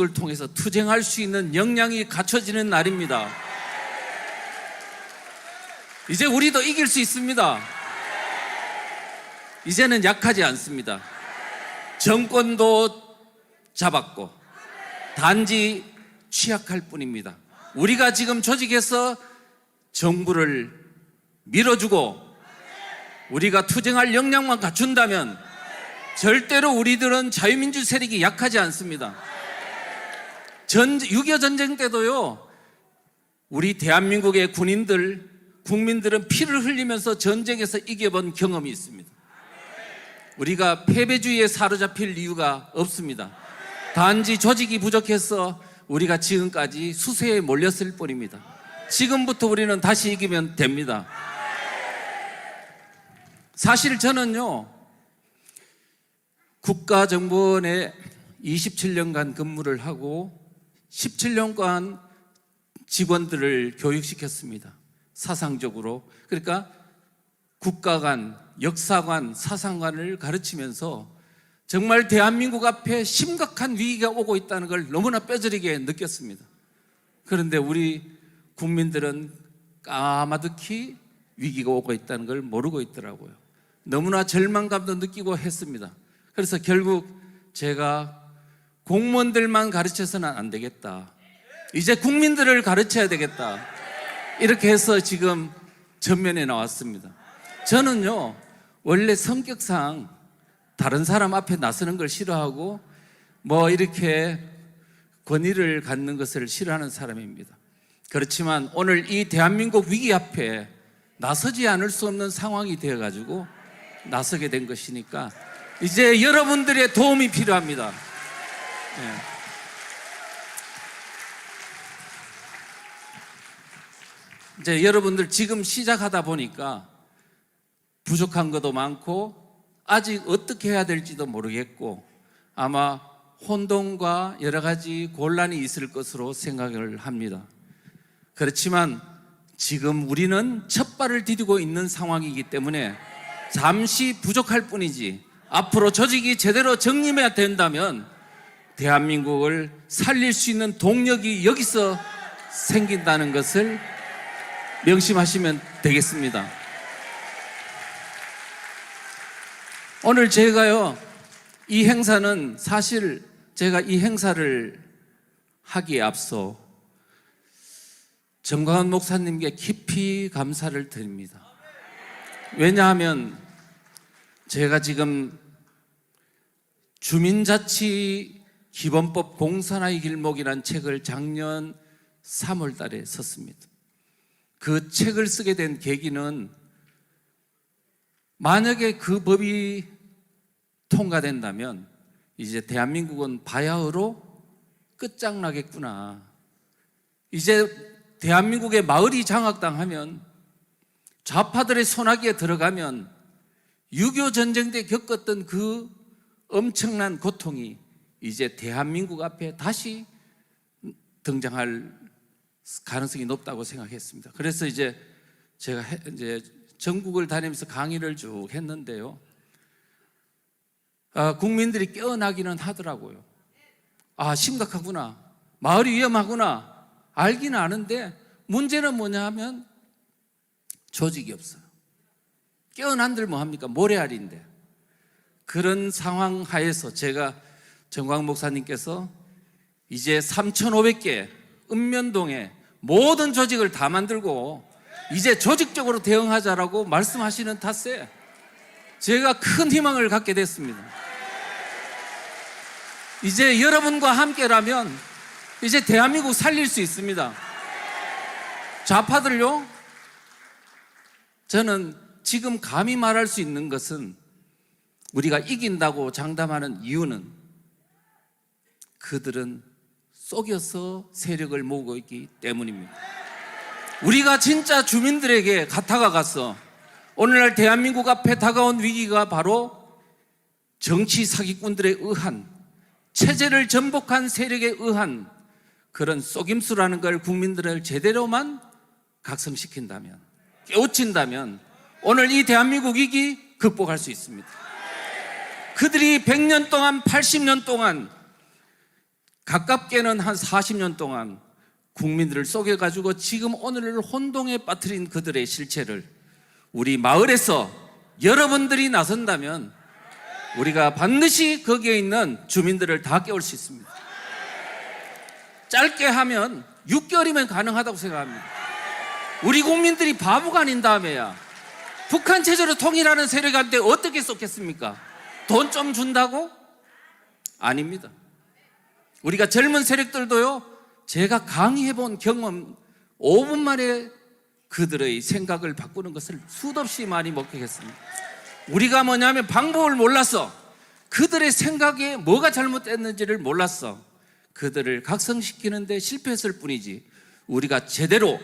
을 통해서 투쟁할 수 있는 역량이 갖춰지는 날입니다. 이제 우리도 이길 수 있습니다. 이제는 약하지 않습니다. 정권도 잡았고 단지 취약할 뿐입니다. 우리가 지금 조직해서 정부를 밀어주고 우리가 투쟁할 역량만 갖춘다면 절대로 우리들은 자유민주 세력이 약하지 않습니다. 6.25 전쟁 때도요, 우리 대한민국의 국민들은 피를 흘리면서 전쟁에서 이겨본 경험이 있습니다. 우리가 패배주의에 사로잡힐 이유가 없습니다. 단지 조직이 부족해서 우리가 지금까지 수세에 몰렸을 뿐입니다. 지금부터 우리는 다시 이기면 됩니다. 사실 저는요, 국가정보원에 27년간 근무를 하고 17년간 직원들을 교육시켰습니다. 사상적으로. 그러니까 국가관, 역사관, 사상관을 가르치면서 정말 대한민국 앞에 심각한 위기가 오고 있다는 걸 너무나 뼈저리게 느꼈습니다. 그런데 우리 국민들은 까마득히 위기가 오고 있다는 걸 모르고 있더라고요. 너무나 절망감도 느끼고 했습니다. 그래서 결국 제가 공무원들만 가르쳐서는 안 되겠다. 이제 국민들을 가르쳐야 되겠다. 이렇게 해서 지금 전면에 나왔습니다. 저는요, 원래 성격상 다른 사람 앞에 나서는 걸 싫어하고 이렇게 권위를 갖는 것을 싫어하는 사람입니다. 그렇지만 오늘 이 대한민국 위기 앞에 나서지 않을 수 없는 상황이 되어가지고 나서게 된 것이니까 이제 여러분들의 도움이 필요합니다. 네. 이제 여러분들 지금 시작하다 보니까 부족한 것도 많고 아직 어떻게 해야 될지도 모르겠고 아마 혼돈과 여러 가지 곤란이 있을 것으로 생각을 합니다. 그렇지만 지금 우리는 첫 발을 디디고 있는 상황이기 때문에 잠시 부족할 뿐이지 앞으로 조직이 제대로 정립해야 된다면 대한민국을 살릴 수 있는 동력이 여기서 생긴다는 것을 명심하시면 되겠습니다. 오늘 제가요, 이 행사는 사실 제가 이 행사를 하기에 앞서 정광훈 목사님께 깊이 감사를 드립니다. 왜냐하면 제가 지금 주민자치기본법 공산화의 길목이라는 책을 작년 3월 달에 썼습니다. 그 책을 쓰게 된 계기는 만약에 그 법이 통과된다면 이제 대한민국은 바야흐로 끝장나겠구나. 이제 대한민국의 마을이 장악당하면 좌파들의 손아귀에 들어가면 6.25 전쟁 때 겪었던 그 엄청난 고통이 이제 대한민국 앞에 다시 등장할 가능성이 높다고 생각했습니다. 그래서 이제 제가 전국을 다니면서 강의를 쭉 했는데요. 국민들이 깨어나기는 하더라고요. 심각하구나. 마을이 위험하구나. 알기는 아는데 문제는 뭐냐 하면 조직이 없어요. 깨어난들 뭐합니까? 모래알인데. 그런 상황 하에서 제가 정광 목사님께서 이제 3,500개 읍면동에 모든 조직을 다 만들고 이제 조직적으로 대응하자라고 말씀하시는 탓에 제가 큰 희망을 갖게 됐습니다. 이제 여러분과 함께라면 이제 대한민국 살릴 수 있습니다. 좌파들요, 저는 지금 감히 말할 수 있는 것은 우리가 이긴다고 장담하는 이유는 그들은 속여서 세력을 모으고 있기 때문입니다. 우리가 진짜 주민들에게 다가가서 오늘날 대한민국 앞에 다가온 위기가 바로 정치 사기꾼들에 의한 체제를 전복한 세력에 의한 그런 속임수라는 걸 국민들을 제대로만 각성시킨다면, 깨우친다면 오늘 이 대한민국 위기 극복할 수 있습니다. 그들이 100년 동안 80년 동안 가깝게는 한 40년 동안 국민들을 속여가지고 지금 오늘을 혼동에 빠뜨린 그들의 실체를 우리 마을에서 여러분들이 나선다면 우리가 반드시 거기에 있는 주민들을 다 깨울 수 있습니다. 짧게 하면 6개월이면 가능하다고 생각합니다. 우리 국민들이 바보가 아닌 다음에야 북한 체제로 통일하는 세력한테 어떻게 쏟겠습니까? 돈 좀 준다고? 아닙니다. 우리가 젊은 세력들도요, 제가 강의해본 경험 5분 만에 그들의 생각을 바꾸는 것을 수없이 많이 목격했습니다. 우리가 뭐냐면 방법을 몰랐어. 그들의 생각에 뭐가 잘못됐는지를 몰랐어. 그들을 각성시키는 데 실패했을 뿐이지, 우리가 제대로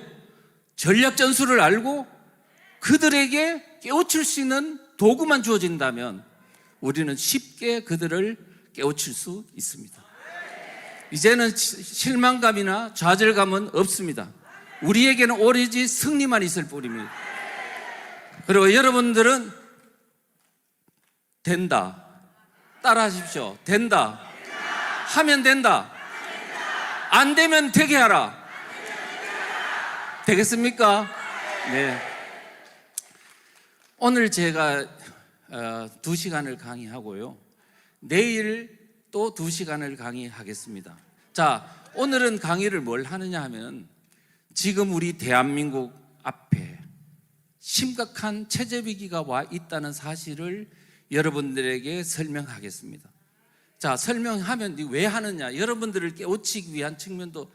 전략 전술을 알고 그들에게 깨우칠 수 있는 도구만 주어진다면 우리는 쉽게 그들을 깨우칠 수 있습니다. 이제는 실망감이나 좌절감은 없습니다. 우리에게는 오로지 승리만 있을 뿐입니다. 그리고 여러분들은 된다, 따라 하십시오. 된다, 하면 된다, 안 되면 되게 하라. 되겠습니까? 네. 오늘 제가 2시간을 강의하고요, 내일 또 2시간을 강의하겠습니다. 자, 오늘은 강의를 뭘 하느냐 하면, 지금 우리 대한민국 앞에 심각한 체제 위기가 와 있다는 사실을 여러분들에게 설명하겠습니다. 자, 설명하면 왜 하느냐, 여러분들을 깨우치기 위한 측면도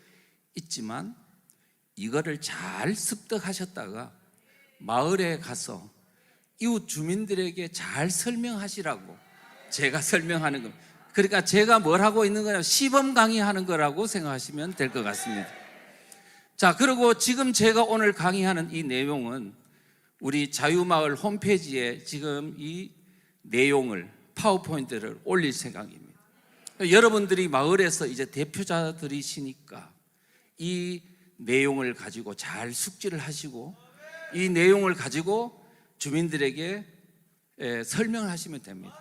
있지만 이거를 잘 습득하셨다가 마을에 가서 이웃 주민들에게 잘 설명하시라고 제가 설명하는 겁니다. 그러니까 제가 뭘 하고 있는 거냐, 시범 강의하는 거라고 생각하시면 될 것 같습니다. 자, 그리고 지금 제가 오늘 강의하는 이 내용은 우리 자유마을 홈페이지에 지금 이 내용을, 파워포인트를 올릴 생각입니다. 여러분들이 마을에서 이제 대표자들이시니까 이 내용을 가지고 잘 숙지를 하시고 이 내용을 가지고 주민들에게 설명을 하시면 됩니다.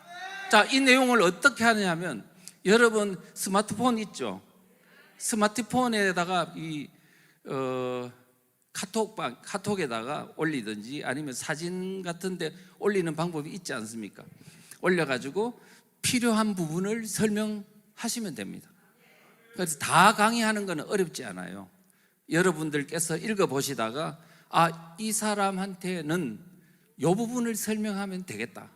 자, 이 내용을 어떻게 하냐면, 여러분 스마트폰 있죠? 스마트폰에다가 이 카톡에다가 올리든지 아니면 사진 같은 데 올리는 방법이 있지 않습니까? 올려가지고 필요한 부분을 설명하시면 됩니다. 그래서 다 강의하는 것은 어렵지 않아요. 여러분들께서 읽어보시다가 이 사람한테는 이 부분을 설명하면 되겠다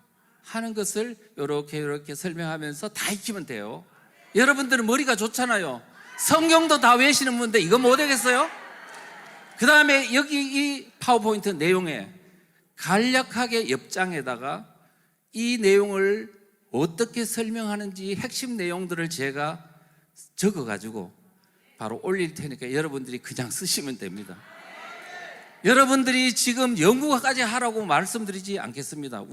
하는 것을 이렇게 설명하면서 다 익히면 돼요. 여러분들은 머리가 좋잖아요. 성경도 다 외우시는 분인데 이거 못 되겠어요? 그 다음에 여기 이 파워포인트 내용에 간략하게 옆장에다가 이 내용을 어떻게 설명하는지 핵심 내용들을 제가 적어가지고 바로 올릴 테니까 여러분들이 그냥 쓰시면 됩니다. 여러분들이 지금 연구까지 하라고 말씀드리지 않겠습니다.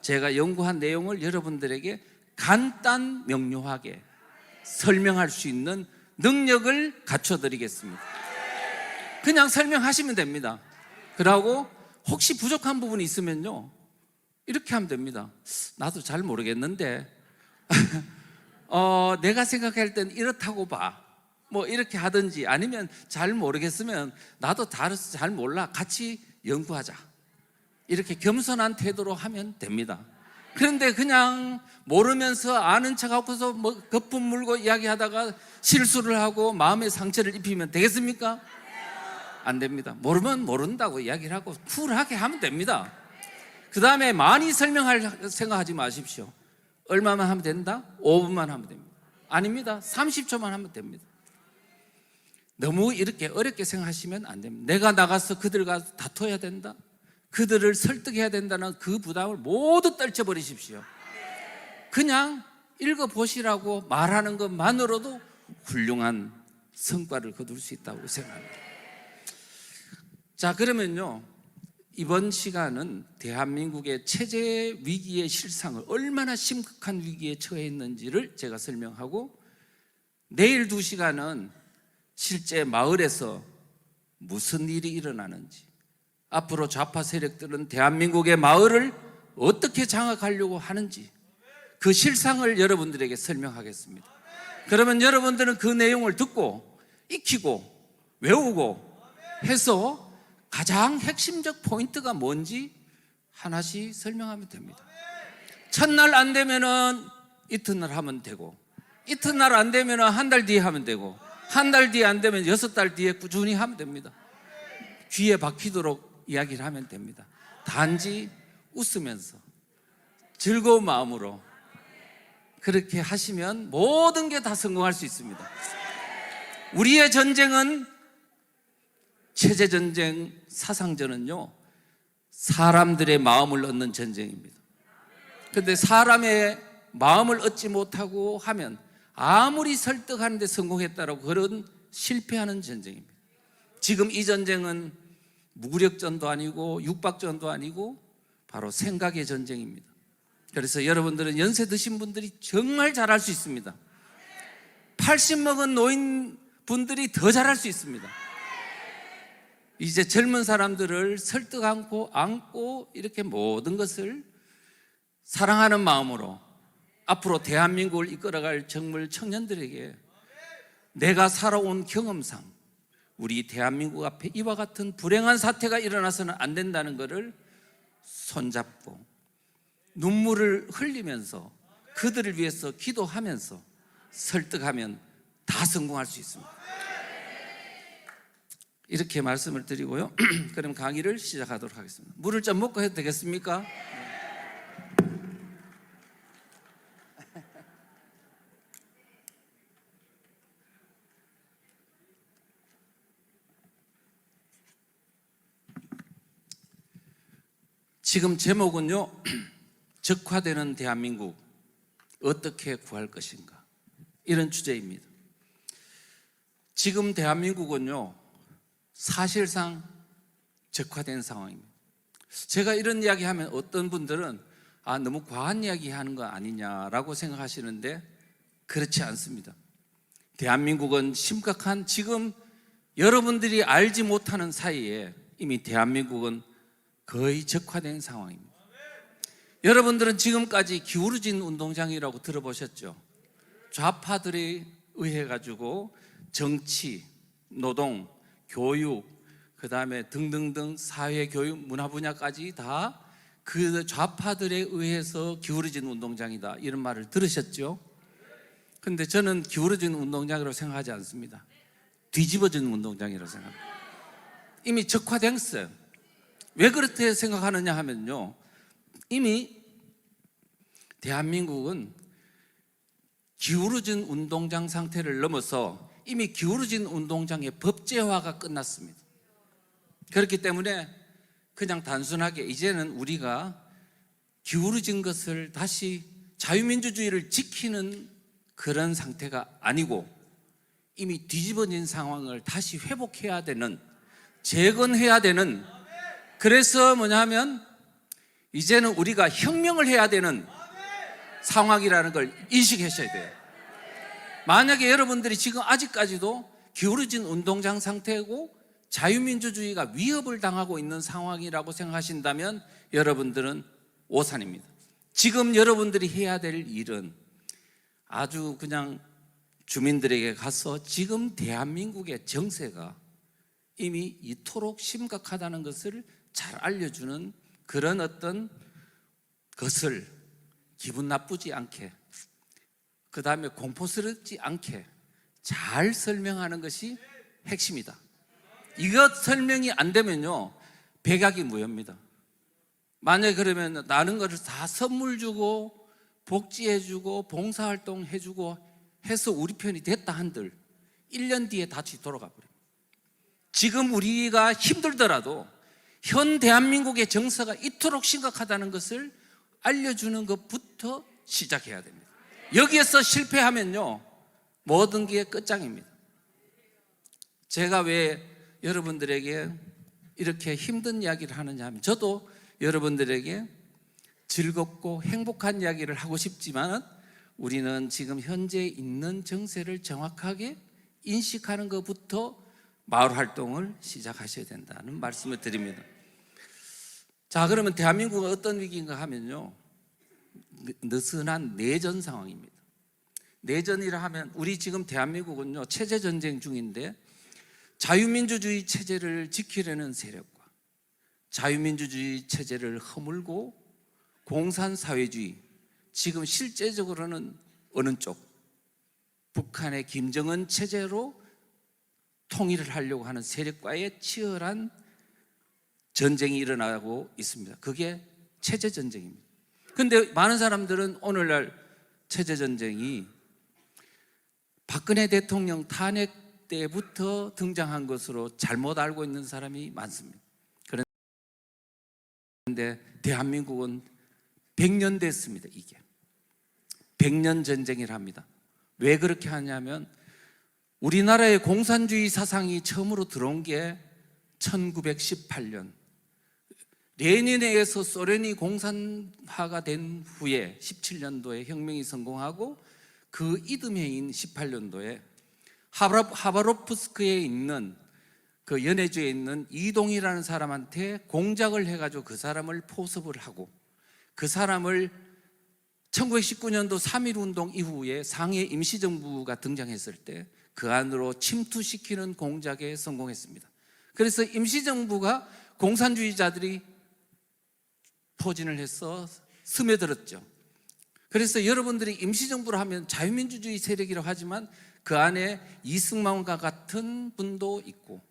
제가 연구한 내용을 여러분들에게 간단 명료하게 설명할 수 있는 능력을 갖춰드리겠습니다. 그냥 설명하시면 됩니다. 그러고 혹시 부족한 부분이 있으면요, 이렇게 하면 됩니다. 나도 잘 모르겠는데 내가 생각할 땐 이렇다고 봐, 뭐 이렇게 하든지, 아니면 잘 모르겠으면 나도 잘 몰라, 같이 연구하자, 이렇게 겸손한 태도로 하면 됩니다. 그런데 그냥 모르면서 아는 척하고서 뭐 거품 물고 이야기하다가 실수를 하고 마음의 상처를 입히면 되겠습니까? 안 됩니다. 모르면 모른다고 이야기를 하고 쿨하게 하면 됩니다. 그 다음에 많이 설명할 생각하지 마십시오. 얼마만 하면 된다? 5분만 하면 됩니다. 아닙니다. 30초만 하면 됩니다. 너무 이렇게 어렵게 생각하시면 안 됩니다. 내가 나가서 그들과 다퉈야 된다, 그들을 설득해야 된다는 그 부담을 모두 떨쳐버리십시오. 그냥 읽어보시라고 말하는 것만으로도 훌륭한 성과를 거둘 수 있다고 생각합니다. 자, 그러면요, 이번 시간은 대한민국의 체제 위기의 실상을, 얼마나 심각한 위기에 처해 있는지를 제가 설명하고, 내일 2시간은 실제 마을에서 무슨 일이 일어나는지, 앞으로 좌파 세력들은 대한민국의 마을을 어떻게 장악하려고 하는지 그 실상을 여러분들에게 설명하겠습니다. 그러면 여러분들은 그 내용을 듣고 익히고 외우고 해서 가장 핵심적 포인트가 뭔지 하나씩 설명하면 됩니다. 첫날 안 되면은 이튿날 하면 되고, 이튿날 안 되면은 한 달 뒤에 하면 되고, 한 달 뒤에 안 되면 6달 뒤에 꾸준히 하면 됩니다. 귀에 박히도록 이야기를 하면 됩니다. 단지 웃으면서 즐거운 마음으로 그렇게 하시면 모든 게 다 성공할 수 있습니다. 우리의 전쟁은, 체제전쟁, 사상전은요, 사람들의 마음을 얻는 전쟁입니다. 그런데 사람의 마음을 얻지 못하고 하면 아무리 설득하는 데 성공했다라고 그런 실패하는 전쟁입니다. 지금 이 전쟁은 무력전도 아니고 육박전도 아니고 바로 생각의 전쟁입니다. 그래서 여러분들은 연세 드신 분들이 정말 잘할 수 있습니다. 80 먹은 노인분들이 더 잘할 수 있습니다. 이제 젊은 사람들을 설득하고 안고 이렇게 모든 것을 사랑하는 마음으로 앞으로 대한민국을 이끌어갈 정말 청년들에게 내가 살아온 경험상 우리 대한민국 앞에 이와 같은 불행한 사태가 일어나서는 안 된다는 것을 손잡고 눈물을 흘리면서 그들을 위해서 기도하면서 설득하면 다 성공할 수 있습니다. 이렇게 말씀을 드리고요. 그럼 강의를 시작하도록 하겠습니다. 물을 좀 먹고 해도 되겠습니까? 지금 제목은요, 적화되는 대한민국 어떻게 구할 것인가, 이런 주제입니다. 지금 대한민국은요, 사실상 적화된 상황입니다. 제가 이런 이야기 하면 어떤 분들은 너무 과한 이야기 하는 거 아니냐라고 생각하시는데 그렇지 않습니다. 대한민국은 심각한, 지금 여러분들이 알지 못하는 사이에 이미 대한민국은 거의 적화된 상황입니다. 여러분들은 지금까지 기울어진 운동장이라고 들어보셨죠? 좌파들에 의해 가지고 정치, 노동, 교육, 그 다음에 등등등 사회, 교육, 문화 분야까지 다 그 좌파들에 의해서 기울어진 운동장이다, 이런 말을 들으셨죠? 근데 저는 기울어진 운동장이라고 생각하지 않습니다. 뒤집어진 운동장이라고 생각합니다. 이미 적화됐어요. 왜 그렇게 생각하느냐 하면요, 이미 대한민국은 기울어진 운동장 상태를 넘어서 이미 기울어진 운동장의 법제화가 끝났습니다. 그렇기 때문에 그냥 단순하게 이제는 우리가 기울어진 것을 다시 자유민주주의를 지키는 그런 상태가 아니고 이미 뒤집어진 상황을 다시 회복해야 되는, 재건해야 되는, 그래서 뭐냐면 이제는 우리가 혁명을 해야 되는 상황이라는 걸 인식하셔야 돼요. 만약에 여러분들이 지금 아직까지도 기울어진 운동장 상태고 자유민주주의가 위협을 당하고 있는 상황이라고 생각하신다면 여러분들은 오산입니다. 지금 여러분들이 해야 될 일은 아주 그냥 주민들에게 가서 지금 대한민국의 정세가 이미 이토록 심각하다는 것을 잘 알려주는 그런 어떤 것을 기분 나쁘지 않게, 그 다음에 공포스럽지 않게 잘 설명하는 것이 핵심이다. 이것 설명이 안 되면요, 백약이 무효입니다. 만약에 그러면 나는 것을 다 선물 주고 복지해주고 봉사활동 해주고 해서 우리 편이 됐다 한들 1년 뒤에 다시 돌아가 버려요. 지금 우리가 힘들더라도 현 대한민국의 정서가 이토록 심각하다는 것을 알려주는 것부터 시작해야 됩니다. 여기에서 실패하면요, 모든 게 끝장입니다. 제가 왜 여러분들에게 이렇게 힘든 이야기를 하느냐 하면, 저도 여러분들에게 즐겁고 행복한 이야기를 하고 싶지만 우리는 지금 현재 있는 정세를 정확하게 인식하는 것부터 마을 활동을 시작하셔야 된다는 말씀을 드립니다. 자, 그러면 대한민국은 어떤 위기인가 하면요, 느슨한 내전 상황입니다. 내전이라 하면 우리 지금 대한민국은요 체제 전쟁 중인데 자유민주주의 체제를 지키려는 세력과 자유민주주의 체제를 허물고 공산사회주의, 지금 실제적으로는 어느 쪽? 북한의 김정은 체제로 통일을 하려고 하는 세력과의 치열한 전쟁이 일어나고 있습니다. 그게 체제 전쟁입니다. 그런데 많은 사람들은 오늘날 체제 전쟁이 박근혜 대통령 탄핵 때부터 등장한 것으로 잘못 알고 있는 사람이 많습니다. 그런데 대한민국은 100년 됐습니다. 이게 100년 전쟁이라 합니다. 왜 그렇게 하냐면 우리나라의 공산주의 사상이 처음으로 들어온 게 1918년 레닌에 의해서 소련이 공산화가 된 후에 17년도에 혁명이 성공하고 그 이듬해인 18년도에 하바롭스크에 있는 그 연해주에 있는 이동이라는 사람한테 공작을 해가지고 그 사람을 포섭을 하고 그 사람을 1919년도 3.1운동 이후에 상해 임시정부가 등장했을 때 그 안으로 침투시키는 공작에 성공했습니다. 그래서 임시정부가 공산주의자들이 포진을 해서 스며들었죠. 그래서 여러분들이 임시정부를 하면 자유민주주의 세력이라고 하지만 그 안에 이승만과 같은 분도 있고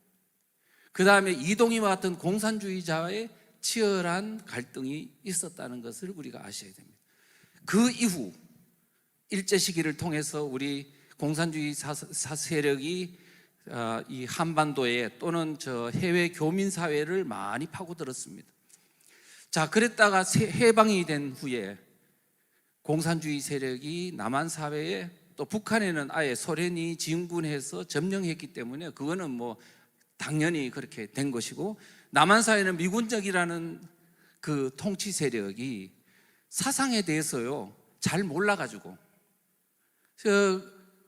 그 다음에 이동희와 같은 공산주의자의 치열한 갈등이 있었다는 것을 우리가 아셔야 됩니다. 그 이후 일제시기를 통해서 우리 공산주의 세력이 이 한반도에 또는 저 해외 교민사회를 많이 파고들었습니다. 자, 그랬다가 해방이 된 후에 공산주의 세력이 남한사회에 또 북한에는 아예 소련이 진군해서 점령했기 때문에 그거는 뭐 당연히 그렇게 된 것이고 남한사회는 미군적이라는 그 통치 세력이 사상에 대해서요 잘 몰라가지고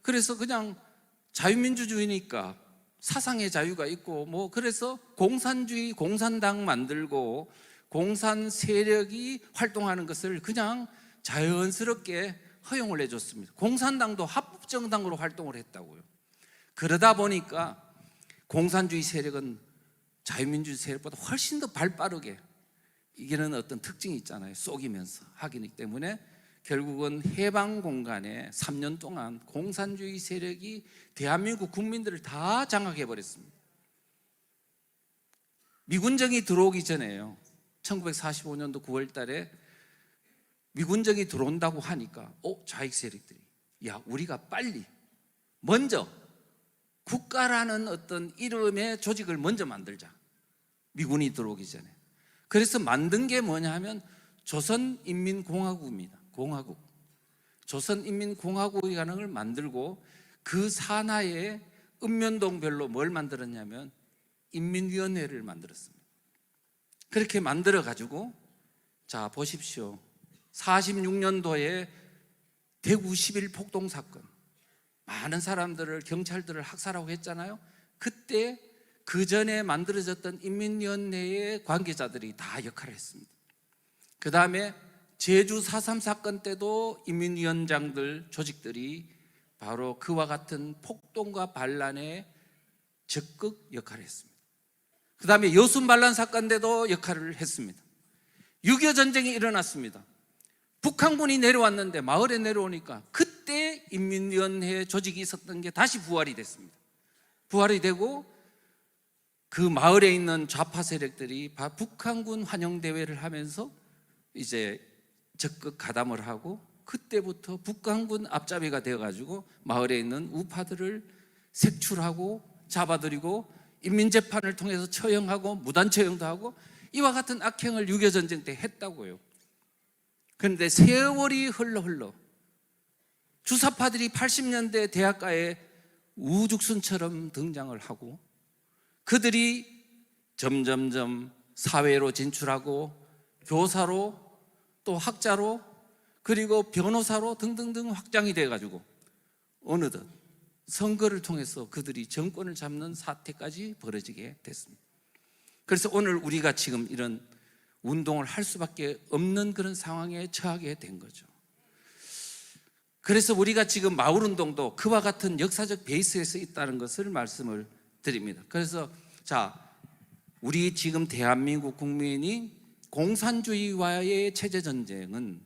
그래서 그냥 자유민주주의니까 사상의 자유가 있고 뭐 그래서 공산주의 공산당 만들고 공산 세력이 활동하는 것을 그냥 자연스럽게 허용을 해줬습니다. 공산당도 합법정당으로 활동을 했다고요. 그러다 보니까 공산주의 세력은 자유민주주의 세력보다 훨씬 더 발빠르게 이게는 어떤 특징이 있잖아요. 속이면서 하기 때문에 결국은 해방 공간에 3년 동안 공산주의 세력이 대한민국 국민들을 다 장악해 버렸습니다. 미군정이 들어오기 전에요 1945년도 9월 달에 미군정이 들어온다고 하니까 좌익 세력들이 야 우리가 빨리 먼저 국가라는 어떤 이름의 조직을 먼저 만들자. 미군이 들어오기 전에. 그래서 만든 게 뭐냐 하면 조선인민공화국입니다. 공화국. 조선인민공화국이라는 걸 만들고 그 산하에 읍면동별로 뭘 만들었냐면 인민위원회를 만들었습니다. 그렇게 만들어 가지고 자 보십시오. 46년도에 대구 11 폭동 사건 많은 사람들을 경찰들을 학살하고 했잖아요. 그때 그 전에 만들어졌던 인민위원회의 관계자들이 다 역할을 했습니다. 그 다음에 제주 4.3 사건 때도 인민위원장들 조직들이 바로 그와 같은 폭동과 반란에 적극 역할을 했습니다. 그 다음에 여순 반란 사건 때도 역할을 했습니다. 6.25 전쟁이 일어났습니다. 북한군이 내려왔는데 마을에 내려오니까 그때 인민위원회 조직이 있었던 게 다시 부활이 됐습니다. 부활이 되고 그 마을에 있는 좌파 세력들이 북한군 환영대회를 하면서 이제 적극 가담을 하고 그때부터 북한군 앞잡이가 되어가지고 마을에 있는 우파들을 색출하고 잡아들이고 인민재판을 통해서 처형하고 무단처형도 하고 이와 같은 악행을 6.25 전쟁 때 했다고요. 그런데 세월이 흘러 주사파들이 80년대 대학가에 우죽순처럼 등장을 하고 그들이 점점점 사회로 진출하고 교사로 또 학자로 그리고 변호사로 등등등 확장이 돼가지고 어느덧 선거를 통해서 그들이 정권을 잡는 사태까지 벌어지게 됐습니다. 그래서 오늘 우리가 지금 이런 운동을 할 수밖에 없는 그런 상황에 처하게 된 거죠. 그래서 우리가 지금 마을운동도 그와 같은 역사적 베이스에서 있다는 것을 말씀을 드립니다. 그래서 우리 지금 대한민국 국민이 공산주의와의 체제전쟁은,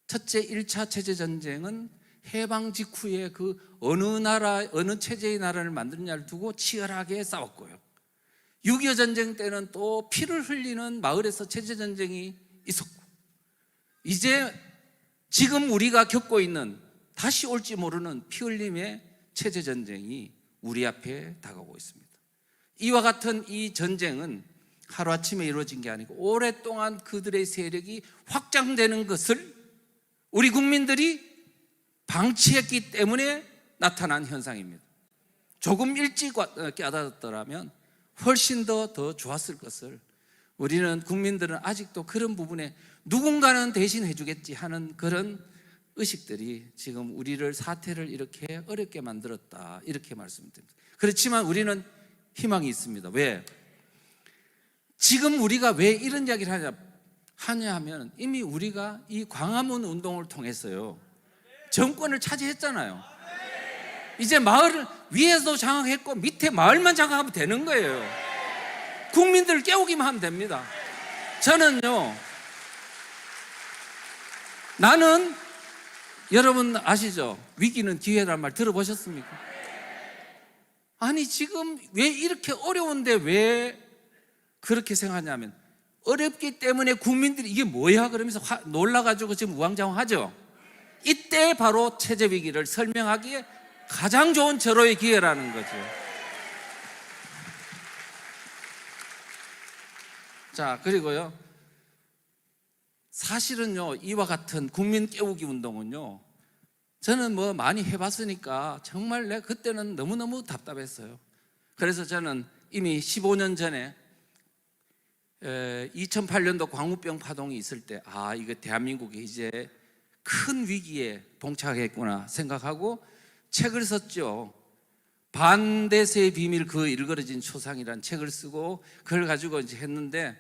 첫째 1차 체제전쟁은 해방 직후에 그 어느 체제의 나라를 만드느냐를 두고 치열하게 싸웠고요, 6.25 전쟁 때는 또 피를 흘리는 마을에서 체제전쟁이 있었고, 이제 지금 우리가 겪고 있는 다시 올지 모르는 피 흘림의 체제전쟁이 우리 앞에 다가오고 있습니다. 이와 같은 이 전쟁은 하루아침에 이루어진 게 아니고 오랫동안 그들의 세력이 확장되는 것을 우리 국민들이 방치했기 때문에 나타난 현상입니다. 조금 일찍 깨달았더라면 훨씬 더 좋았을 것을, 우리는 국민들은 아직도 그런 부분에 누군가는 대신 해주겠지 하는 그런 의식들이 지금 우리를, 사태를 이렇게 어렵게 만들었다, 이렇게 말씀드립니다. 그렇지만 우리는 희망이 있습니다. 왜? 지금 우리가 왜 이런 이야기를 하냐 하면, 이미 우리가 이 광화문 운동을 통해서요 정권을 차지했잖아요. 이제 마을을 위에서 장악했고 밑에 마을만 장악하면 되는 거예요. 국민들을 깨우기만 하면 됩니다. 저는요, 나는, 여러분 아시죠? 위기는 기회라는 말 들어보셨습니까? 아니 지금 왜 이렇게 어려운데 왜 그렇게 생각하냐면, 어렵기 때문에 국민들이 이게 뭐야 그러면서 놀라가지고 지금 우왕좌왕하죠. 이때 바로 체제 위기를 설명하기에 가장 좋은 절호의 기회라는 거죠. 그리고요, 사실은요 이와 같은 국민 깨우기 운동은요, 저는 많이 해봤으니까 정말 그때는 너무너무 답답했어요. 그래서 저는 이미 15년 전에 2008년도 광우병 파동이 있을 때, 이거 대한민국이 이제 큰 위기에 봉착했구나 생각하고 책을 썼죠. 반대세의 비밀, 그 일그러진 초상이라는 책을 쓰고 그걸 가지고 이제 했는데,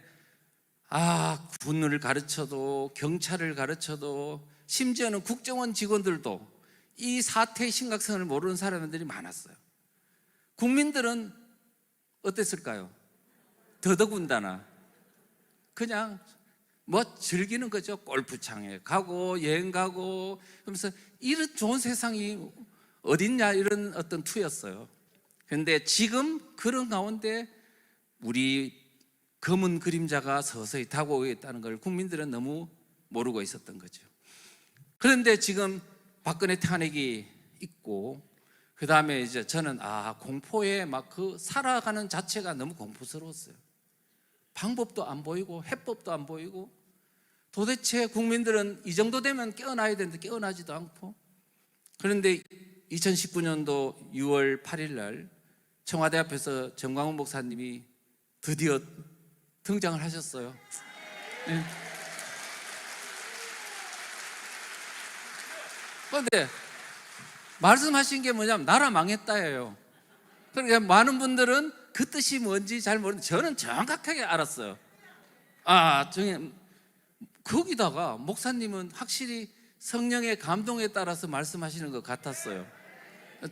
군을 가르쳐도 경찰을 가르쳐도 심지어는 국정원 직원들도 이 사태의 심각성을 모르는 사람들이 많았어요. 국민들은 어땠을까요? 더더군다나 그냥 즐기는 거죠. 골프장에 가고 여행 가고 그러면서 이런 좋은 세상이 어딨냐, 이런 어떤 투였어요. 그런데 지금 그런 가운데 우리 검은 그림자가 서서히 다가오고 있다는 걸 국민들은 너무 모르고 있었던 거죠. 그런데 지금 박근혜 탄핵이 있고, 그 다음에 이제 저는 공포에 살아가는 자체가 너무 공포스러웠어요. 방법도 안 보이고 해법도 안 보이고, 도대체 국민들은 이 정도 되면 깨어나야 되는데 깨어나지도 않고. 그런데 2019년도 6월 8일 날 청와대 앞에서 정광훈 목사님이 드디어 등장을 하셨어요. 네. 그런데 말씀하신 게 뭐냐면 나라 망했다예요. 그러니까 많은 분들은 그 뜻이 뭔지 잘 모르는데 저는 정확하게 알았어요. 거기다가 목사님은 확실히 성령의 감동에 따라서 말씀하시는 것 같았어요.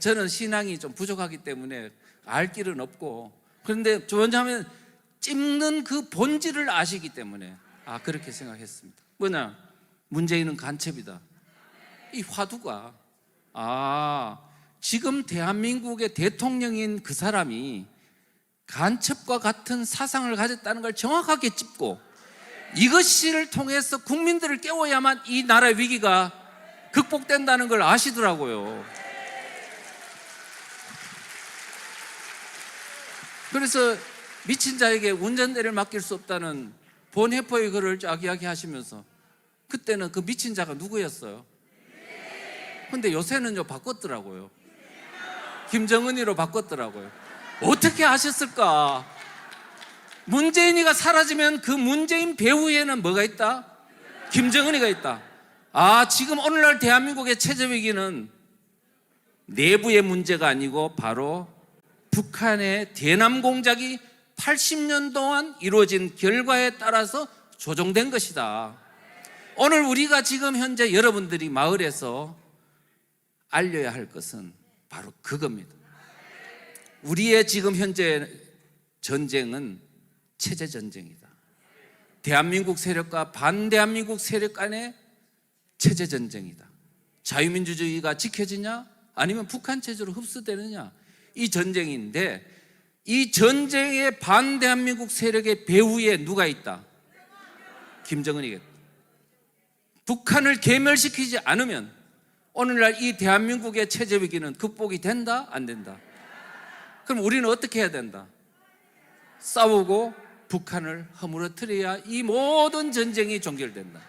저는 신앙이 좀 부족하기 때문에 알 길은 없고, 그런데 왜냐하면 찝는 그 본질을 아시기 때문에 그렇게 생각했습니다. 문재인은 간첩이다. 이 화두가 지금 대한민국의 대통령인 그 사람이 간첩과 같은 사상을 가졌다는 걸 정확하게 짚고, 이것을 통해서 국민들을 깨워야만 이 나라의 위기가 극복된다는 걸 아시더라고요. 그래서 미친 자에게 운전대를 맡길 수 없다는 본해포의 글을 쫙 이야기하시면서, 그때는 그 미친 자가 누구였어요? 근데 요새는요 바꿨더라고요. 김정은이로 바꿨더라고요. 어떻게 하셨을까? 문재인이가 사라지면 그 문재인 배후에는 뭐가 있다? 김정은이가 있다. 지금 오늘날 대한민국의 체제 위기는 내부의 문제가 아니고 바로 북한의 대남 공작이 80년 동안 이루어진 결과에 따라서 조정된 것이다. 오늘 우리가 지금 현재 여러분들이 마을에서 알려야 할 것은 바로 그겁니다. 우리의 지금 현재 전쟁은 체제 전쟁이다. 대한민국 세력과 반대한민국 세력 간의 체제 전쟁이다. 자유민주주의가 지켜지냐 아니면 북한 체제로 흡수되느냐, 이 전쟁인데, 이 전쟁에 반대한민국 세력의 배후에 누가 있다? 김정은이겠다. 북한을 괴멸시키지 않으면 오늘날 이 대한민국의 체제 위기는 극복이 된다 안 된다? 그럼 우리는 어떻게 해야 된다? 싸우고 북한을 허물어뜨려야 이 모든 전쟁이 종결된다.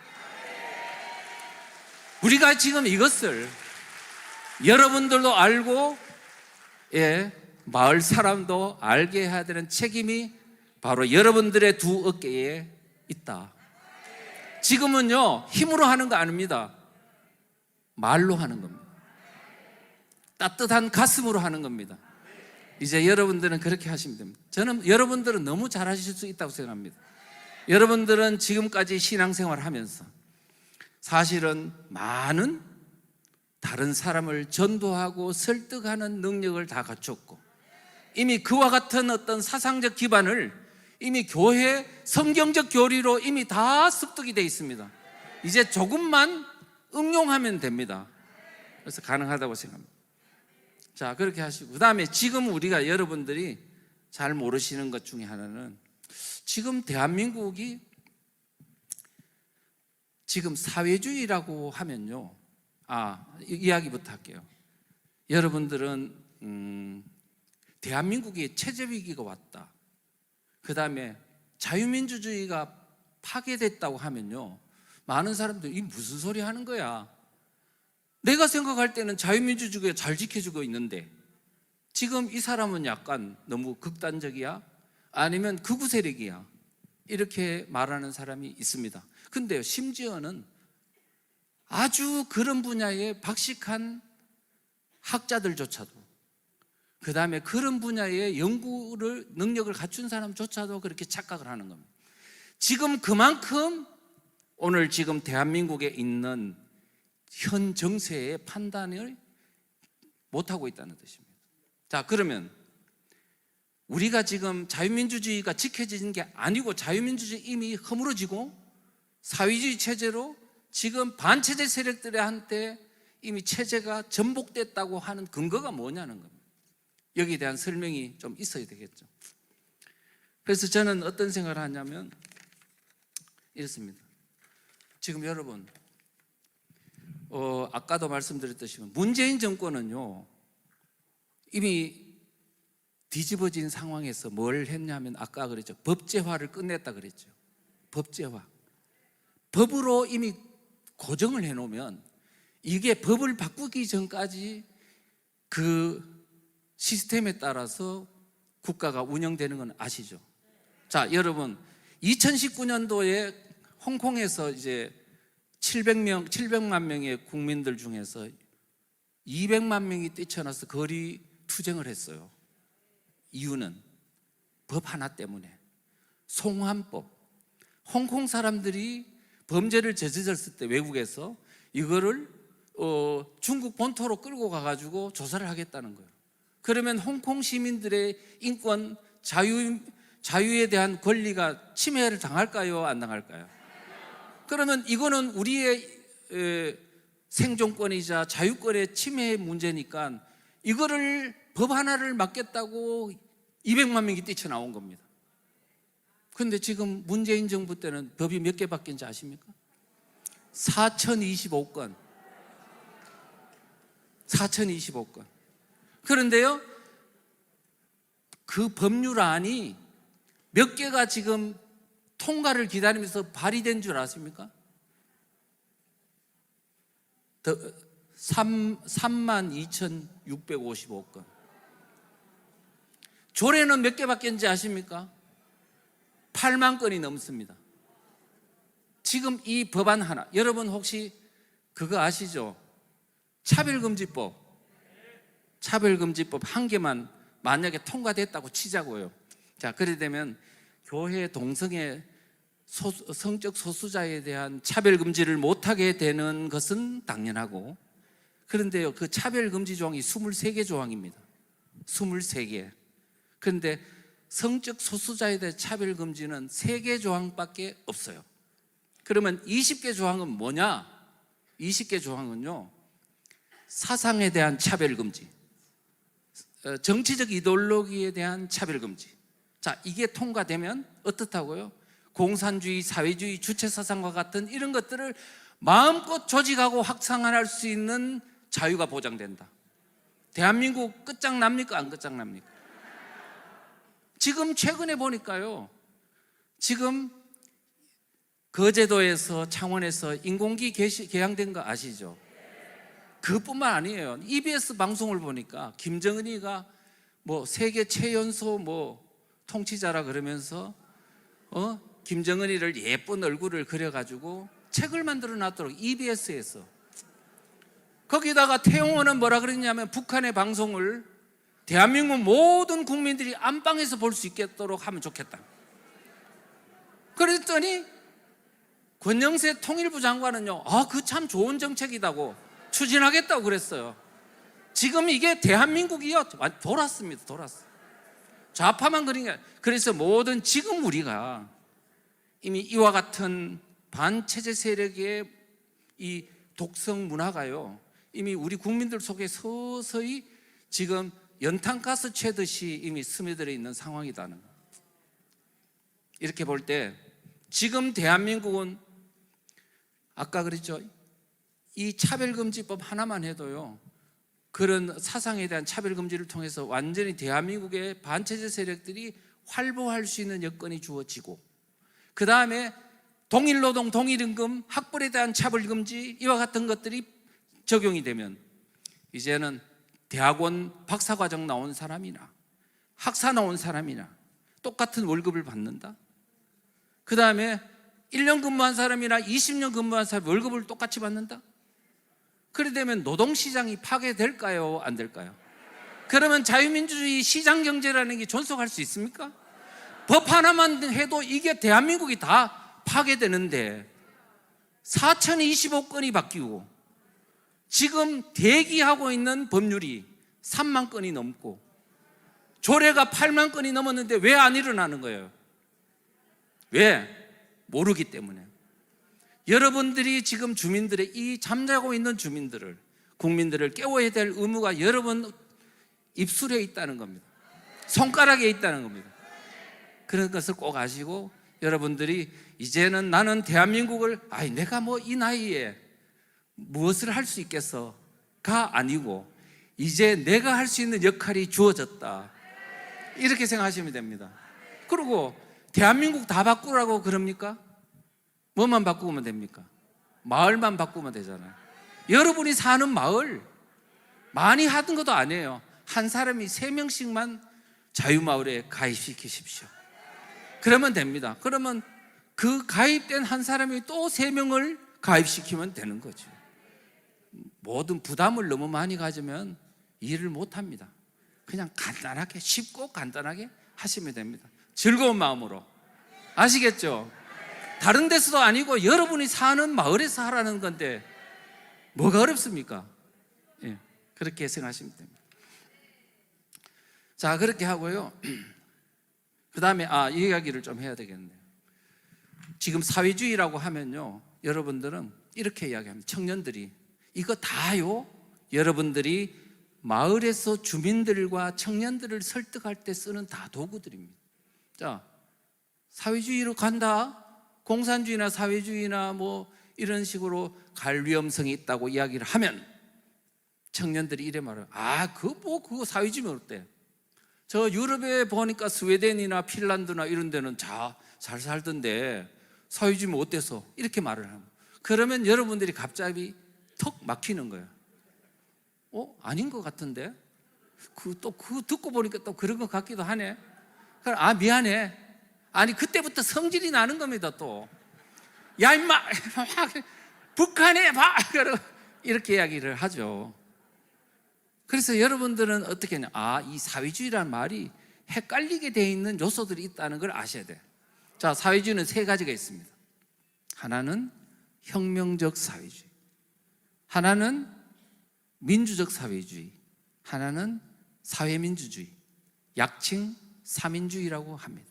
우리가 지금 이것을 여러분들도 알고, 마을 사람도 알게 해야 되는 책임이 바로 여러분들의 두 어깨에 있다. 지금은요, 힘으로 하는 거 아닙니다. 말로 하는 겁니다. 따뜻한 가슴으로 하는 겁니다. 이제 여러분들은 그렇게 하시면 됩니다. 저는 여러분들은 너무 잘하실 수 있다고 생각합니다. 여러분들은 지금까지 신앙생활을 하면서 사실은 많은 다른 사람을 전도하고 설득하는 능력을 다 갖췄고, 이미 그와 같은 어떤 사상적 기반을 이미 교회 성경적 교리로 이미 다 습득이 되어 있습니다. 이제 조금만 응용하면 됩니다. 그래서 가능하다고 생각합니다. 자, 그렇게 하시고, 그 다음에 지금 우리가 여러분들이 잘 모르시는 것 중에 하나는, 지금 대한민국이 지금 사회주의라고 하면요, 이야기부터 할게요. 여러분들은 대한민국에 체제 위기가 왔다, 그 다음에 자유민주주의가 파괴됐다고 하면요, 많은 사람들이 이 무슨 소리 하는 거야? 내가 생각할 때는 자유민주주의가 잘 지켜주고 있는데 지금 이 사람은 약간 너무 극단적이야? 아니면 극우 세력이야? 이렇게 말하는 사람이 있습니다. 근데요, 심지어는 아주 그런 분야에 박식한 학자들조차도, 그 다음에 그런 분야의 연구를 능력을 갖춘 사람조차도 그렇게 착각을 하는 겁니다. 지금 그만큼 오늘 지금 대한민국에 있는 현 정세의 판단을 못하고 있다는 뜻입니다. 자, 그러면 우리가 지금 자유민주주의가 지켜지는 게 아니고 자유민주주의 이미 허물어지고 사회주의 체제로 지금 반체제 세력들한테 이미 체제가 전복됐다고 하는 근거가 뭐냐는 겁니다. 여기에 대한 설명이 좀 있어야 되겠죠. 그래서 저는 어떤 생각을 하냐면 이렇습니다. 지금 여러분, 아까도 말씀드렸듯이 문재인 정권은요, 이미 뒤집어진 상황에서 뭘 했냐면, 아까 그랬죠, 법제화를 끝냈다 그랬죠. 법제화, 법으로 이미 고정을 해놓으면 이게 법을 바꾸기 전까지 그 시스템에 따라서 국가가 운영되는 건 아시죠? 자, 여러분, 2019년도에 홍콩에서 이제 700만 명의 국민들 중에서 200만 명이 뛰쳐나서 거리 투쟁을 했어요. 이유는 법 하나 때문에, 송환법. 홍콩 사람들이 범죄를 저질렀을 때 외국에서 이거를 중국 본토로 끌고 가가지고 조사를 하겠다는 거예요. 그러면 홍콩 시민들의 인권, 자유에 대한 권리가 침해를 당할까요? 안 당할까요? 그러면 이거는 우리의 생존권이자 자유권의 침해의 문제니까 이거를 법 하나를 막겠다고 200만 명이 뛰쳐나온 겁니다. 그런데 지금 문재인 정부 때는 법이 몇 개 바뀐지 아십니까? 4025건. 4025건. 그런데요, 그 법률안이 몇 개가 지금 통과를 기다리면서 발의된 줄 아십니까? 32,655건. 조례는 몇 개 바뀌었는지 아십니까? 8만 건이 넘습니다. 지금 이 법안 하나, 여러분 혹시 그거 아시죠? 차별금지법 한 개만 만약에 통과됐다고 치자고요. 자, 그래 되면 교회 동성애 성적 소수자에 대한 차별금지를 못하게 되는 것은 당연하고, 그런데요, 그 차별금지 조항이 23개 조항입니다. 23개. 그런데 성적 소수자에 대한 차별금지는 3개 조항밖에 없어요. 그러면 20개 조항은 뭐냐? 20개 조항은요, 사상에 대한 차별금지, 정치적 이데올로기에 대한 차별금지. 자, 이게 통과되면 어떻다고요? 공산주의, 사회주의, 주체사상과 같은 이런 것들을 마음껏 조직하고 확산할 수 있는 자유가 보장된다. 대한민국 끝장납니까? 안 끝장납니까? 지금 최근에 보니까요, 지금 거제도에서, 창원에서 인공기 개항된 거 아시죠? 그것뿐만 아니에요. EBS 방송을 보니까 김정은이가 뭐 세계 최연소 뭐 통치자라 그러면서 김정은이를 예쁜 얼굴을 그려가지고 책을 만들어 놨도록, EBS에서. 거기다가 태용호는 뭐라 그랬냐면, 북한의 방송을 대한민국 모든 국민들이 안방에서 볼 수 있도록 하면 좋겠다. 그랬더니 권영세 통일부 장관은요, 그 참 좋은 정책이다고 추진하겠다고 그랬어요. 지금 이게 대한민국이요, 돌았습니다. 돌았어. 좌파만 그런 게. 그래서 모든, 지금 우리가 이미 이와 같은 반체제 세력의 이 독성 문화가요, 이미 우리 국민들 속에 서서히 지금 연탄가스 채듯이 이미 스며들어 있는 상황이다는 거. 이렇게 볼 때 지금 대한민국은 아까 그랬죠, 이 차별금지법 하나만 해도요, 그런 사상에 대한 차별금지를 통해서 완전히 대한민국의 반체제 세력들이 활보할 수 있는 여건이 주어지고, 그 다음에 동일노동, 동일임금, 학벌에 대한 차별금지, 이와 같은 것들이 적용이 되면 이제는 대학원 박사과정 나온 사람이나 학사 나온 사람이나 똑같은 월급을 받는다. 그 다음에 1년 근무한 사람이나 20년 근무한 사람 월급을 똑같이 받는다. 그래 되면 노동시장이 파괴될까요? 안 될까요? 그러면 자유민주주의 시장경제라는 게 존속할 수 있습니까? 법 하나만 해도 이게 대한민국이 다 파괴되는데 4,025건이 바뀌고 지금 대기하고 있는 법률이 3만 건이 넘고 조례가 8만 건이 넘었는데 왜 안 일어나는 거예요? 왜? 모르기 때문에. 여러분들이 지금 주민들의, 이 잠자고 있는 주민들을, 국민들을 깨워야 될 의무가 여러분 입술에 있다는 겁니다. 손가락에 있다는 겁니다. 그런 것을 꼭 아시고, 여러분들이 이제는 나는 대한민국을, 내가 뭐 이 나이에 무엇을 할 수 있겠어가 아니고 이제 내가 할 수 있는 역할이 주어졌다, 이렇게 생각하시면 됩니다. 그리고 대한민국 다 바꾸라고 그럽니까? 뭐만 바꾸면 됩니까? 마을만 바꾸면 되잖아요. 여러분이 사는 마을, 많이 하던 것도 아니에요. 한 사람이 3명씩만 자유마을에 가입시키십시오. 그러면 됩니다. 그러면 그 가입된 한 사람이 또 3명을 가입시키면 되는 거죠. 모든 부담을 너무 많이 가지면 일을 못합니다. 그냥 간단하게, 쉽고 간단하게 하시면 됩니다. 즐거운 마음으로. 아시겠죠? 다른 데서도 아니고 여러분이 사는 마을에서 하라는 건데 뭐가 어렵습니까? 예, 그렇게 생각하시면 됩니다. 자, 그렇게 하고요. 그 다음에 이 이야기를 좀 해야 되겠네요. 지금 사회주의라고 하면요, 여러분들은 이렇게 이야기합니다. 청년들이 이거 다요, 여러분들이 마을에서 주민들과 청년들을 설득할 때 쓰는 다 도구들입니다. 자, 사회주의로 간다, 공산주의나 사회주의나 뭐 이런 식으로 갈 위험성이 있다고 이야기를 하면 청년들이 이래 말해요. 그거 사회주의면 어때? 저 유럽에 보니까 스웨덴이나 핀란드나 이런 데는 잘 살던데 사회주의면 어때서? 이렇게 말을 합니다. 그러면 여러분들이 갑자기 턱 막히는 거예요. 아닌 것 같은데? 그거 듣고 보니까 또 그런 것 같기도 하네. 미안해. 그때부터 성질이 나는 겁니다, 또. 야, 임마! 북한에 봐! 이렇게 이야기를 하죠. 그래서 여러분들은 어떻게 하냐. 이 사회주의라는 말이 헷갈리게 되어 있는 요소들이 있다는 걸 아셔야 돼요. 자, 사회주의는 3가지가 있습니다. 하나는 혁명적 사회주의, 하나는 민주적 사회주의, 하나는 사회민주주의, 약칭 삼인주의라고 합니다.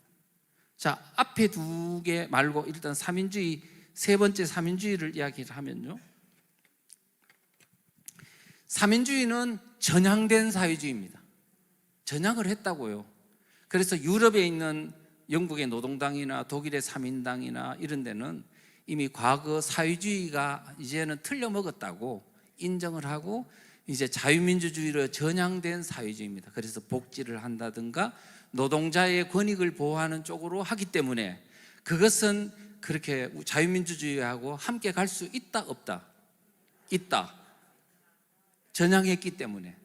자, 앞에 두 개 말고 일단 삼인주의, 세 번째 삼인주의를 이야기를 하면요, 삼인주의는 전향된 사회주의입니다. 전향을 했다고요. 그래서 유럽에 있는 영국의 노동당이나 독일의 삼인당이나 이런 데는 이미 과거 사회주의가 이제는 틀려먹었다고 인정을 하고 이제 자유민주주의로 전향된 사회주의입니다. 그래서 복지를 한다든가 노동자의 권익을 보호하는 쪽으로 하기 때문에 그것은 그렇게 자유민주주의하고 함께 갈 수 있다 없다? 있다. 전향했기 때문에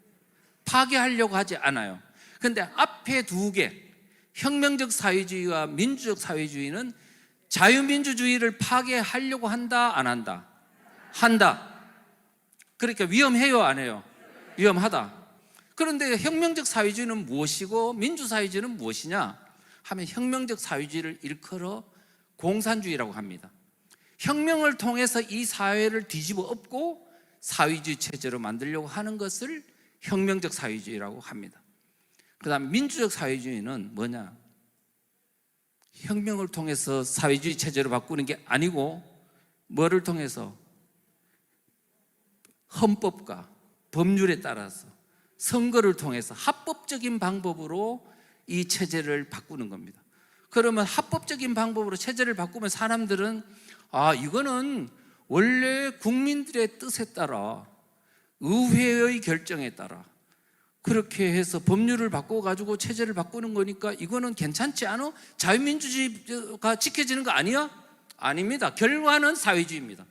파괴하려고 하지 않아요. 그런데 앞에 두 개, 혁명적 사회주의와 민주적 사회주의는 자유민주주의를 파괴하려고 한다 안 한다? 한다. 그러니까 위험해요 안 해요? 위험하다. 그런데 혁명적 사회주의는 무엇이고 민주사회주의는 무엇이냐 하면 혁명적 사회주의를 일컬어 공산주의라고 합니다. 혁명을 통해서 이 사회를 뒤집어 엎고 사회주의 체제로 만들려고 하는 것을 혁명적 사회주의라고 합니다. 그 다음에 민주적 사회주의는 뭐냐? 혁명을 통해서 사회주의 체제로 바꾸는 게 아니고 뭐를 통해서? 헌법과 법률에 따라서 선거를 통해서 합법적인 방법으로 이 체제를 바꾸는 겁니다. 그러면 합법적인 방법으로 체제를 바꾸면 사람들은 이거는 원래 국민들의 뜻에 따라 의회의 결정에 따라 그렇게 해서 법률을 바꿔가지고 체제를 바꾸는 거니까 이거는 괜찮지 않아? 자유민주주의가 지켜지는 거 아니야? 아닙니다. 결과는 사회주의입니다.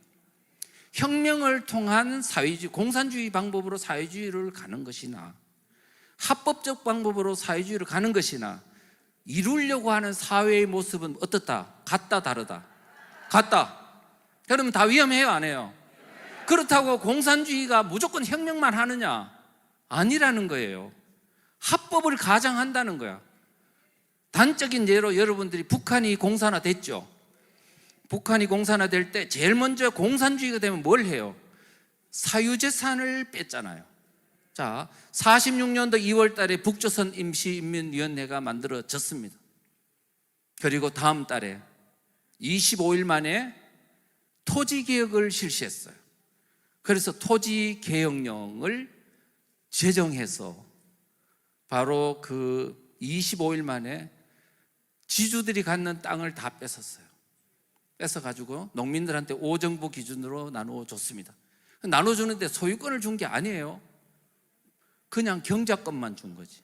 혁명을 통한 사회주의, 공산주의 방법으로 사회주의를 가는 것이나 합법적 방법으로 사회주의를 가는 것이나 이루려고 하는 사회의 모습은 어떻다? 같다 다르다? 같다. 그러면 다 위험해요 안 해요? 그렇다고 공산주의가 무조건 혁명만 하느냐? 아니라는 거예요. 합법을 가장한다는 거야. 단적인 예로 여러분들이 북한이 공산화됐죠. 북한이 공산화될 때 제일 먼저 공산주의가 되면 뭘 해요? 사유재산을 뺐잖아요. 자, 46년도 2월 달에 북조선 임시인민위원회가 만들어졌습니다. 그리고 다음 달에 25일 만에 토지개혁을 실시했어요. 그래서 토지개혁령을 제정해서 바로 그 25일 만에 지주들이 갖는 땅을 다 뺏었어요. 뺏어가지고 농민들한테 오정부 기준으로 나눠줬습니다. 나눠주는데 소유권을 준 게 아니에요. 그냥 경작권만 준 거지.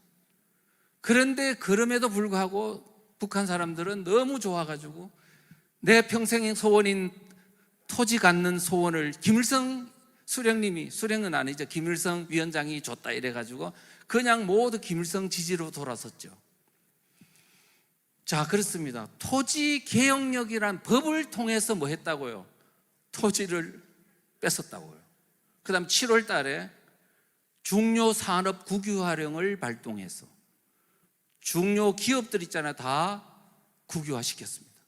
그런데 그럼에도 불구하고 북한 사람들은 너무 좋아가지고 내 평생의 소원인 토지 갖는 소원을 김일성 수령님이, 수령은 아니죠, 김일성 위원장이 줬다 이래가지고 그냥 모두 김일성 지지로 돌아섰죠. 자, 그렇습니다. 토지개혁령이란 법을 통해서 뭐 했다고요? 토지를 뺏었다고요. 그 다음 7월 달에 중요산업 국유화령을 발동해서 중요 기업들 있잖아요, 다 국유화시켰습니다.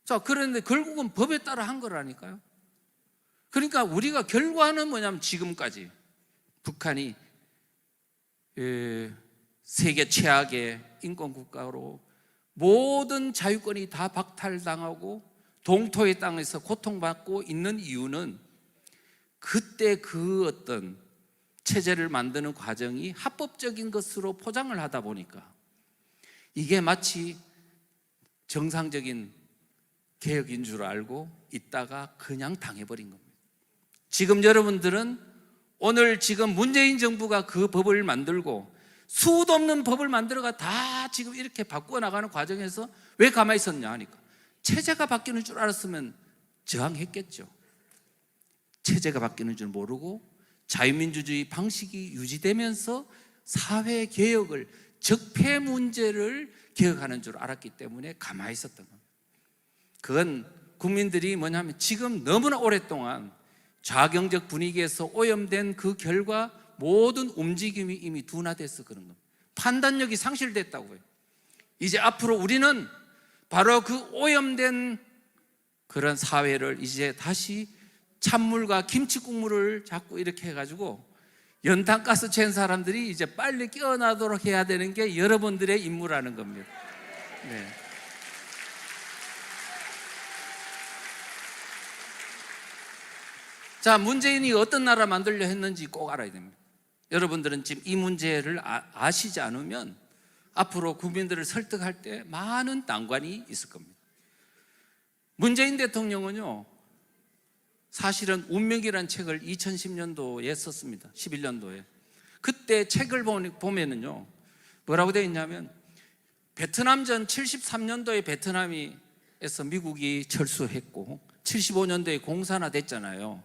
자, 그런데 결국은 법에 따라 한 거라니까요. 그러니까 우리가 결과는 뭐냐면 지금까지 북한이 세계 최악의 인권국가로 모든 자유권이 다 박탈당하고 동토의 땅에서 고통받고 있는 이유는 그때 그 어떤 체제를 만드는 과정이 합법적인 것으로 포장을 하다 보니까 이게 마치 정상적인 개혁인 줄 알고 있다가 그냥 당해버린 겁니다. 지금 여러분들은 오늘 지금 문재인 정부가 그 법을 만들고 수도 없는 법을 만들어가 다 지금 이렇게 바꿔나가는 과정에서 왜 가만히 있었냐 하니까 체제가 바뀌는 줄 알았으면 저항했겠죠. 체제가 바뀌는 줄 모르고 자유민주주의 방식이 유지되면서 사회개혁을, 적폐 문제를 개혁하는 줄 알았기 때문에 가만히 있었던 겁니다. 그건 국민들이 뭐냐면 지금 너무나 오랫동안 좌경적 분위기에서 오염된 그 결과 모든 움직임이 이미 둔화돼서 그런 겁니다. 판단력이 상실됐다고요. 이제 앞으로 우리는 바로 그 오염된 그런 사회를 이제 다시 찬물과 김치 국물을 자꾸 이렇게 해가지고 연탄가스 챈 사람들이 이제 빨리 깨어나도록 해야 되는 게 여러분들의 임무라는 겁니다. 네. 자, 문재인이 어떤 나라 만들려 했는지 꼭 알아야 됩니다. 여러분들은 지금 이 문제를 아시지 않으면 앞으로 국민들을 설득할 때 많은 난관이 있을 겁니다. 문재인 대통령은요, 사실은 운명이라는 책을 2010년도에 썼습니다. 11년도에. 그때 책을 보면은요, 뭐라고 되어 있냐면, 베트남전 73년도에 베트남에서 미국이 철수했고 75년도에 공산화됐잖아요.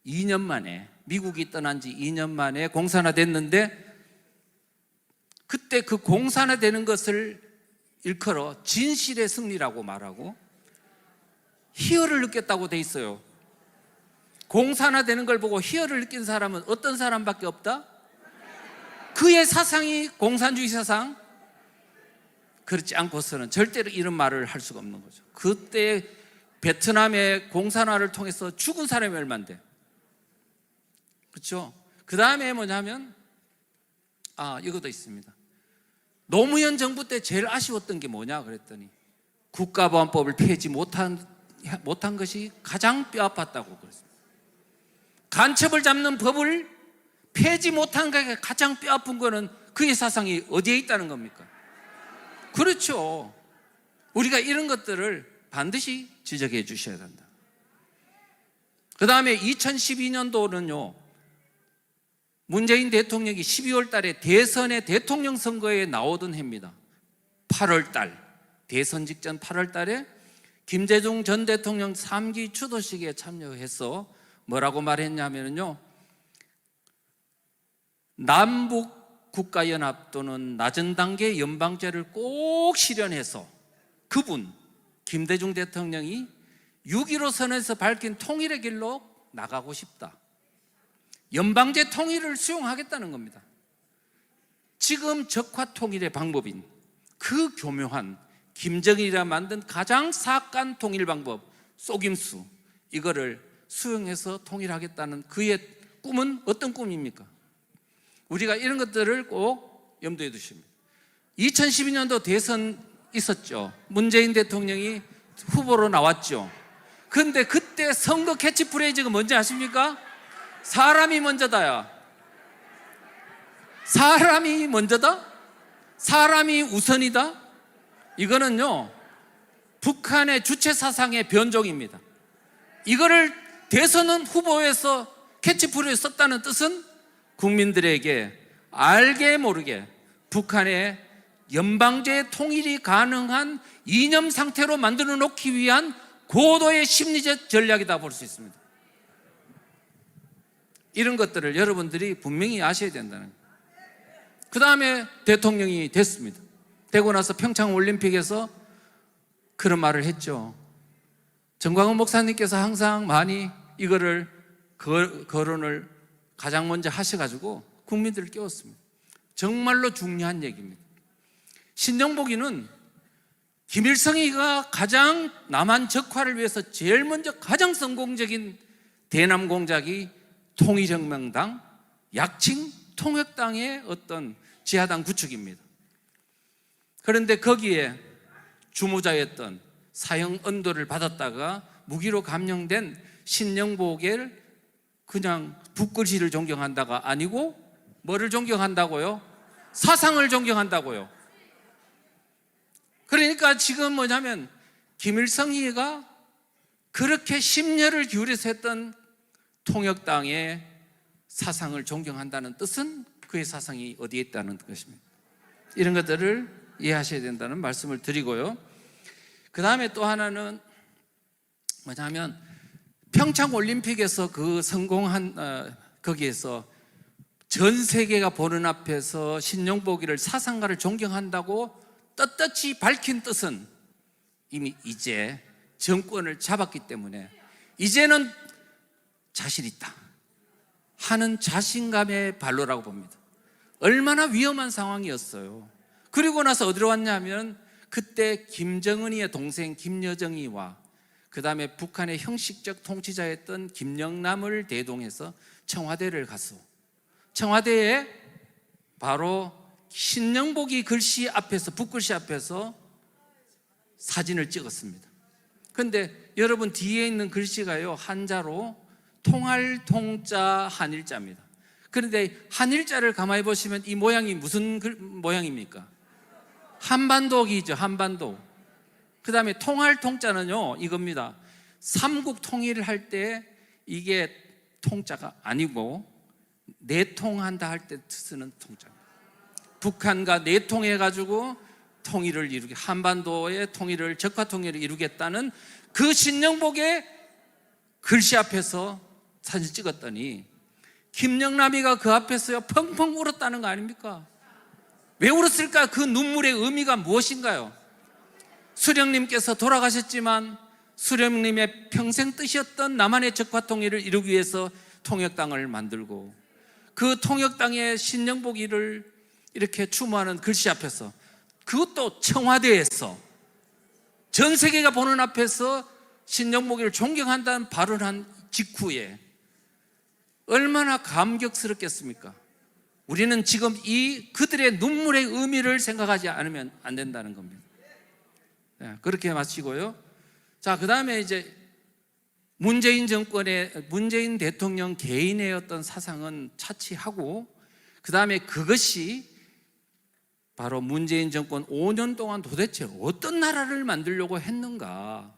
2년 만에, 미국이 떠난 지 2년 만에 공산화됐는데, 그때 그 공산화되는 것을 일컬어 진실의 승리라고 말하고 희열을 느꼈다고 돼 있어요. 공산화되는 걸 보고 희열을 느낀 사람은 어떤 사람밖에 없다? 그의 사상이 공산주의 사상? 그렇지 않고서는 절대로 이런 말을 할 수가 없는 거죠. 그때 베트남의 공산화를 통해서 죽은 사람이 얼마인데, 그렇죠? 그 다음에 뭐냐면 이것도 있습니다. 노무현 정부 때 제일 아쉬웠던 게 뭐냐 그랬더니 국가보안법을 폐지 못한 것이 가장 뼈아팠다고 그랬습니다. 간첩을 잡는 법을 폐지 못한 게 가장 뼈아픈 거는 그의 사상이 어디에 있다는 겁니까? 그렇죠. 우리가 이런 것들을 반드시 지적해 주셔야 된다. 그 다음에 2012년도는요, 문재인 대통령이 12월 달에 대선의 대통령 선거에 나오던 해입니다. 8월 달, 대선 직전 8월 달에 김대중 전 대통령 3기 추도식에 참여해서 뭐라고 말했냐면요, 남북 국가연합 또는 낮은 단계 연방제를 꼭 실현해서 그분 김대중 대통령이 6.15 선언에서 밝힌 통일의 길로 나가고 싶다. 연방제 통일을 수용하겠다는 겁니다. 지금 적화 통일의 방법인 그 교묘한 김정일이라 만든 가장 사악한 통일 방법 속임수, 이거를 수용해서 통일하겠다는 그의 꿈은 어떤 꿈입니까? 우리가 이런 것들을 꼭 염두에 두십니다. 2012년도 대선 있었죠. 문재인 대통령이 후보로 나왔죠. 그런데 그때 선거 캐치프레이즈가 뭔지 아십니까? 사람이 먼저다야. 사람이 먼저다? 사람이 우선이다? 이거는요, 북한의 주체 사상의 변종입니다. 이거를 대선은 후보에서 캐치프레이즈 썼다는 뜻은 국민들에게 알게 모르게 북한의 연방제 통일이 가능한 이념 상태로 만들어 놓기 위한 고도의 심리적 전략이다 볼 수 있습니다. 이런 것들을 여러분들이 분명히 아셔야 된다는 거예요. 그 다음에 대통령이 됐습니다. 되고 나서 평창올림픽에서 그런 말을 했죠. 정광훈 목사님께서 항상 많이 이거를 거론을 가장 먼저 하셔가지고 국민들을 깨웠습니다. 정말로 중요한 얘기입니다. 신정복이는 김일성이가 가장 남한 적화를 위해서 제일 먼저 가장 성공적인 대남 공작이 통일혁명당, 약칭 통역당의 어떤 지하당 구축입니다. 그런데 거기에 주모자였던 사형 언도를 받았다가 무기로 감형된 신정복을 그냥 붓글씨를 존경한다가 아니고 뭐를 존경한다고요? 사상을 존경한다고요. 그러니까 지금 뭐냐면 김일성이가 그렇게 심려를 기울여서 했던 통역당의 사상을 존경한다는 뜻은 그의 사상이 어디에 있다는 것입니다. 이런 것들을 이해하셔야 된다는 말씀을 드리고요. 그 다음에 또 하나는 뭐냐면 평창올림픽에서 그 성공한 거기에서 전 세계가 보는 앞에서 신용보기를 사상가를 존경한다고 떳떳이 밝힌 뜻은 이미 이제 정권을 잡았기 때문에 이제는 자신 있다 하는 자신감의 발로라고 봅니다. 얼마나 위험한 상황이었어요. 그리고 나서 어디로 왔냐면 그때 김정은이의 동생 김여정이와 그 다음에 북한의 형식적 통치자였던 김영남을 대동해서 청와대를 가서 청와대에 바로 신영복이 글씨 앞에서, 붓글씨 앞에서 사진을 찍었습니다. 그런데 여러분 뒤에 있는 글씨가요, 한자로 통할 통자 한일자입니다. 그런데 한일자를 가만히 보시면 이 모양이 무슨 모양입니까? 한반도기죠, 한반도. 그 다음에 통할 통자는요, 이겁니다. 삼국 통일을 할 때 이게 통자가 아니고 내통한다 할 때 쓰는 통자입니다. 북한과 내통해가지고 통일을 이루게, 한반도의 통일을, 적화 통일을 이루겠다는 그 신영복의 글씨 앞에서 사진 찍었더니 김영남이가 그 앞에서요 펑펑 울었다는 거 아닙니까? 왜 울었을까? 그 눈물의 의미가 무엇인가요? 수령님께서 돌아가셨지만 수령님의 평생 뜻이었던 남한의 적화 통일을 이루기 위해서 통역당을 만들고, 그 통역당의 신영복이를 이렇게 추모하는 글씨 앞에서, 그것도 청와대에서 전 세계가 보는 앞에서 신영복이를 존경한다는 발언한 직후에 얼마나 감격스럽겠습니까? 우리는 지금 이 그들의 눈물의 의미를 생각하지 않으면 안 된다는 겁니다. 네, 그렇게 마치고요. 자, 그 다음에 이제 문재인 정권의, 문재인 대통령 개인의 어떤 사상은 차치하고, 그 다음에 그것이 바로 문재인 정권 5년 동안 도대체 어떤 나라를 만들려고 했는가,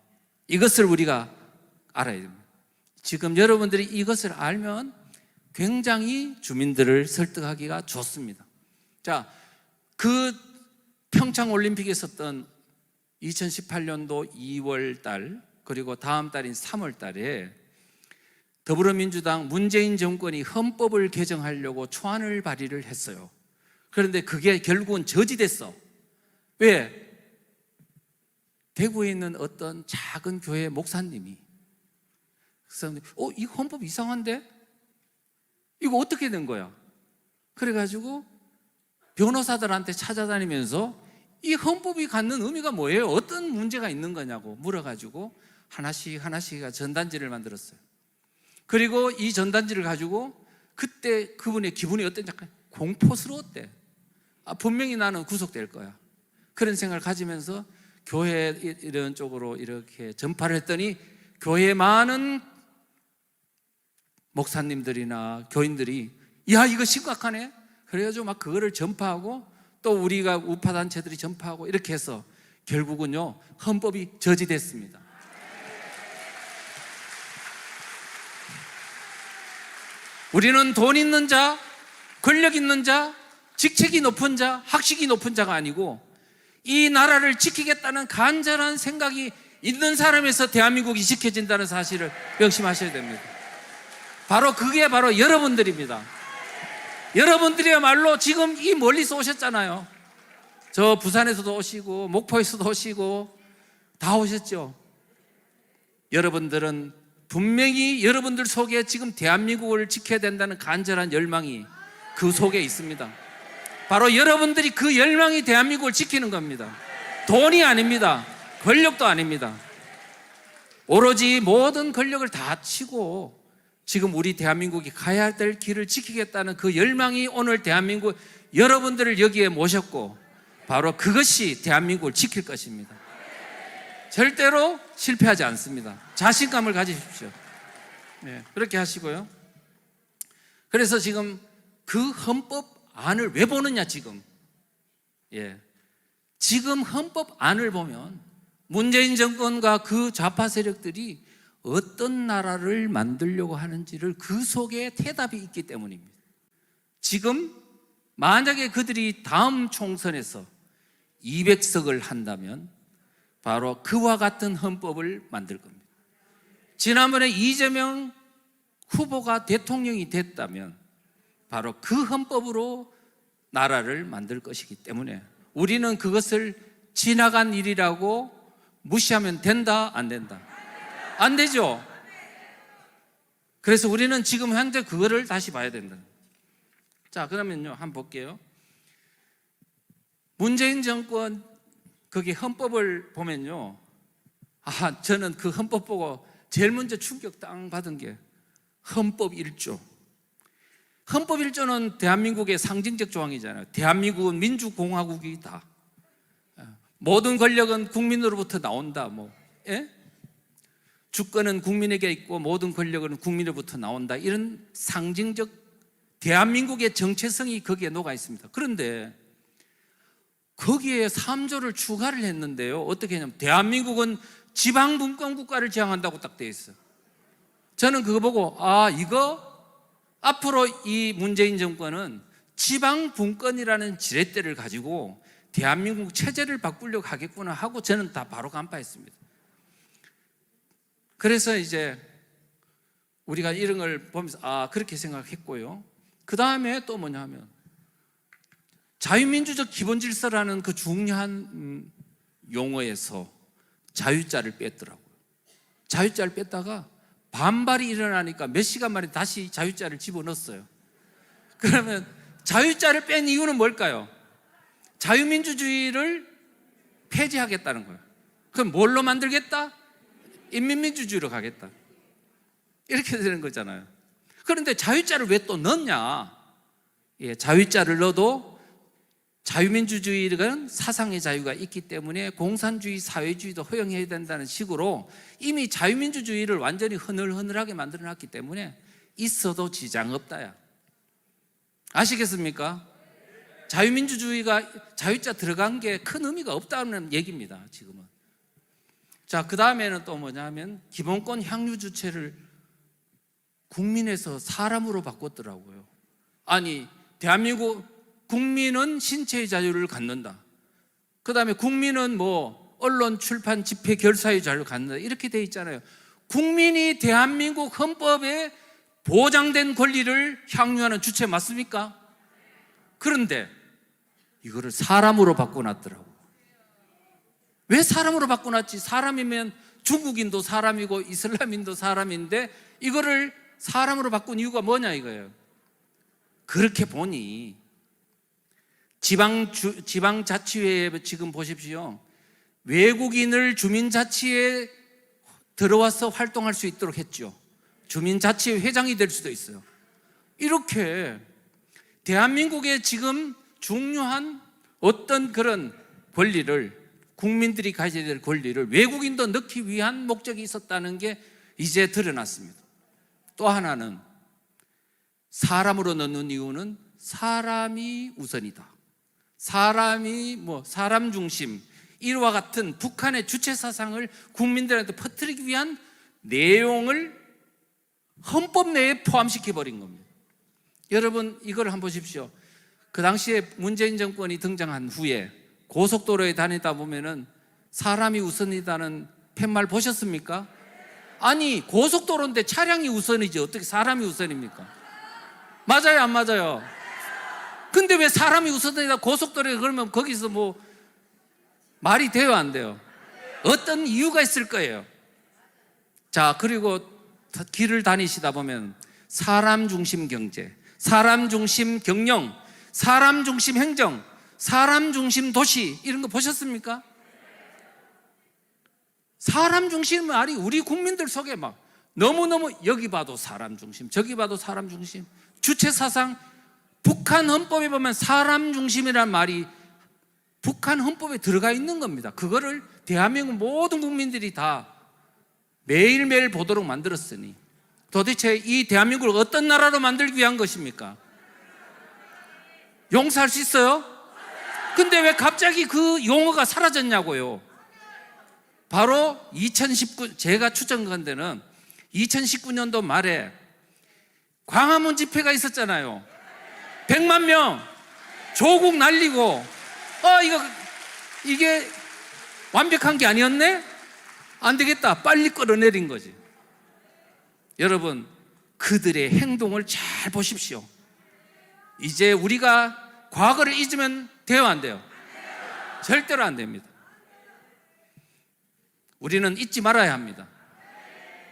이것을 우리가 알아야 됩니다. 지금 여러분들이 이것을 알면 굉장히 주민들을 설득하기가 좋습니다. 자, 그 평창 올림픽에 있었던 2018년도 2월 달, 그리고 다음 달인 3월 달에 더불어민주당 문재인 정권이 헌법을 개정하려고 초안을 발의를 했어요. 그런데 그게 결국은 저지됐어. 왜? 대구에 있는 어떤 작은 교회 목사님이, 그래서 이 헌법 이상한데? 이거 어떻게 된 거야? 그래가지고 변호사들한테 찾아다니면서 이 헌법이 갖는 의미가 뭐예요? 어떤 문제가 있는 거냐고 물어가지고 하나씩 전단지를 만들었어요. 그리고 이 전단지를 가지고 그때 그분의 기분이 어땠냐, 공포스러웠대. 분명히 나는 구속될 거야, 그런 생각을 가지면서 교회 이런 쪽으로 이렇게 전파를 했더니 교회에 많은 목사님들이나 교인들이 야, 이거 심각하네, 그래가지고 막 그거를 전파하고, 또 우리가 우파 단체들이 전파하고, 이렇게 해서 결국은요 헌법이 저지됐습니다. 우리는 돈 있는 자, 권력 있는 자, 직책이 높은 자, 학식이 높은 자가 아니고 이 나라를 지키겠다는 간절한 생각이 있는 사람에서 대한민국이 지켜진다는 사실을 명심하셔야 됩니다. 바로 그게 바로 여러분들입니다. 여러분들이야말로 지금 이 멀리서 오셨잖아요. 저 부산에서도 오시고 목포에서도 오시고 다 오셨죠. 여러분들은 분명히 여러분들 속에 지금 대한민국을 지켜야 된다는 간절한 열망이 그 속에 있습니다. 바로 여러분들이 그 열망이 대한민국을 지키는 겁니다. 돈이 아닙니다. 권력도 아닙니다. 오로지 모든 권력을 다 치고 지금 우리 대한민국이 가야 될 길을 지키겠다는 그 열망이 오늘 대한민국 여러분들을 여기에 모셨고, 바로 그것이 대한민국을 지킬 것입니다. 절대로 실패하지 않습니다. 자신감을 가지십시오. 네, 그렇게 하시고요. 그래서 지금 그 헌법안을 왜 보느냐, 지금. 지금 헌법안을 보면 문재인 정권과 그 좌파 세력들이 어떤 나라를 만들려고 하는지를 그 속에 대답이 있기 때문입니다. 지금 만약에 그들이 다음 총선에서 200석을 한다면 바로 그와 같은 헌법을 만들 겁니다. 지난번에 이재명 후보가 대통령이 됐다면 바로 그 헌법으로 나라를 만들 것이기 때문에 우리는 그것을 지나간 일이라고 무시하면 된다, 안 된다? 안 되죠. 그래서 우리는 지금 현재 그거를 다시 봐야 된다. 자, 그러면요, 한번 볼게요. 문재인 정권 거기 헌법을 보면요, 저는 그 헌법 보고 제일 먼저 충격 땅 받은 게 헌법 1조. 헌법 1조는 대한민국의 상징적 조항이잖아요. 대한민국은 민주공화국이다. 모든 권력은 국민으로부터 나온다. 예? 주권은 국민에게 있고 모든 권력은 국민으로부터 나온다. 이런 상징적 대한민국의 정체성이 거기에 녹아 있습니다. 그런데 거기에 3조를 추가를 했는데요. 어떻게 했냐면 대한민국은 지방분권국가를 지향한다고 딱 되어 있어요. 저는 그거 보고 이거 앞으로 이 문재인 정권은 지방분권이라는 지렛대를 가지고 대한민국 체제를 바꾸려고 하겠구나 하고 저는 다 바로 간파했습니다. 그래서 이제 우리가 이런 걸 보면서 그렇게 생각했고요. 그 다음에 또 뭐냐 하면 자유민주적 기본질서라는 그 중요한 용어에서 자유자를 뺐더라고요. 자유자를 뺐다가 반발이 일어나니까 몇 시간 만에 다시 자유자를 집어넣었어요. 그러면 자유자를 뺀 이유는 뭘까요? 자유민주주의를 폐지하겠다는 거예요. 그럼 뭘로 만들겠다? 인민민주주의로 가겠다. 이렇게 되는 거잖아요. 그런데 자유자를 왜 또 넣냐? 자유자를 넣어도 자유민주주의는 사상의 자유가 있기 때문에 공산주의, 사회주의도 허용해야 된다는 식으로 이미 자유민주주의를 완전히 흐늘흐늘하게 만들어놨기 때문에 있어도 지장 없다야. 아시겠습니까? 자유민주주의가 자유자 들어간 게 큰 의미가 없다는 얘기입니다. 지금은. 자, 그 다음에는 또 뭐냐면 기본권 향유 주체를 국민에서 사람으로 바꿨더라고요. 아니, 대한민국 국민은 신체의 자유를 갖는다. 그 다음에 국민은 언론, 출판, 집회, 결사의 자유를 갖는다. 이렇게 돼 있잖아요. 국민이 대한민국 헌법에 보장된 권리를 향유하는 주체 맞습니까? 그런데 이거를 사람으로 바꿔놨더라고. 왜 사람으로 바꿔놨지? 사람이면 중국인도 사람이고 이슬람인도 사람인데 이거를 사람으로 바꾼 이유가 뭐냐 이거예요. 그렇게 보니 지방자치회에 지금 보십시오. 외국인을 주민자치에 들어와서 활동할 수 있도록 했죠. 주민자치회 회장이 될 수도 있어요. 이렇게 대한민국의 지금 중요한 어떤 그런 권리를, 국민들이 가져야 될 권리를 외국인도 넣기 위한 목적이 있었다는 게 이제 드러났습니다. 또 하나는 사람으로 넣는 이유는 사람이 우선이다. 사람이 사람 중심, 이와 같은 북한의 주체 사상을 국민들한테 퍼뜨리기 위한 내용을 헌법 내에 포함시켜 버린 겁니다. 여러분 이걸 한번 보십시오. 그 당시에 문재인 정권이 등장한 후에 고속도로에 다니다 보면은 사람이 우선이다는 팻말 보셨습니까? 아니, 고속도로인데 차량이 우선이지 어떻게 사람이 우선입니까? 맞아요, 안 맞아요? 근데 왜 사람이 우선이다 고속도로에 그러면 거기서 말이 돼요, 안 돼요? 어떤 이유가 있을 거예요. 자, 그리고 길을 다니시다 보면 사람 중심 경제, 사람 중심 경영, 사람 중심 행정, 사람 중심 도시, 이런 거 보셨습니까? 사람 중심 말이 우리 국민들 속에 너무너무 여기 봐도 사람 중심, 저기 봐도 사람 중심, 주체 사상. 북한 헌법에 보면 사람 중심이라는 말이 북한 헌법에 들어가 있는 겁니다. 그거를 대한민국 모든 국민들이 다 매일매일 보도록 만들었으니 도대체 이 대한민국을 어떤 나라로 만들기 위한 것입니까? 용서할 수 있어요? 근데 왜 갑자기 그 용어가 사라졌냐고요? 바로 2019, 제가 추정한 데는 2019년도 말에 광화문 집회가 있었잖아요. 100만 명 조국 날리고 이게 완벽한 게 아니었네? 안 되겠다, 빨리 끌어내린 거지. 여러분, 그들의 행동을 잘 보십시오. 이제 우리가 과거를 잊으면 돼요, 안 돼요? 절대로 안 됩니다. 우리는 잊지 말아야 합니다.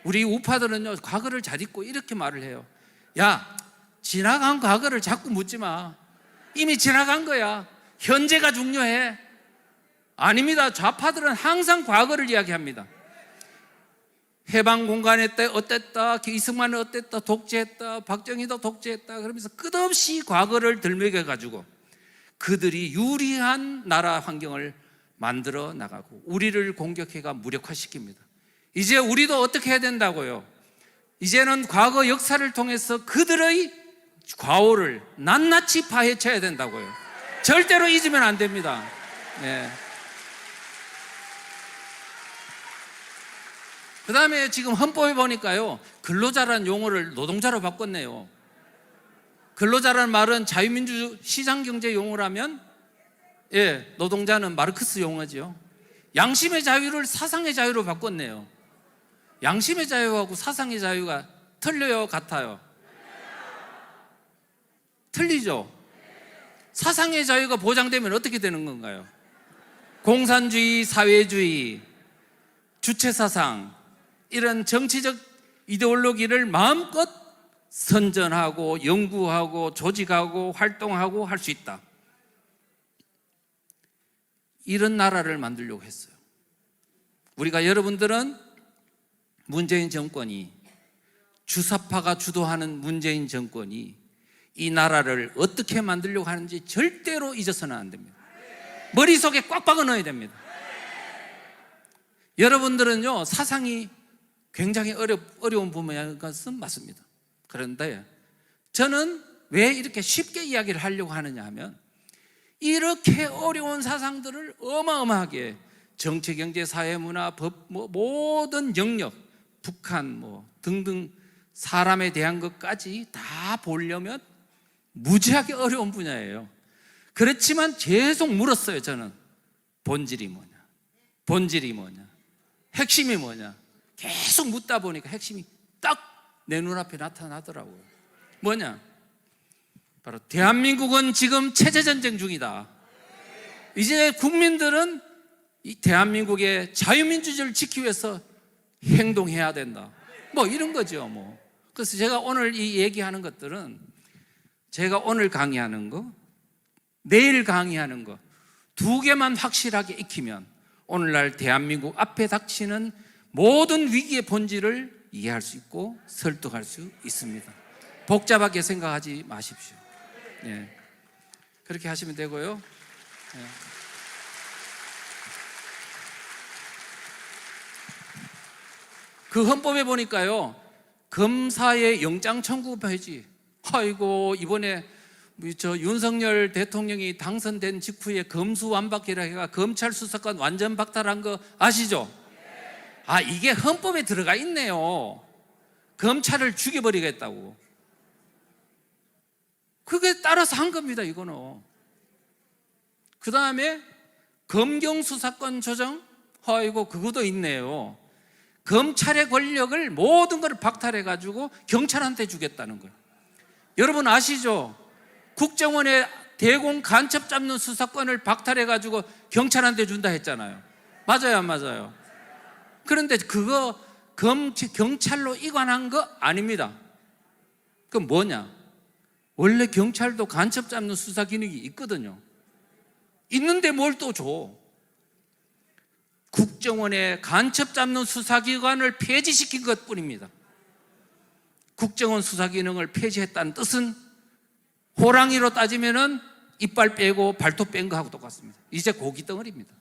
우리 우파들은요, 과거를 잘 잊고 이렇게 말을 해요. 야, 지나간 과거를 자꾸 묻지 마. 이미 지나간 거야. 현재가 중요해. 아닙니다. 좌파들은 항상 과거를 이야기합니다. 해방 공간에 때 어땠다, 이승만은 어땠다, 독재했다, 박정희도 독재했다, 그러면서 끝없이 과거를 들먹여 가지고 그들이 유리한 나라 환경을 만들어 나가고 우리를 공격해가 무력화시킵니다. 이제 우리도 어떻게 해야 된다고요? 이제는 과거 역사를 통해서 그들의 과오를 낱낱이 파헤쳐야 된다고요. 절대로 잊으면 안 됩니다. 네. 그 다음에 지금 헌법에 보니까요, 근로자라는 용어를 노동자로 바꿨네요. 근로자라는 말은 자유민주 시장경제 용어라면, 예, 노동자는 마르크스 용어죠. 양심의 자유를 사상의 자유로 바꿨네요. 양심의 자유하고 사상의 자유가 틀려요, 같아요? 틀리죠? 사상의 자유가 보장되면 어떻게 되는 건가요? 공산주의, 사회주의, 주체사상, 이런 정치적 이데올로기를 마음껏 선전하고 연구하고 조직하고 활동하고 할 수 있다. 이런 나라를 만들려고 했어요. 우리가 여러분들은 문재인 정권이, 주사파가 주도하는 문재인 정권이 이 나라를 어떻게 만들려고 하는지 절대로 잊어서는 안 됩니다. 머릿속에 꽉 박아 넣어야 됩니다. 여러분들은요, 사상이 굉장히 어려운 부분인 것은 맞습니다. 그런데 저는 왜 이렇게 쉽게 이야기를 하려고 하느냐 하면, 이렇게 어려운 사상들을 어마어마하게 정치, 경제, 사회, 문화, 법, 모든 영역, 북한 등등 사람에 대한 것까지 다 보려면 무지하게 어려운 분야예요. 그렇지만 계속 물었어요. 저는 본질이 뭐냐, 본질이 뭐냐, 핵심이 뭐냐, 계속 묻다 보니까 핵심이 딱 내 눈앞에 나타나더라고요. 뭐냐? 바로 대한민국은 지금 체제전쟁 중이다. 이제 국민들은 이 대한민국의 자유민주주의를 지키기 위해서 행동해야 된다. 이런 거죠. 그래서 제가 오늘 이 얘기하는 것들은, 제가 오늘 강의하는 거, 내일 강의하는 거, 두 개만 확실하게 익히면 오늘날 대한민국 앞에 닥치는 모든 위기의 본질을 이해할 수 있고 설득할 수 있습니다. 복잡하게 생각하지 마십시오. 네. 그렇게 하시면 되고요. 네. 그 헌법에 보니까요, 검사의 영장 청구 폐지. 아이고, 이번에 윤석열 대통령이 당선된 직후에 검수완박이라 해가 검찰 수사권 완전 박탈한 거 아시죠? 이게 헌법에 들어가 있네요. 검찰을 죽여버리겠다고. 그게 따라서 한 겁니다, 이거는. 그 다음에 검경수사권 조정, 아이고, 그것도 있네요. 검찰의 권력을 모든 걸 박탈해가지고 경찰한테 주겠다는 거예요. 여러분 아시죠? 국정원의 대공 간첩 잡는 수사권을 박탈해가지고 경찰한테 준다 했잖아요. 맞아요, 안 맞아요? 그런데 그거 경찰로 이관한 거 아닙니다. 그건 뭐냐? 원래 경찰도 간첩 잡는 수사 기능이 있거든요. 있는데 뭘 또 줘? 국정원의 간첩 잡는 수사기관을 폐지시킨 것 뿐입니다. 국정원 수사 기능을 폐지했다는 뜻은 호랑이로 따지면은 이빨 빼고 발톱 뺀 거하고 똑같습니다. 이제 고기 덩어리입니다.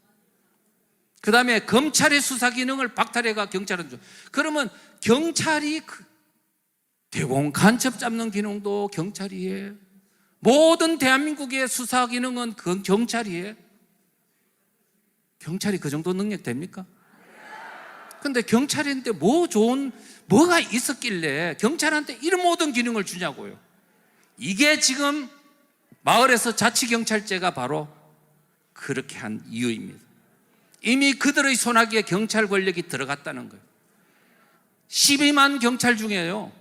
그 다음에 검찰의 수사 기능을 박탈해가 경찰은 줘. 그러면 경찰이 대공 간첩 잡는 기능도 경찰이 해. 모든 대한민국의 수사 기능은 경찰이 해. 경찰이 그 정도 능력 됩니까? 근데 경찰인데 뭐가 있었길래 경찰한테 이런 모든 기능을 주냐고요. 이게 지금 마을에서 자치경찰제가 바로 그렇게 한 이유입니다. 이미 그들의 손아귀에 경찰 권력이 들어갔다는 거예요. 12만 경찰 중에요,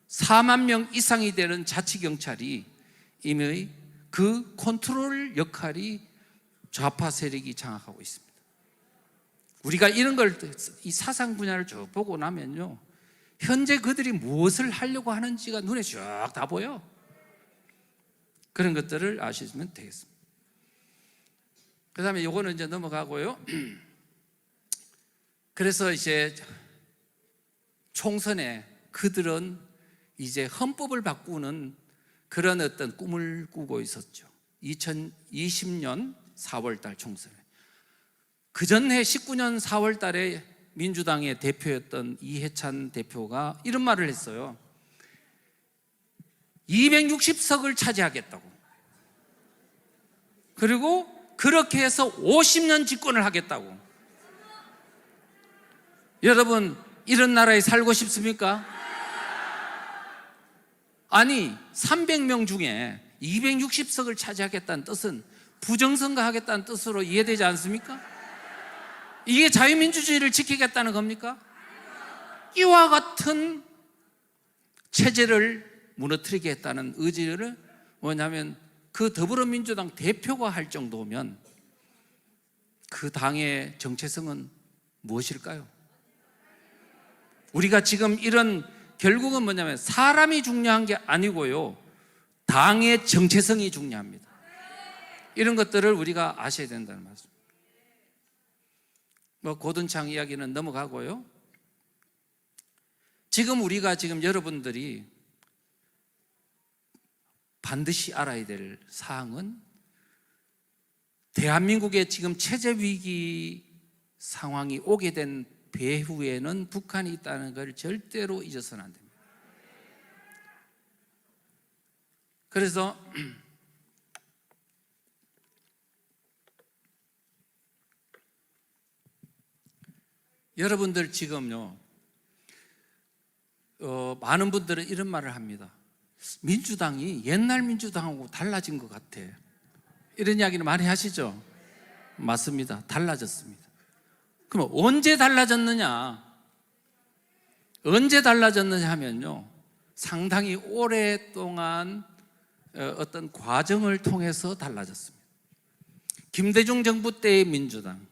4만 명 이상이 되는 자치경찰이 이미 그 컨트롤 역할이 좌파 세력이 장악하고 있습니다. 우리가 이런 걸, 이 사상 분야를 쭉 보고 나면요, 현재 그들이 무엇을 하려고 하는지가 눈에 쫙 다 보여. 그런 것들을 아시면 되겠습니다. 그 다음에 요거는 이제 넘어가고요. 그래서 이제 총선에 그들은 이제 헌법을 바꾸는 그런 어떤 꿈을 꾸고 있었죠. 2020년 4월달 총선에. 그 전해 19년 4월달에 민주당의 대표였던 이해찬 대표가 이런 말을 했어요. 260석을 차지하겠다고. 그리고 그렇게 해서 50년 집권을 하겠다고. 여러분, 이런 나라에 살고 싶습니까? 아니, 300명 중에 260석을 차지하겠다는 뜻은 부정선거 하겠다는 뜻으로 이해되지 않습니까? 이게 자유민주주의를 지키겠다는 겁니까? 이와 같은 체제를 무너뜨리겠다는 의지를 뭐냐면 그 더불어민주당 대표가 할 정도면 그 당의 정체성은 무엇일까요? 우리가 지금 이런 결국은 뭐냐면 사람이 중요한 게 아니고요, 당의 정체성이 중요합니다. 이런 것들을 우리가 아셔야 된다는 말씀. 고든창 이야기는 넘어가고요. 지금 우리가 지금 여러분들이 반드시 알아야 될 사항은 대한민국의 지금 체제 위기 상황이 오게 된 배후에는 북한이 있다는 걸 절대로 잊어서는 안 됩니다. 그래서 여러분들 지금요, 많은 분들은 이런 말을 합니다. 민주당이 옛날 민주당하고 달라진 것 같아. 이런 이야기를 많이 하시죠? 맞습니다. 달라졌습니다. 그럼 언제 달라졌느냐? 언제 달라졌느냐 하면요, 상당히 오랫동안 어떤 과정을 통해서 달라졌습니다. 김대중 정부 때의 민주당,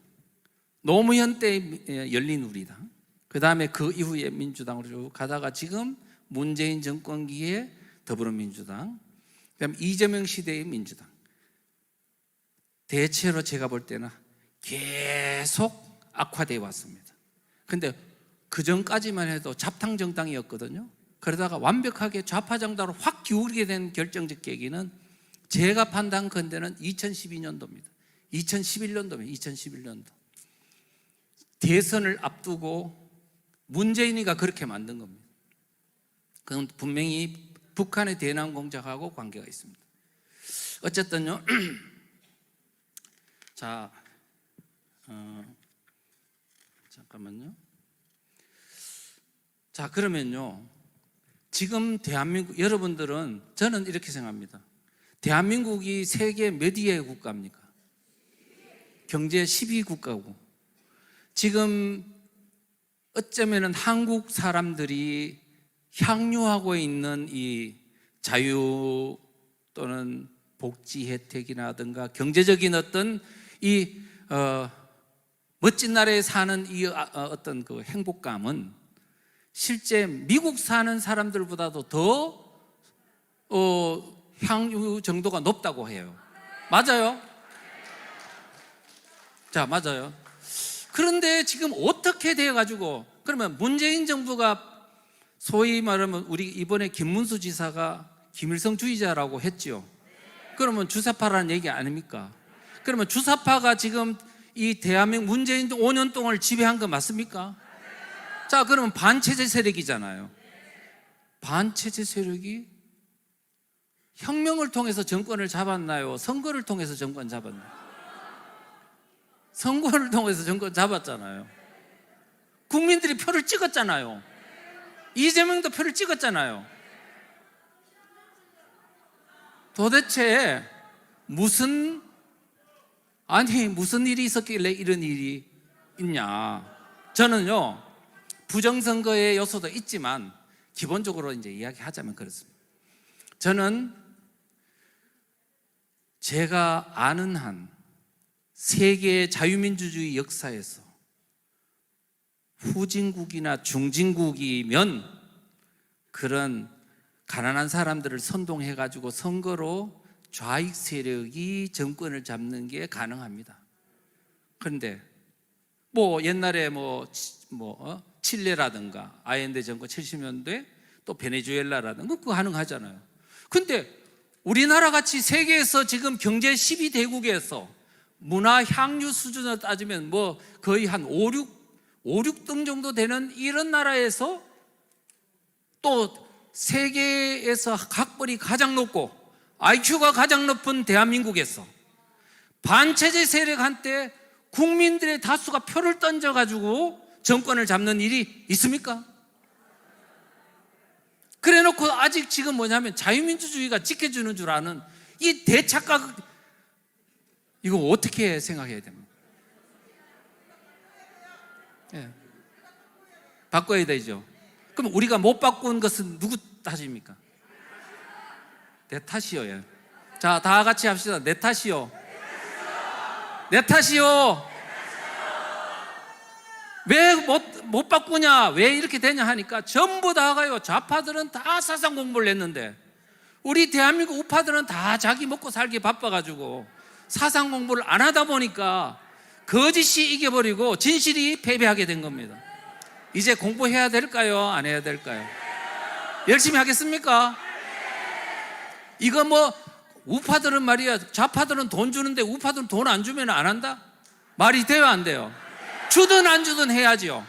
노무현 때의 열린우리당, 그 다음에 그 이후에 민주당으로 가다가 지금 문재인 정권기에 더불어민주당, 그 다음에 이재명 시대의 민주당. 대체로 제가 볼 때는 계속 악화되어 왔습니다. 그런데 그 전까지만 해도 잡탕 정당이었거든요. 그러다가 완벽하게 좌파 정당으로 확 기울게 된 결정적 계기는 제가 판단컨대는 2012년도입니다. 2011년도. 대선을 앞두고 문재인이가 그렇게 만든 겁니다. 그건 분명히 북한의 대남 공작하고 관계가 있습니다. 어쨌든요, 자, 잠깐만요. 자, 그러면요, 지금 대한민국, 여러분들은, 저는 이렇게 생각합니다. 대한민국이 세계 몇 위의 국가입니까? 경제 10위 국가고, 지금 어쩌면은 한국 사람들이 향유하고 있는 이 자유 또는 복지 혜택이라든가 경제적인 어떤 이 멋진 나라에 사는 이 어떤 그 행복감은 실제 미국 사는 사람들보다도 더 향유 정도가 높다고 해요. 맞아요? 자, 맞아요. 그런데 지금 어떻게 돼가지고, 그러면 문재인 정부가 소위 말하면 우리 이번에 김문수 지사가 김일성주의자라고 했죠. 그러면 주사파라는 얘기 아닙니까? 그러면 주사파가 지금 이 대한민국 문재인 5년 동안 지배한 거 맞습니까? 자, 그러면 반체제 세력이잖아요. 반체제 세력이 혁명을 통해서 정권을 잡았나요? 선거를 통해서 정권 잡았나요? 선거를 통해서 정권 잡았잖아요. 국민들이 표를 찍었잖아요. 이재명도 표를 찍었잖아요. 도대체 무슨 일이 있었길래 이런 일이 있냐? 저는요, 부정선거의 요소도 있지만 기본적으로 이제 이야기하자면 그렇습니다. 저는 제가 아는 한 세계 자유민주주의 역사에서 후진국이나 중진국이면 그런 가난한 사람들을 선동해가지고 선거로 좌익 세력이 정권을 잡는 게 가능합니다. 그런데 뭐 옛날에 칠레라든가 아엔데 정권 70년대 또 베네수엘라라든가 그거 가능하잖아요. 근데 우리나라 같이 세계에서 지금 경제 12대국에서 문화 향유 수준을 따지면 뭐 거의 한 5, 6등 정도 되는 이런 나라에서 또 세계에서 학벌이 가장 높고 IQ가 가장 높은 대한민국에서 반체제 세력한테 국민들의 다수가 표를 던져가지고 정권을 잡는 일이 있습니까? 그래 놓고 아직 지금 뭐냐면 자유민주주의가 지켜주는 줄 아는 이 대착각, 이거 어떻게 생각해야 됩니까? 예. 바꿔야 되죠. 그럼 우리가 못 바꾼 것은 누구 탓입니까? 내 탓이요. 예. 자, 다 같이 합시다. 내 탓이요. 내 탓이요. 왜 못 바꾸냐, 왜 이렇게 되냐 하니까 전부 다가요. 좌파들은 다 사상 공부를 했는데 우리 대한민국 우파들은 다 자기 먹고 살기 바빠가지고 사상 공부를 안 하다 보니까 거짓이 이겨버리고 진실이 패배하게 된 겁니다. 이제 공부해야 될까요? 안 해야 될까요? 열심히 하겠습니까? 이거 뭐 우파들은 말이야, 좌파들은 돈 주는데 우파들은 돈 안 주면 안 한다? 말이 돼요, 안 돼요? 주든 안 주든 해야죠.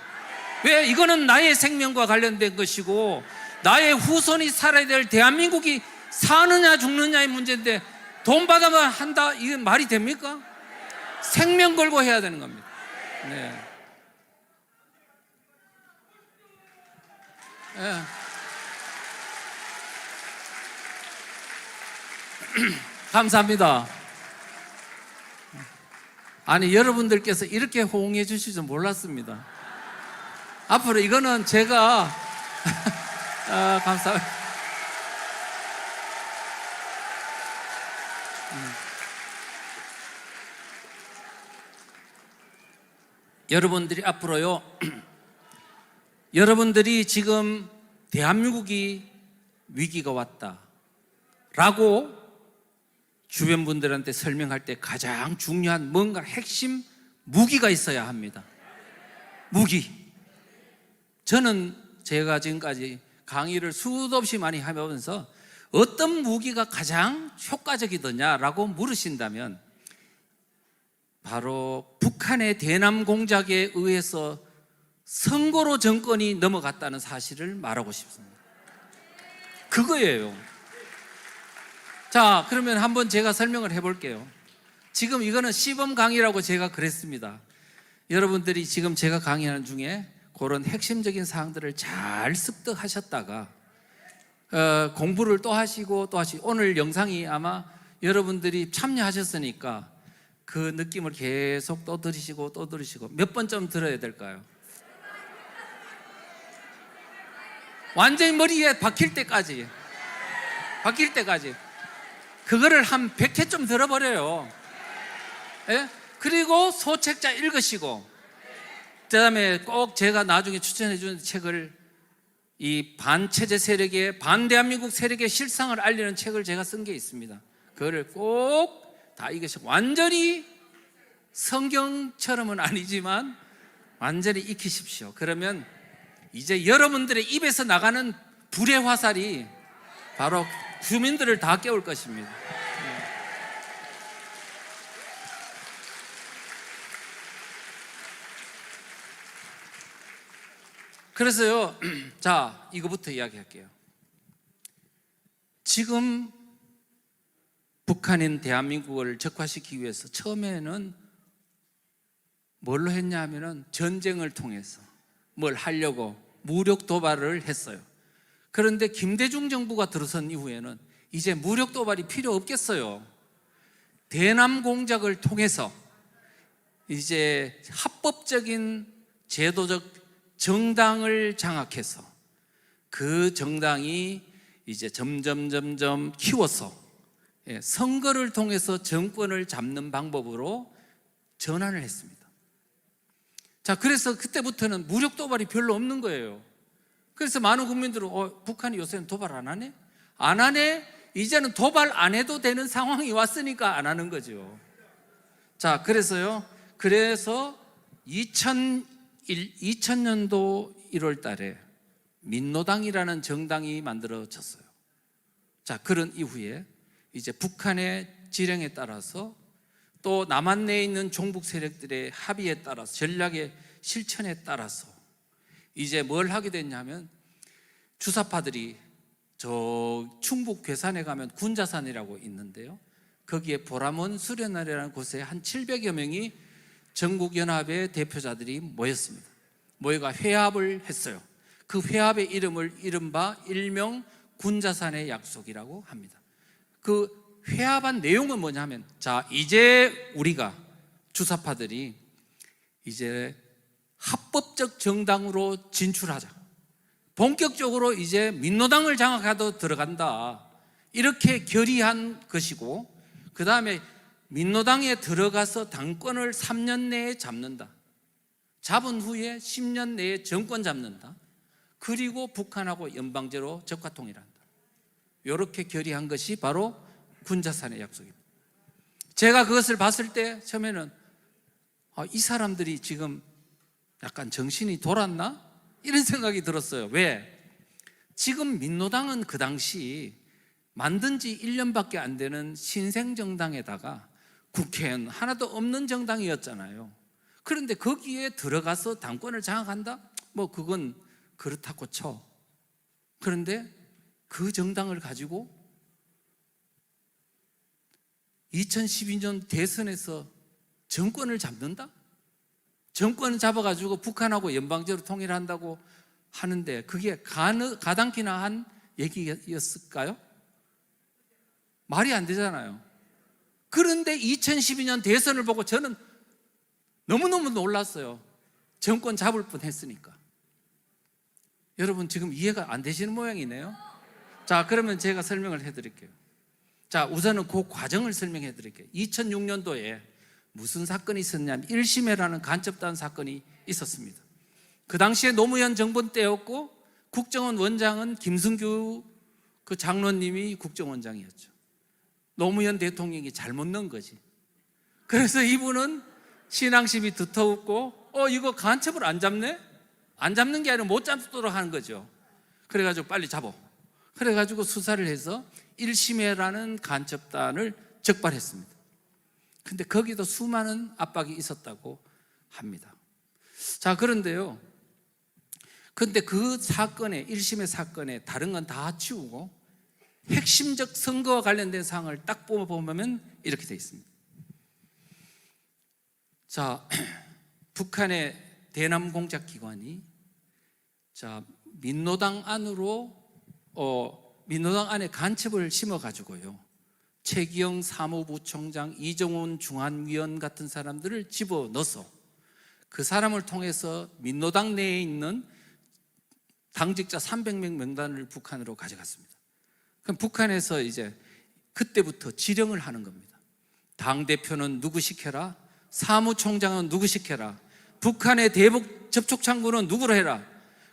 왜? 이거는 나의 생명과 관련된 것이고 나의 후손이 살아야 될 대한민국이 사느냐 죽느냐의 문제인데 돈 받아만 한다? 이게 말이 됩니까? 생명 걸고 해야 되는 겁니다. 네. 네. 감사합니다. 아니, 여러분들께서 이렇게 호응해 주실 줄 몰랐습니다. 앞으로 이거는 제가 감사합니다. 여러분들이 앞으로요, 여러분들이 지금 대한민국이 위기가 왔다 라고 주변 분들한테 설명할 때 가장 중요한 뭔가 핵심 무기가 있어야 합니다. 무기. 저는 제가 지금까지 강의를 수도 없이 많이 하면서 어떤 무기가 가장 효과적이더냐라고 물으신다면 바로 북한의 대남 공작에 의해서 선거로 정권이 넘어갔다는 사실을 말하고 싶습니다. 그거예요. 자, 그러면 한번 제가 설명을 해볼게요. 지금 이거는 시범 강의라고 제가 그랬습니다. 여러분들이 지금 제가 강의하는 중에 그런 핵심적인 사항들을 잘 습득하셨다가 공부를 또 하시고 오늘 영상이 아마 여러분들이 참여하셨으니까 그 느낌을 계속 또 들으시고 몇 번쯤 들어야 될까요? 완전히 머리에 박힐 때까지 그거를 한 100회쯤 들어버려요. 예? 그리고 소책자 읽으시고 그 다음에 꼭 제가 나중에 추천해 주는 책을 이 반체제 세력의 반대한민국 세력의 실상을 알리는 책을 제가 쓴 게 있습니다. 그거를 꼭 다 읽으시고 완전히 성경처럼은 아니지만 완전히 익히십시오. 그러면 이제 여러분들의 입에서 나가는 불의 화살이 바로 주민들을 다 깨울 것입니다. 그래서요, 자, 이거부터 이야기할게요. 지금 북한인 대한민국을 적화시키기 위해서 처음에는 뭘로 했냐 하면은 전쟁을 통해서 뭘 하려고 무력 도발을 했어요. 그런데 김대중 정부가 들어선 이후에는 이제 무력 도발이 필요 없겠어요. 대남 공작을 통해서 이제 합법적인 제도적 정당을 장악해서 그 정당이 이제 점점 키워서 선거를 통해서 정권을 잡는 방법으로 전환을 했습니다. 자, 그래서 그때부터는 무력 도발이 별로 없는 거예요. 그래서 많은 국민들은 북한이 요새는 도발 안 하네? 안 하네? 이제는 도발 안 해도 되는 상황이 왔으니까 안 하는 거죠. 자, 그래서 2000년도 1월 달에 민노당이라는 정당이 만들어졌어요. 자, 그런 이후에 이제 북한의 지령에 따라서 또 남한 내에 있는 종북 세력들의 합의에 따라서 전략의 실천에 따라서 이제 뭘 하게 됐냐면 주사파들이 저 충북 괴산에 가면 군자산이라고 있는데요, 거기에 보람원 수련원이라는 곳에 한 700여 명이 전국연합의 대표자들이 모였습니다. 모여가 회합을 했어요. 그 회합의 이름을 이른바 일명 군자산의 약속이라고 합니다. 그 회합한 내용은 뭐냐면, 자, 이제 우리가 주사파들이 이제 합법적 정당으로 진출하자, 본격적으로 이제 민노당을 장악하도 들어간다, 이렇게 결의한 것이고, 그 다음에 민노당에 들어가서 당권을 3년 내에 잡는다, 잡은 후에 10년 내에 정권 잡는다, 그리고 북한하고 연방제로 적화통일한다, 이렇게 결의한 것이 바로 군자산의 약속입니다. 제가 그것을 봤을 때 처음에는 이 사람들이 지금 약간 정신이 돌았나? 이런 생각이 들었어요. 왜? 지금 민노당은 그 당시 만든 지 1년밖에 안 되는 신생정당에다가 국회의원 하나도 없는 정당이었잖아요. 그런데 거기에 들어가서 당권을 장악한다? 뭐 그건 그렇다고 쳐. 그런데 그 정당을 가지고 2012년 대선에서 정권을 잡는다? 정권을 잡아가지고 북한하고 연방제로 통일한다고 하는데 그게 가당키나 한 얘기였을까요? 말이 안 되잖아요. 그런데 2012년 대선을 보고 저는 너무너무 놀랐어요. 정권 잡을 뻔 했으니까. 여러분 지금 이해가 안 되시는 모양이네요. 자, 그러면 제가 설명을 해드릴게요. 자, 우선은 그 과정을 설명해 드릴게요. 2006년도에 무슨 사건이 있었냐면 1심회라는 간첩단 사건이 있었습니다. 그 당시에 노무현 정부 때였고 국정원 원장은 김승규 그 장로님이 국정원장이었죠. 노무현 대통령이 잘못 넣은 거지. 그래서 이분은 신앙심이 두터웠고 이거 간첩을 안 잡네? 안 잡는 게 아니라 못 잡도록 하는 거죠. 그래가지고 빨리 잡어. 그래가지고 수사를 해서 1심회라는 간첩단을 적발했습니다. 근데 거기도 수많은 압박이 있었다고 합니다. 자, 그런데요, 근데 그 사건에, 1심의 사건에 다른 건 다 치우고 핵심적 선거와 관련된 사항을 딱 뽑아보면 이렇게 되어 있습니다. 자, 북한의 대남 공작 기관이 자, 민노당 안으로 민노당 안에 간첩을 심어가지고요, 최기영 사무부총장, 이정훈 중앙위원 같은 사람들을 집어넣어서 그 사람을 통해서 민노당 내에 있는 당직자 300명 명단을 북한으로 가져갔습니다. 그럼 북한에서 이제 그때부터 지령을 하는 겁니다. 당대표는 누구 시켜라, 사무총장은 누구 시켜라, 북한의 대북 접촉창구는 누구로 해라.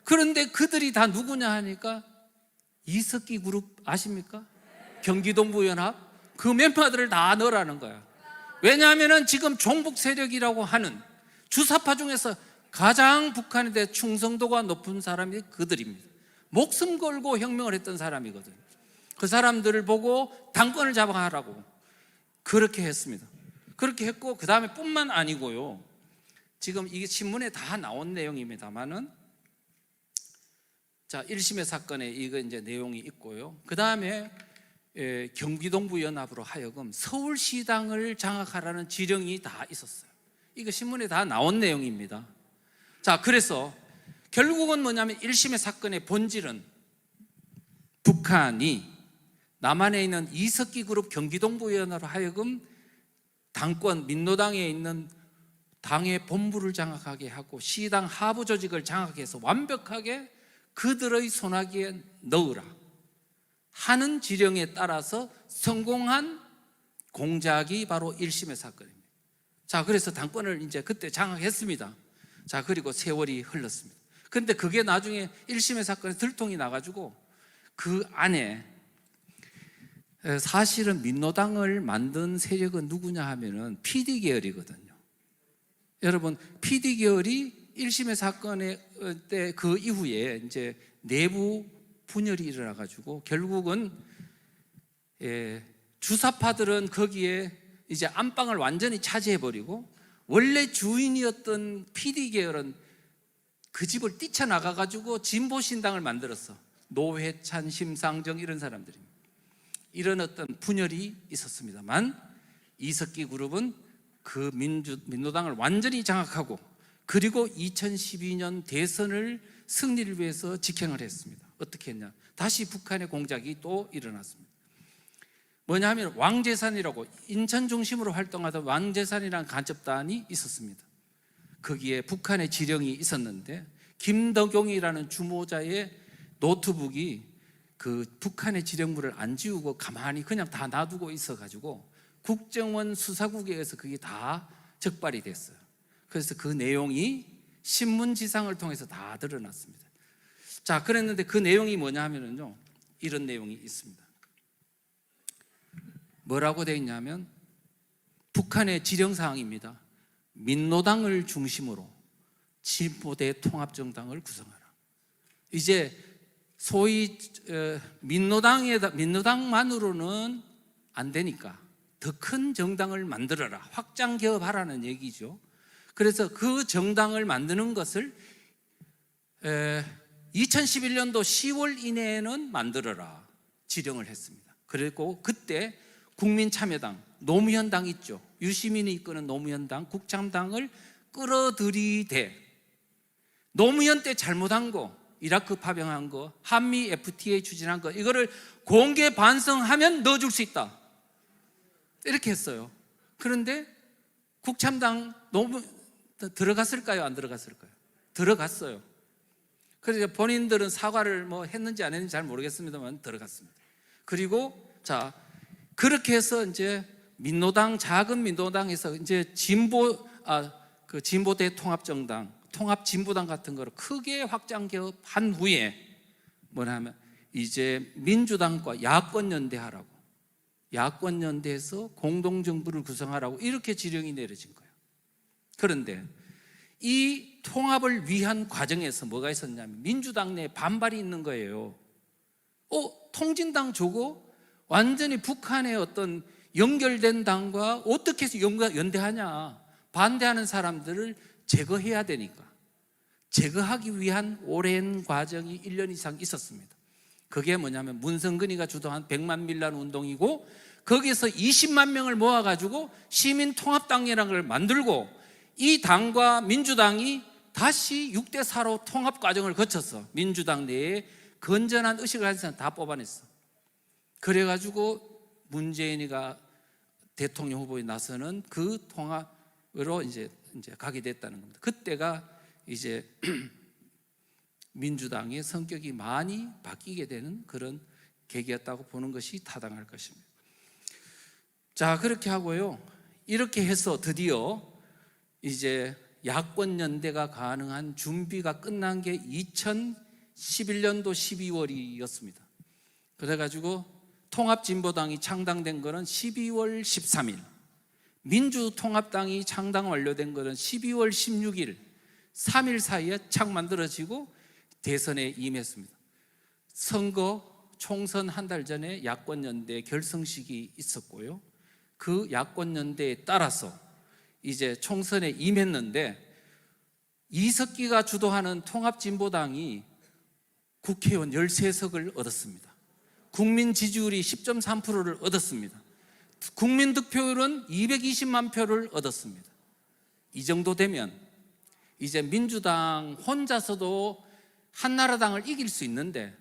그런데 그들이 다 누구냐 하니까 이석기 그룹 아십니까? 경기동부연합 그 멤버들을 다 넣으라는 거야. 왜냐하면 지금 종북 세력이라고 하는 주사파 중에서 가장 북한에 대해 충성도가 높은 사람이 그들입니다. 목숨 걸고 혁명을 했던 사람이거든요. 그 사람들을 보고 당권을 잡아가라고 그렇게 했습니다. 그렇게 했고, 그 다음에 뿐만 아니고요, 지금 이게 신문에 다 나온 내용입니다만은, 자, 1심의 사건에 이거 이제 내용이 있고요. 그 다음에 경기동부연합으로 하여금 서울시당을 장악하라는 지령이 다 있었어요. 이거 신문에 다 나온 내용입니다. 자, 그래서 결국은 뭐냐면 1심의 사건의 본질은 북한이 남한에 있는 이석기 그룹 경기동부연합으로 하여금 당권, 민노당에 있는 당의 본부를 장악하게 하고 시당 하부 조직을 장악해서 완벽하게 그들의 손아귀에 넣으라 하는 지령에 따라서 성공한 공작이 바로 1심의 사건입니다. 자, 그래서 당권을 이제 그때 장악했습니다. 자, 그리고 세월이 흘렀습니다. 그런데 그게 나중에 1심의 사건에 들통이 나가지고 그 안에 사실은 민노당을 만든 세력은 누구냐 하면은 PD 계열이거든요. 여러분, PD 계열이 1심의 사건의 때 그 이후에 이제 내부 분열이 일어나 가지고 결국은 주사파들은 거기에 이제 안방을 완전히 차지해 버리고 원래 주인이었던 PD 계열은 그 집을 뛰쳐나가 가지고 진보신당을 만들었어. 노회찬, 심상정 이런 사람들입니다. 이런 어떤 분열이 있었습니다만 이석기 그룹은 그 민노당을 완전히 장악하고 그리고 2012년 대선을 승리를 위해서 직행을 했습니다. 어떻게 했냐? 다시 북한의 공작이 또 일어났습니다. 뭐냐 하면 왕재산이라고 인천 중심으로 활동하던 왕재산이라는 간첩단이 있었습니다. 거기에 북한의 지령이 있었는데 김덕용이라는 주모자의 노트북이 그 북한의 지령물을 안 지우고 가만히 그냥 다 놔두고 있어가지고 국정원 수사국에 의해서 그게 다 적발이 됐어요. 그래서 그 내용이 신문지상을 통해서 다 드러났습니다. 자, 그랬는데 그 내용이 뭐냐 하면요, 이런 내용이 있습니다. 뭐라고 되어 있냐면 북한의 지령사항입니다. 민노당을 중심으로 진보대 통합정당을 구성하라. 이제 소위 민노당만으로는 안 되니까 더 큰 정당을 만들어라, 확장 개업하라는 얘기죠. 그래서 그 정당을 만드는 것을 2011년도 10월 이내에는 만들어라 지령을 했습니다. 그리고 그때 국민참여당, 노무현당 있죠. 유시민이 이끄는 노무현당, 국참당을 끌어들이되 노무현 때 잘못한 거, 이라크 파병한 거, 한미 FTA 추진한 거, 이거를 공개 반성하면 넣어줄 수 있다, 이렇게 했어요. 그런데 국참당 들어갔을까요? 안 들어갔을까요? 들어갔어요. 그래서 본인들은 사과를 뭐 했는지 안 했는지 잘 모르겠습니다만 들어갔습니다. 그리고 자, 그렇게 해서 이제 민노당, 작은 민노당에서 이제 그 진보대 통합정당, 통합진보당 같은 거를 크게 확장 개업한 후에 뭐냐면 이제 민주당과 야권연대하라고, 야권연대에서 공동정부를 구성하라고 이렇게 지령이 내려진 거예요. 그런데 이 통합을 위한 과정에서 뭐가 있었냐면 민주당 내에 반발이 있는 거예요. 통진당 저거 완전히 북한의 어떤 연결된 당과 어떻게 해서 연대하냐, 반대하는 사람들을 제거해야 되니까 제거하기 위한 오랜 과정이 1년 이상 있었습니다. 그게 뭐냐면 문성근이가 주도한 100만 밀란 운동이고 거기서 20만 명을 모아가지고 시민통합당이라는 걸 만들고 이 당과 민주당이 다시 6대4로 통합 과정을 거쳐서 민주당 내에 건전한 의식을 가진 사람 다 뽑아냈어. 그래가지고 문재인이가 대통령 후보에 나서는 그 통합으로 이제 가게 됐다는 겁니다. 그때가 이제 민주당의 성격이 많이 바뀌게 되는 그런 계기였다고 보는 것이 타당할 것입니다. 자, 그렇게 하고요, 이렇게 해서 드디어 이제 야권 연대가 가능한 준비가 끝난 게 2011년도 12월이었습니다. 그래가지고 통합진보당이 창당된 거는 12월 13일, 민주통합당이 창당 완료된 거는 12월 16일, 3일 사이에 착 만들어지고 대선에 임했습니다. 선거, 총선 한 달 전에 야권연대 결성식이 있었고요, 그 야권연대에 따라서 이제 총선에 임했는데 이석기가 주도하는 통합진보당이 국회의원 13석을 얻었습니다. 국민 지지율이 10.3%를 얻었습니다. 국민 득표율은 220만 표를 얻었습니다. 이 정도 되면 이제 민주당 혼자서도 한나라당을 이길 수 있는데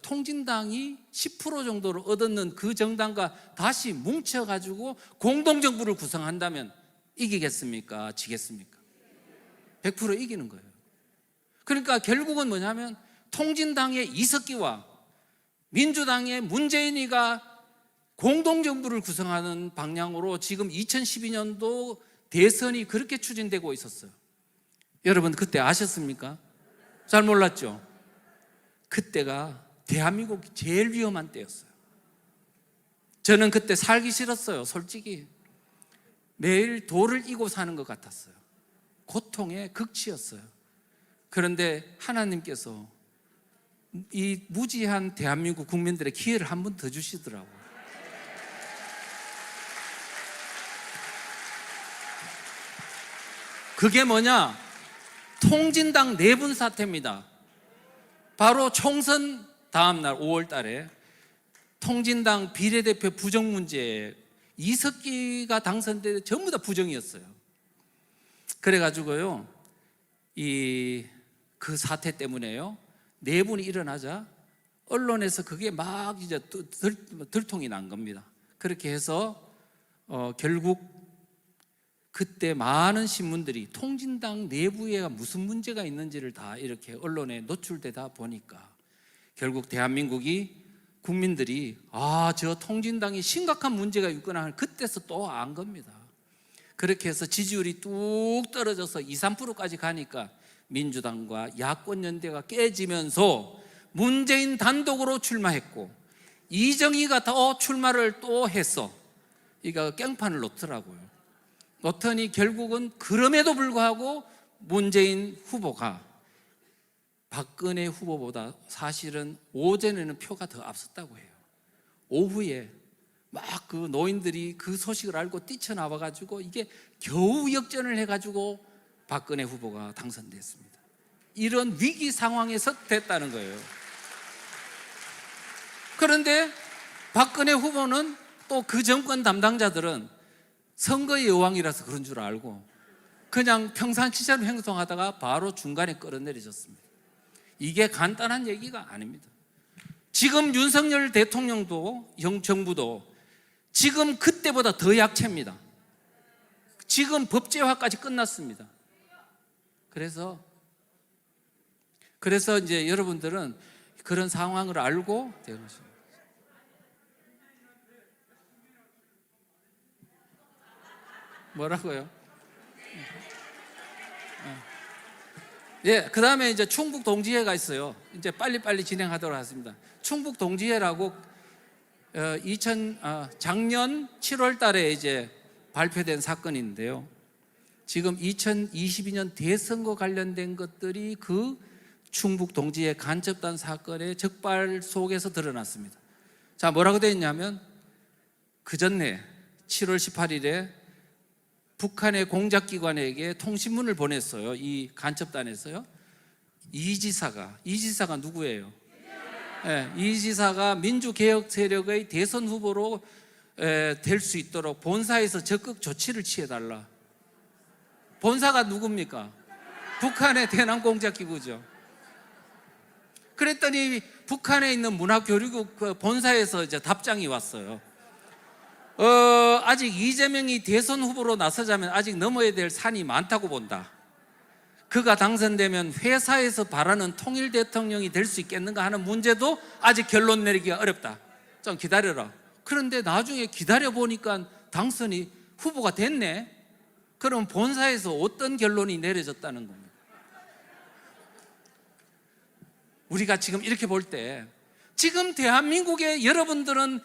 통진당이 10% 정도를 얻었는 그 정당과 다시 뭉쳐가지고 공동정부를 구성한다면 이기겠습니까? 지겠습니까? 100% 이기는 거예요. 그러니까 결국은 뭐냐면 통진당의 이석기와 민주당의 문재인이가 공동정부를 구성하는 방향으로 지금 2012년도 대선이 그렇게 추진되고 있었어요. 여러분 그때 아셨습니까? 잘 몰랐죠? 그때가 대한민국 제일 위험한 때였어요. 저는 그때 살기 싫었어요. 솔직히 매일 돌을 이고 사는 것 같았어요. 고통의 극치였어요. 그런데 하나님께서 이 무지한 대한민국 국민들의 기회를 한 번 더 주시더라고요. 그게 뭐냐? 통진당 내분 사태입니다. 바로 총선 다음 날 5월 달에 통진당 비례대표 부정 문제에 이석기가 당선돼 전부 다 부정이었어요. 그래가지고요, 그 사태 때문에요, 내분이 일어나자 언론에서 그게 막 이제 들통이 난 겁니다. 그렇게 해서 결국 그때 많은 신문들이 통진당 내부에 무슨 문제가 있는지를 다 이렇게 언론에 노출되다 보니까 결국 대한민국이 국민들이 저 통진당이 심각한 문제가 있구나 하는 그때서 또 안 겁니다. 그렇게 해서 지지율이 뚝 떨어져서 2, 3%까지 가니까 민주당과 야권연대가 깨지면서 문재인 단독으로 출마했고 이정희가 더 출마를 또 해서 이거 깽판을 놓더라고요. 놓더니 결국은 그럼에도 불구하고 문재인 후보가 박근혜 후보보다 사실은 오전에는 표가 더 앞섰다고 해요. 오후에 막 그 노인들이 그 소식을 알고 뛰쳐나와가지고 이게 겨우 역전을 해가지고 박근혜 후보가 당선됐습니다. 이런 위기 상황에서 됐다는 거예요. 그런데 박근혜 후보는 또 그 정권 담당자들은 선거의 여왕이라서 그런 줄 알고 그냥 평상시처럼 행동하다가 바로 중간에 끌어내리셨습니다. 이게 간단한 얘기가 아닙니다. 지금 윤석열 대통령도 정부도 지금 그때보다 더 약체입니다. 지금 법제화까지 끝났습니다. 그래서 이제 여러분들은 그런 상황을 알고 되는 것입니다. 뭐라고요? 그 다음에 이제 충북 동지회가 있어요. 이제 빨리빨리 진행하도록 하겠습니다. 충북 동지회라고 작년 7월 달에 이제 발표된 사건인데요. 지금 2022년 대선거 관련된 것들이 그 충북 동지회 간첩단 사건의 적발 속에서 드러났습니다. 자, 뭐라고 되어 있냐면 그 전에 7월 18일에 북한의 공작기관에게 통신문을 보냈어요. 이 간첩단에서요. 이 지사가 누구예요? 이 지사가 민주개혁 세력의 대선 후보로 될 수 있도록 본사에서 적극 조치를 취해달라. 본사가 누굽니까? 북한의 대남 공작기구죠. 그랬더니 북한에 있는 문화교류국 본사에서 이제 답장이 왔어요. 아직 이재명이 대선 후보로 나서자면 아직 넘어야 될 산이 많다고 본다. 그가 당선되면 회사에서 바라는 통일 대통령이 될 수 있겠는가 하는 문제도 아직 결론 내리기가 어렵다. 좀 기다려라. 그런데 나중에 기다려보니까 당선이 후보가 됐네. 그럼 본사에서 어떤 결론이 내려졌다는 겁니다. 우리가 지금 이렇게 볼 때 지금 대한민국의 여러분들은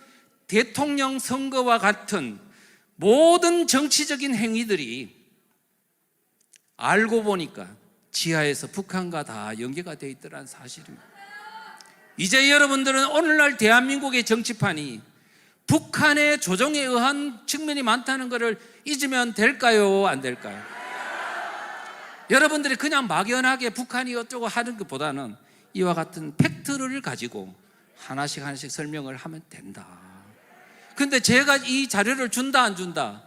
대통령 선거와 같은 모든 정치적인 행위들이 알고 보니까 지하에서 북한과 다 연계가 되어 있더라는 사실입니다. 이제 여러분들은 오늘날 대한민국의 정치판이 북한의 조종에 의한 측면이 많다는 것을 잊으면 될까요? 안 될까요? 여러분들이 그냥 막연하게 북한이 어쩌고 하는 것보다는 이와 같은 팩트를 가지고 하나씩 설명을 하면 된다. 근데 제가 이 자료를 준다 안 준다?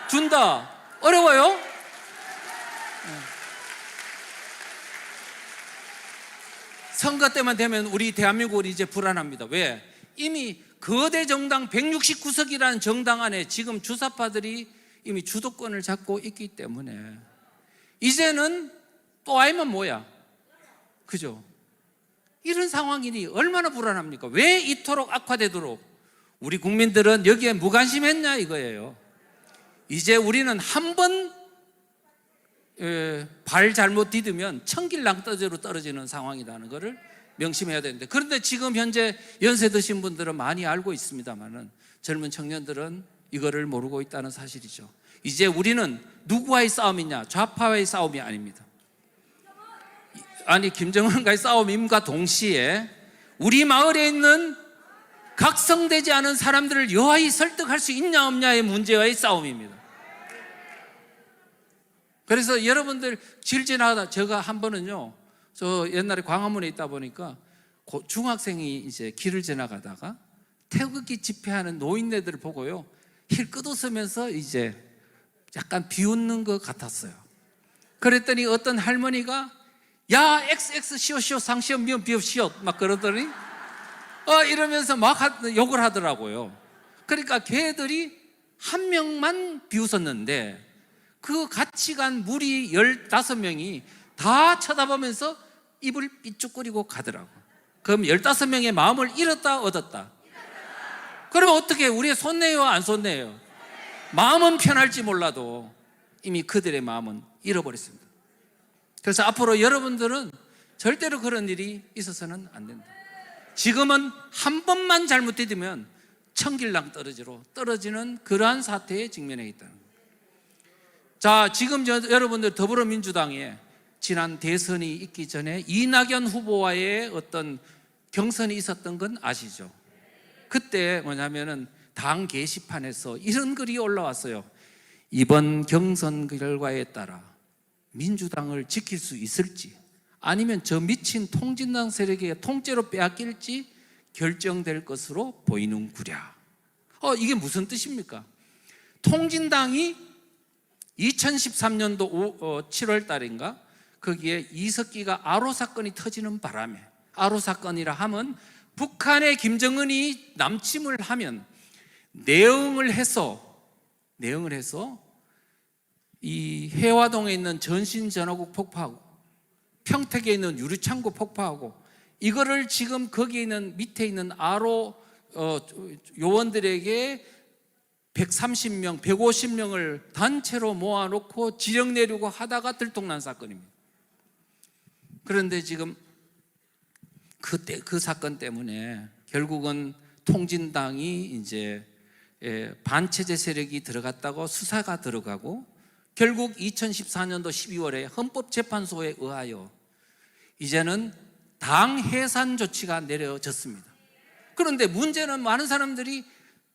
준다. 어려워요? 선거 때만 되면 우리 대한민국은 이제 불안합니다. 왜? 이미 거대 정당 169석이라는 정당 안에 지금 주사파들이 이미 주도권을 잡고 있기 때문에 이제는 또 아니면 뭐야? 그죠? 이런 상황이니 얼마나 불안합니까? 왜 이토록 악화되도록 우리 국민들은 여기에 무관심했냐 이거예요. 이제 우리는 한 번 발 잘못 디디면 천길낭떠지로 떨어지는 상황이라는 것을 명심해야 되는데, 그런데 지금 현재 연세 드신 분들은 많이 알고 있습니다만은 젊은 청년들은 이거를 모르고 있다는 사실이죠. 이제 우리는 누구와의 싸움이냐? 좌파와의 싸움이 아닙니다. 아니, 김정은과의 싸움임과 동시에 우리 마을에 있는 각성되지 않은 사람들을 여하이 설득할 수 있냐 없냐의 문제와의 싸움입니다. 그래서 여러분들 길 지나가다, 제가 한 번은요, 저 옛날에 광화문에 있다 보니까 중학생이 이제 길을 지나가다가 태극기 집회하는 노인네들을 보고요, 힐 끄덕으면서 이제 약간 비웃는 것 같았어요. 그랬더니 어떤 할머니가 야, XX 시오 상시오 미음 비읍 시오 막 그러더니 이러면서 막 욕을 하더라고요. 그러니까 걔들이 한 명만 비웃었는데 그 같이 간 무리 15명이 다 쳐다보면서 입을 삐죽거리고 가더라고. 그럼 15명의 마음을 잃었다 얻었다? 그러면 어떻게, 우리의 손해요 안 손해요? 마음은 편할지 몰라도 이미 그들의 마음은 잃어버렸습니다. 그래서 앞으로 여러분들은 절대로 그런 일이 있어서는 안 된다. 지금은 한 번만 잘못되면 천길랑 떨어지는 그러한 사태에 직면해 있다는 거예요. 자, 지금 여러분들 더불어민주당에 지난 대선이 있기 전에 이낙연 후보와의 어떤 경선이 있었던 건 아시죠? 그때 뭐냐면은 당 게시판에서 이런 글이 올라왔어요. 이번 경선 결과에 따라 민주당을 지킬 수 있을지, 아니면 저 미친 통진당 세력에게 통째로 빼앗길지 결정될 것으로 보이는구랴. 이게 무슨 뜻입니까? 통진당이 2013년도 7월 달인가 거기에 이석기가 아로 사건이 터지는 바람에, 아로 사건이라 하면 북한의 김정은이 남침을 하면 내응을 해서 이 해화동에 있는 전신전화국 폭파하고 평택에 있는 유리창고 폭파하고, 이거를 지금 거기에 있는 밑에 있는 아로 요원들에게 130명, 150명을 단체로 모아놓고 지령 내리고 하다가 들통난 사건입니다. 그런데 지금 그 사건 때문에 결국은 통진당이 이제 반체제 세력이 들어갔다고 수사가 들어가고, 결국 2014년도 12월에 헌법재판소에 의하여 이제는 당 해산 조치가 내려졌습니다. 그런데 문제는 많은 사람들이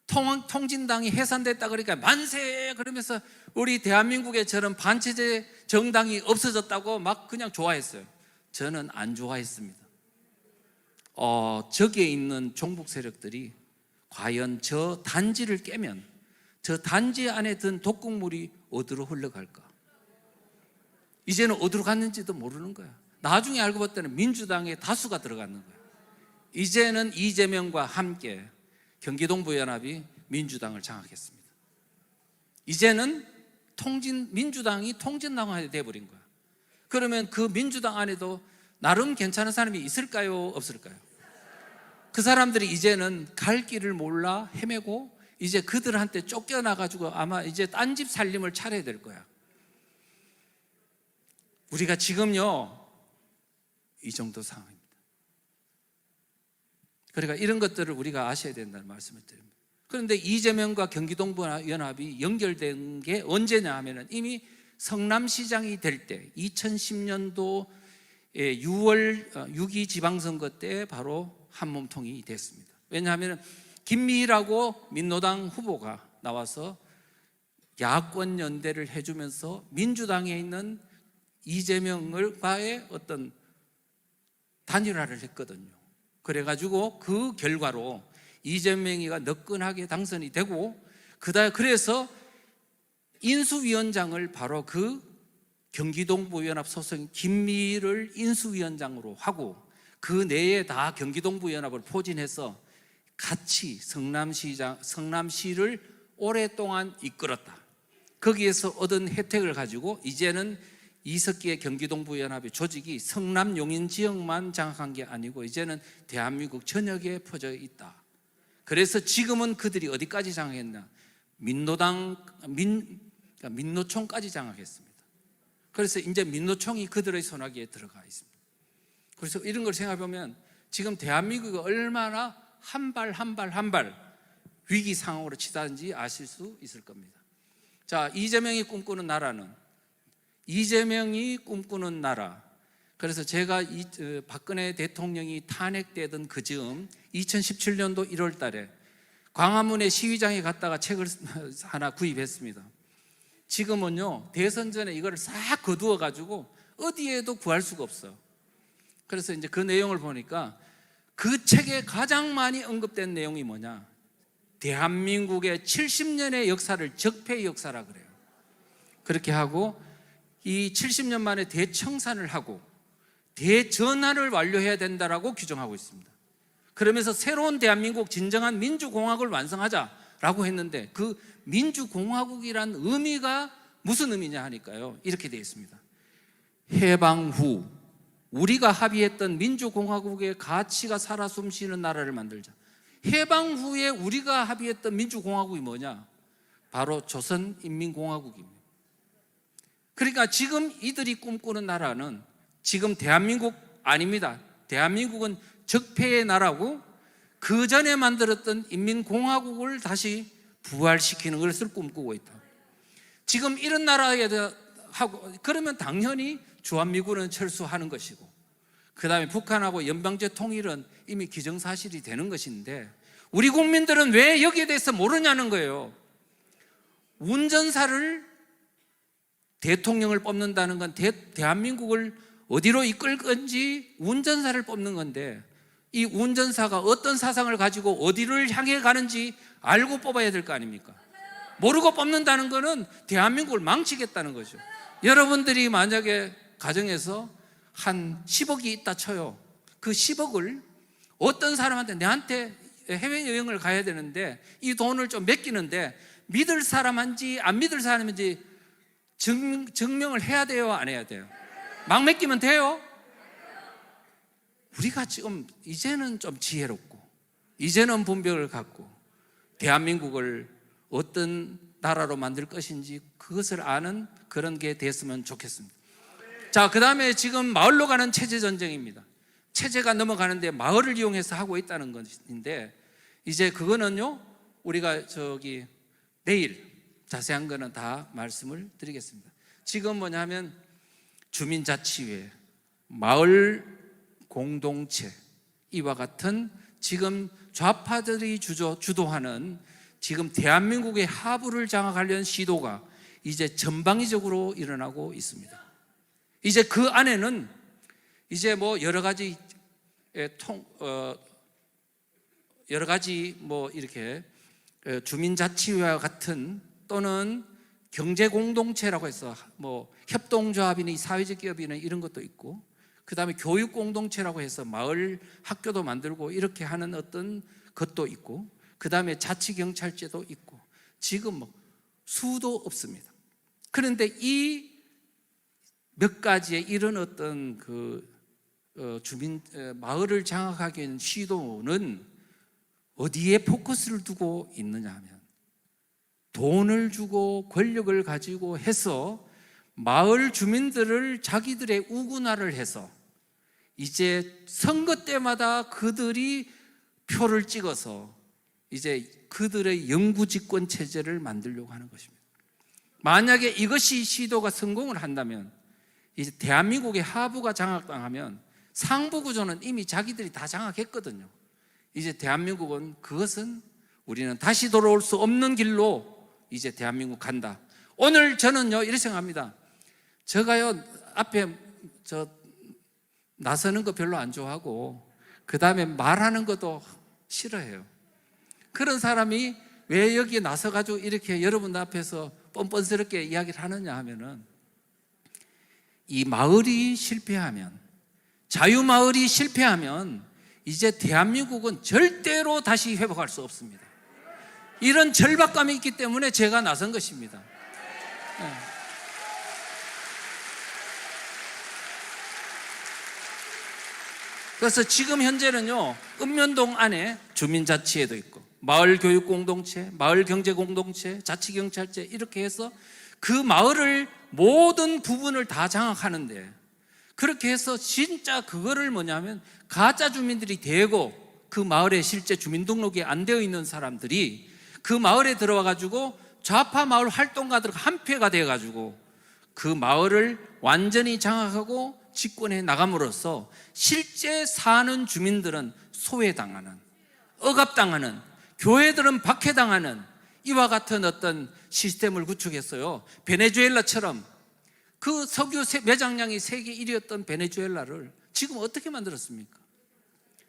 통진당이 해산됐다 그러니까 만세 그러면서 우리 대한민국에 저런 반체제 정당이 없어졌다고 막 그냥 좋아했어요. 저는 안 좋아했습니다. 저기에 있는 종북 세력들이 과연 저 단지를 깨면 저 단지 안에 든 독극물이 어디로 흘러갈까? 이제는 어디로 갔는지도 모르는 거야. 나중에 알고 봤더니 민주당에 다수가 들어가는 거야. 이제는 이재명과 함께 경기동부연합이 민주당을 장악했습니다. 이제는 민주당이 통진당화가 돼버린 거야. 그러면 그 민주당 안에도 나름 괜찮은 사람이 있을까요? 없을까요? 그 사람들이 이제는 갈 길을 몰라 헤매고 이제 그들한테 쫓겨나가지고 아마 이제 딴 집 살림을 차려야 될 거야. 우리가 지금요 이 정도 상황입니다. 그러니까 이런 것들을 우리가 아셔야 된다는 말씀을 드립니다. 그런데 이재명과 경기동부연합이 연결된 게 언제냐 하면은 이미 성남시장이 될 때 2010년도 6월 6.2 지방선거 때 바로 한몸통이 됐습니다. 왜냐하면 김미희라고 민노당 후보가 나와서 야권 연대를 해주면서 민주당에 있는 이재명과의 어떤 단일화를 했거든요. 그래가지고 그 결과로 이재명이가 너끈하게 당선이 되고, 그래서 인수위원장을 바로 그 경기동부연합 소속인 김미희를 인수위원장으로 하고, 그 내에 다 경기동부연합을 포진해서 같이 성남시를 오랫동안 이끌었다. 거기에서 얻은 혜택을 가지고 이제는 이석기의 경기동부연합의 조직이 성남 용인 지역만 장악한 게 아니고 이제는 대한민국 전역에 퍼져 있다. 그래서 지금은 그들이 어디까지 장악했나? 민노총까지 장악했습니다. 그래서 이제 민노총이 그들의 손아귀에 들어가 있습니다. 그래서 이런 걸 생각해보면 지금 대한민국이 얼마나 한 발 위기 상황으로 치닫는지 아실 수 있을 겁니다. 자, 이재명이 꿈꾸는 나라는, 이재명이 꿈꾸는 나라. 그래서 제가 박근혜 대통령이 탄핵되던 그 즈음 2017년도 1월 달에 광화문에 시위장에 갔다가 책을 하나 구입했습니다. 지금은요, 대선 전에 이거를 싹 거두어 가지고 어디에도 구할 수가 없어요. 그래서 이제 그 내용을 보니까 그 책에 가장 많이 언급된 내용이 뭐냐? 대한민국의 70년의 역사를 적폐의 역사라 그래요. 그렇게 하고 이 70년 만에 대청산을 하고 대전환을 완료해야 된다라고 규정하고 있습니다. 그러면서 새로운 대한민국 진정한 민주공화국을 완성하자라고 했는데, 그 민주공화국이란 의미가 무슨 의미냐 하니까요, 이렇게 되어 있습니다. 해방 후 우리가 합의했던 민주공화국의 가치가 살아 숨쉬는 나라를 만들자. 해방 후에 우리가 합의했던 민주공화국이 뭐냐? 바로 조선인민공화국입니다. 그러니까 지금 이들이 꿈꾸는 나라는 지금 대한민국 아닙니다. 대한민국은 적폐의 나라고, 그 전에 만들었던 인민공화국을 다시 부활시키는 것을 꿈꾸고 있다. 지금 이런 나라에 하고, 그러면 당연히 주한미군은 철수하는 것이고, 그 다음에 북한하고 연방제 통일은 이미 기정사실이 되는 것인데, 우리 국민들은 왜 여기에 대해서 모르냐는 거예요. 운전사를, 대통령을 뽑는다는 건 대한민국을 어디로 이끌 건지 운전사를 뽑는 건데, 이 운전사가 어떤 사상을 가지고 어디를 향해 가는지 알고 뽑아야 될 거 아닙니까? 모르고 뽑는다는 거는 대한민국을 망치겠다는 거죠. 여러분들이 만약에 가정에서 한 10억이 있다 쳐요. 그 10억을 어떤 사람한테, 내한테 해외여행을 가야 되는데 이 돈을 좀 맡기는데, 믿을 사람인지 안 믿을 사람인지 증명을 해야 돼요, 안 해야 돼요? 막 맡기면 돼요? 우리가 지금 이제는 좀 지혜롭고, 이제는 분별을 갖고 대한민국을 어떤 나라로 만들 것인지 그것을 아는 그런 게 됐으면 좋겠습니다. 자, 그 다음에 지금 마을로 가는 체제 전쟁입니다. 체제가 넘어가는데 마을을 이용해서 하고 있다는 것인데, 이제 그거는요, 우리가 내일 자세한 거는 다 말씀을 드리겠습니다. 지금 뭐냐면 주민자치회, 마을 공동체, 이와 같은 지금 좌파들이 주도하는 지금 대한민국의 하부를 장악하려는 시도가 이제 전방위적으로 일어나고 있습니다. 이제 그 안에는 이제 뭐 여러 가지 이렇게 주민자치회와 같은, 또는 경제공동체라고 해서 뭐 협동조합이니 사회적 기업이니 이런 것도 있고, 그 다음에 교육공동체라고 해서 마을 학교도 만들고 이렇게 하는 어떤 것도 있고, 그 다음에 자치경찰제도 있고, 지금 뭐 수도 없습니다. 그런데 이 몇 가지의 이런 어떤 마을을 장악하기 위한 시도는 어디에 포커스를 두고 있느냐 하면, 돈을 주고 권력을 가지고 해서 마을 주민들을 자기들의 우군화를 해서 이제 선거 때마다 그들이 표를 찍어서 이제 그들의 영구집권 체제를 만들려고 하는 것입니다. 만약에 이것이 시도가 성공을 한다면, 이제 대한민국의 하부가 장악당하면 상부 구조는 이미 자기들이 다 장악했거든요. 이제 대한민국은, 그것은 우리는 다시 돌아올 수 없는 길로 이제 대한민국 간다. 오늘 저는요, 이렇게 생각합니다. 제가요, 앞에 나서는 거 별로 안 좋아하고, 그 다음에 말하는 것도 싫어해요. 그런 사람이 왜 여기에 나서가지고 이렇게 여러분들 앞에서 뻔뻔스럽게 이야기를 하느냐 하면은, 이 마을이 실패하면, 자유마을이 실패하면 이제 대한민국은 절대로 다시 회복할 수 없습니다. 이런 절박감이 있기 때문에 제가 나선 것입니다. 네. 그래서 지금 현재는요, 읍면동 안에 주민자치회도 있고, 마을교육공동체, 마을경제공동체, 자치경찰제, 이렇게 해서 그 마을을 모든 부분을 다 장악하는데, 그렇게 해서 진짜 그거를 뭐냐면 가짜 주민들이 되고, 그 마을에 실제 주민등록이 안 되어 있는 사람들이 그 마을에 들어와 가지고 좌파 마을 활동가들 한패가 돼 가지고 그 마을을 완전히 장악하고 집권해 나감으로써 실제 사는 주민들은 소외당하는, 억압당하는, 교회들은 박해당하는 이와 같은 어떤 시스템을 구축했어요. 베네수엘라처럼 그 석유 매장량이 세계 1위였던 베네수엘라를 지금 어떻게 만들었습니까?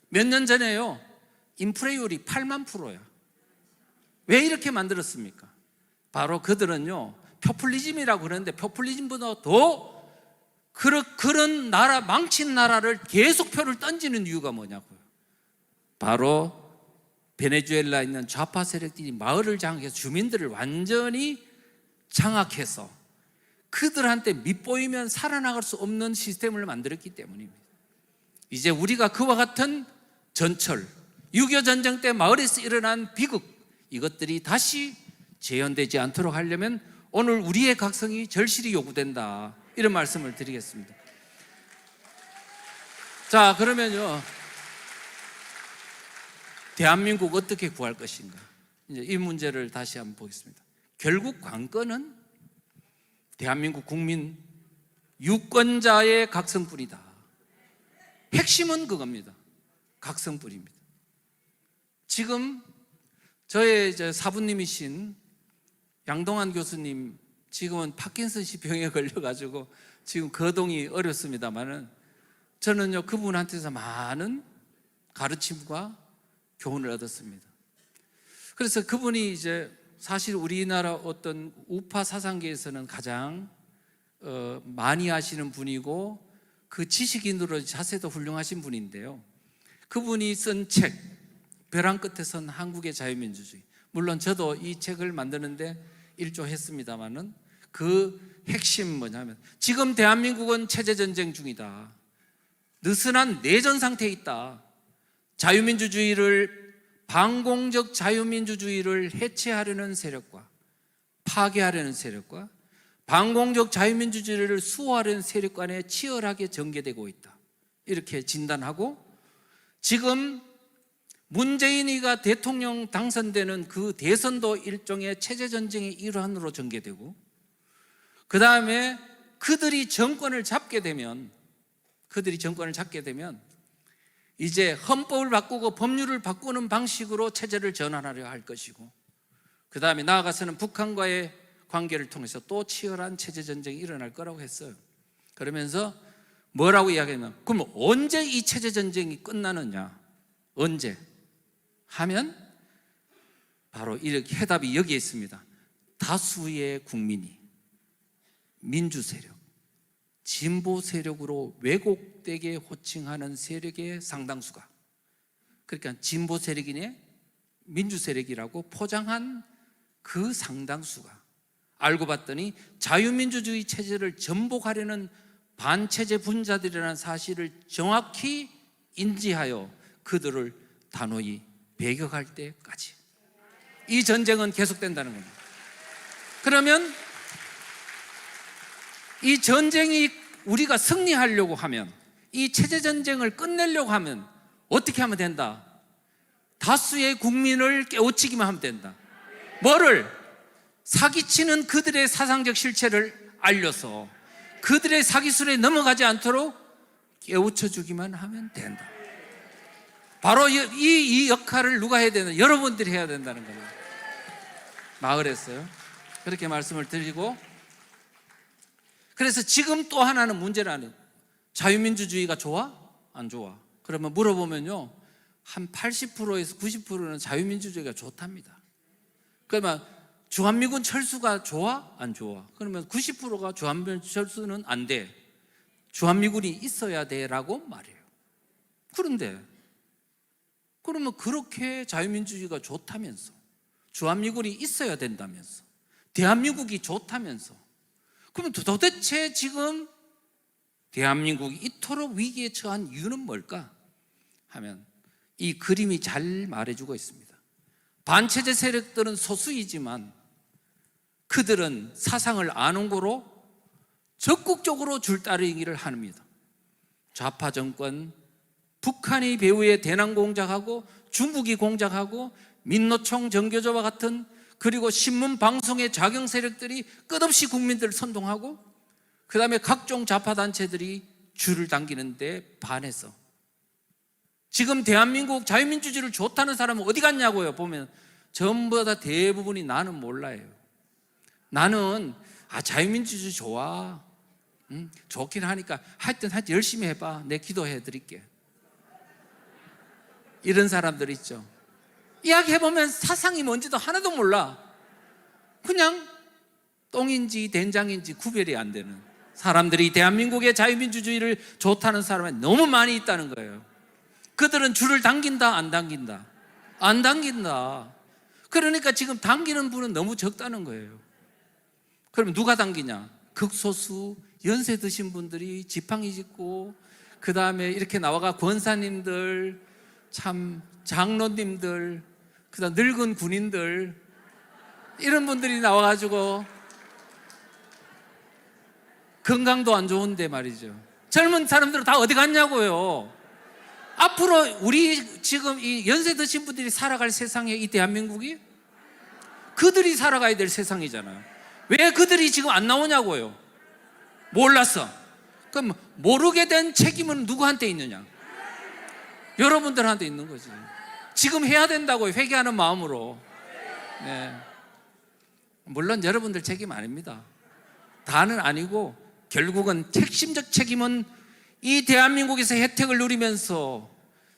몇 년 전에요, 인플레이율이 8만 %야. 왜 이렇게 만들었습니까? 바로 그들은요, 포퓰리즘이라고 그러는데 포퓰리즘보다 더 그런 나라, 망친 나라를 계속 표를 던지는 이유가 뭐냐고요. 바로 베네수엘라에 있는 좌파 세력들이 마을을 장악해서 주민들을 완전히 장악해서 그들한테 밑보이면 살아나갈 수 없는 시스템을 만들었기 때문입니다. 이제 우리가 그와 같은 전철, 6.25 전쟁 때 마을에서 일어난 비극, 이것들이 다시 재현되지 않도록 하려면 오늘 우리의 각성이 절실히 요구된다, 이런 말씀을 드리겠습니다. 자, 그러면요, 대한민국 어떻게 구할 것인가? 이제 이 문제를 다시 한번 보겠습니다. 결국 관건은 대한민국 국민 유권자의 각성뿐이다. 핵심은 그겁니다. 각성뿐입니다. 지금 저의 사부님이신 양동환 교수님, 지금은 파킨슨씨 병에 걸려가지고 지금 거동이 어렵습니다만은 저는요, 그분한테서 많은 가르침과 교훈을 얻었습니다. 그래서 그분이 이제 사실 우리나라 어떤 우파 사상계에서는 가장 많이 하시는 분이고 그 지식인으로 자세도 훌륭하신 분인데요, 그분이 쓴 책 벼랑 끝에 선 한국의 자유민주주의, 물론 저도 이 책을 만드는데 일조했습니다마는 그 핵심 뭐냐면, 지금 대한민국은 체제전쟁 중이다, 느슨한 내전 상태에 있다, 자유민주주의를, 반공적 자유민주주의를 해체하려는 세력과 파괴하려는 세력과 반공적 자유민주주의를 수호하려는 세력 간에 치열하게 전개되고 있다, 이렇게 진단하고, 지금 문재인이가 대통령 당선되는 그 대선도 일종의 체제전쟁의 일환으로 전개되고, 그 다음에 그들이 정권을 잡게 되면 이제 헌법을 바꾸고 법률을 바꾸는 방식으로 체제를 전환하려 할 것이고, 그 다음에 나아가서는 북한과의 관계를 통해서 또 치열한 체제전쟁이 일어날 거라고 했어요. 그러면서 뭐라고 이야기하냐면, 그럼 언제 이 체제전쟁이 끝나느냐, 언제 하면 바로 이렇게 해답이 여기에 있습니다. 다수의 국민이 민주 세력, 진보 세력으로 왜곡되게 호칭하는 세력의 상당수가, 그러니까 진보 세력이네 민주 세력이라고 포장한 그 상당수가 알고 봤더니 자유민주주의 체제를 전복하려는 반체제 분자들이라는 사실을 정확히 인지하여 그들을 단호히 배격할 때까지 이 전쟁은 계속된다는 겁니다. 그러면 이 전쟁이 우리가 승리하려고 하면, 이 체제전쟁을 끝내려고 하면 어떻게 하면 된다? 다수의 국민을 깨우치기만 하면 된다. 뭐를? 사기치는 그들의 사상적 실체를 알려서 그들의 사기술에 넘어가지 않도록 깨우쳐주기만 하면 된다. 바로 이 역할을 누가 해야 되나? 여러분들이 해야 된다는 겁니다. 마을에서요, 그렇게 말씀을 드리고, 그래서 지금 또 하나는 문제라는, 자유민주주의가 좋아? 안 좋아? 그러면 물어보면요, 한 80%에서 90%는 자유민주주의가 좋답니다. 그러면 주한미군 철수가 좋아? 안 좋아? 그러면 90%가 주한미군 철수는 안 돼, 주한미군이 있어야 돼 라고 말해요. 그런데 그러면 그렇게 자유민주주의가 좋다면서, 주한미군이 있어야 된다면서, 대한민국이 좋다면서, 그러면 도대체 지금 대한민국이 이토록 위기에 처한 이유는 뭘까 하면, 이 그림이 잘 말해주고 있습니다. 반체제 세력들은 소수이지만 그들은 사상을 아는 거로 적극적으로 줄따르기를 합니다. 좌파 정권, 북한이 배후에 대남 공작하고 중국이 공작하고 민노총 정교조와 같은, 그리고 신문 방송의 자경 세력들이 끝없이 국민들을 선동하고, 그 다음에 각종 좌파 단체들이 줄을 당기는데 반해서 지금 대한민국 자유민주주의를 좋다는 사람은 어디 갔냐고요. 보면 전부 다 대부분이 나는 몰라요. 나는 자유민주주의 좋아, 좋긴 하니까 하여튼 열심히 해봐, 내 기도해 드릴게, 이런 사람들 있죠. 이야기해보면 사상이 뭔지도 하나도 몰라. 그냥 똥인지 된장인지 구별이 안 되는 사람들이 대한민국의 자유민주주의를 좋다는 사람이 너무 많이 있다는 거예요. 그들은 줄을 당긴다, 안 당긴다? 안 당긴다. 그러니까 지금 당기는 분은 너무 적다는 거예요. 그러면 누가 당기냐? 극소수 연세 드신 분들이 지팡이 짚고, 그 다음에 이렇게 나와가 권사님들, 참 장로님들, 그 다음 늙은 군인들, 이런 분들이 나와가지고, 건강도 안 좋은데 말이죠. 젊은 사람들은 다 어디 갔냐고요. 앞으로 우리 지금 이 연세 드신 분들이 살아갈 세상에, 이 대한민국이 그들이 살아가야 될 세상이잖아요. 왜 그들이 지금 안 나오냐고요. 몰랐어. 그럼 모르게 된 책임은 누구한테 있느냐? 여러분들한테 있는 거지. 지금 해야 된다고요. 회개하는 마음으로. 네. 물론 여러분들 책임 아닙니다. 다는 아니고, 결국은 핵심적 책임은 이 대한민국에서 혜택을 누리면서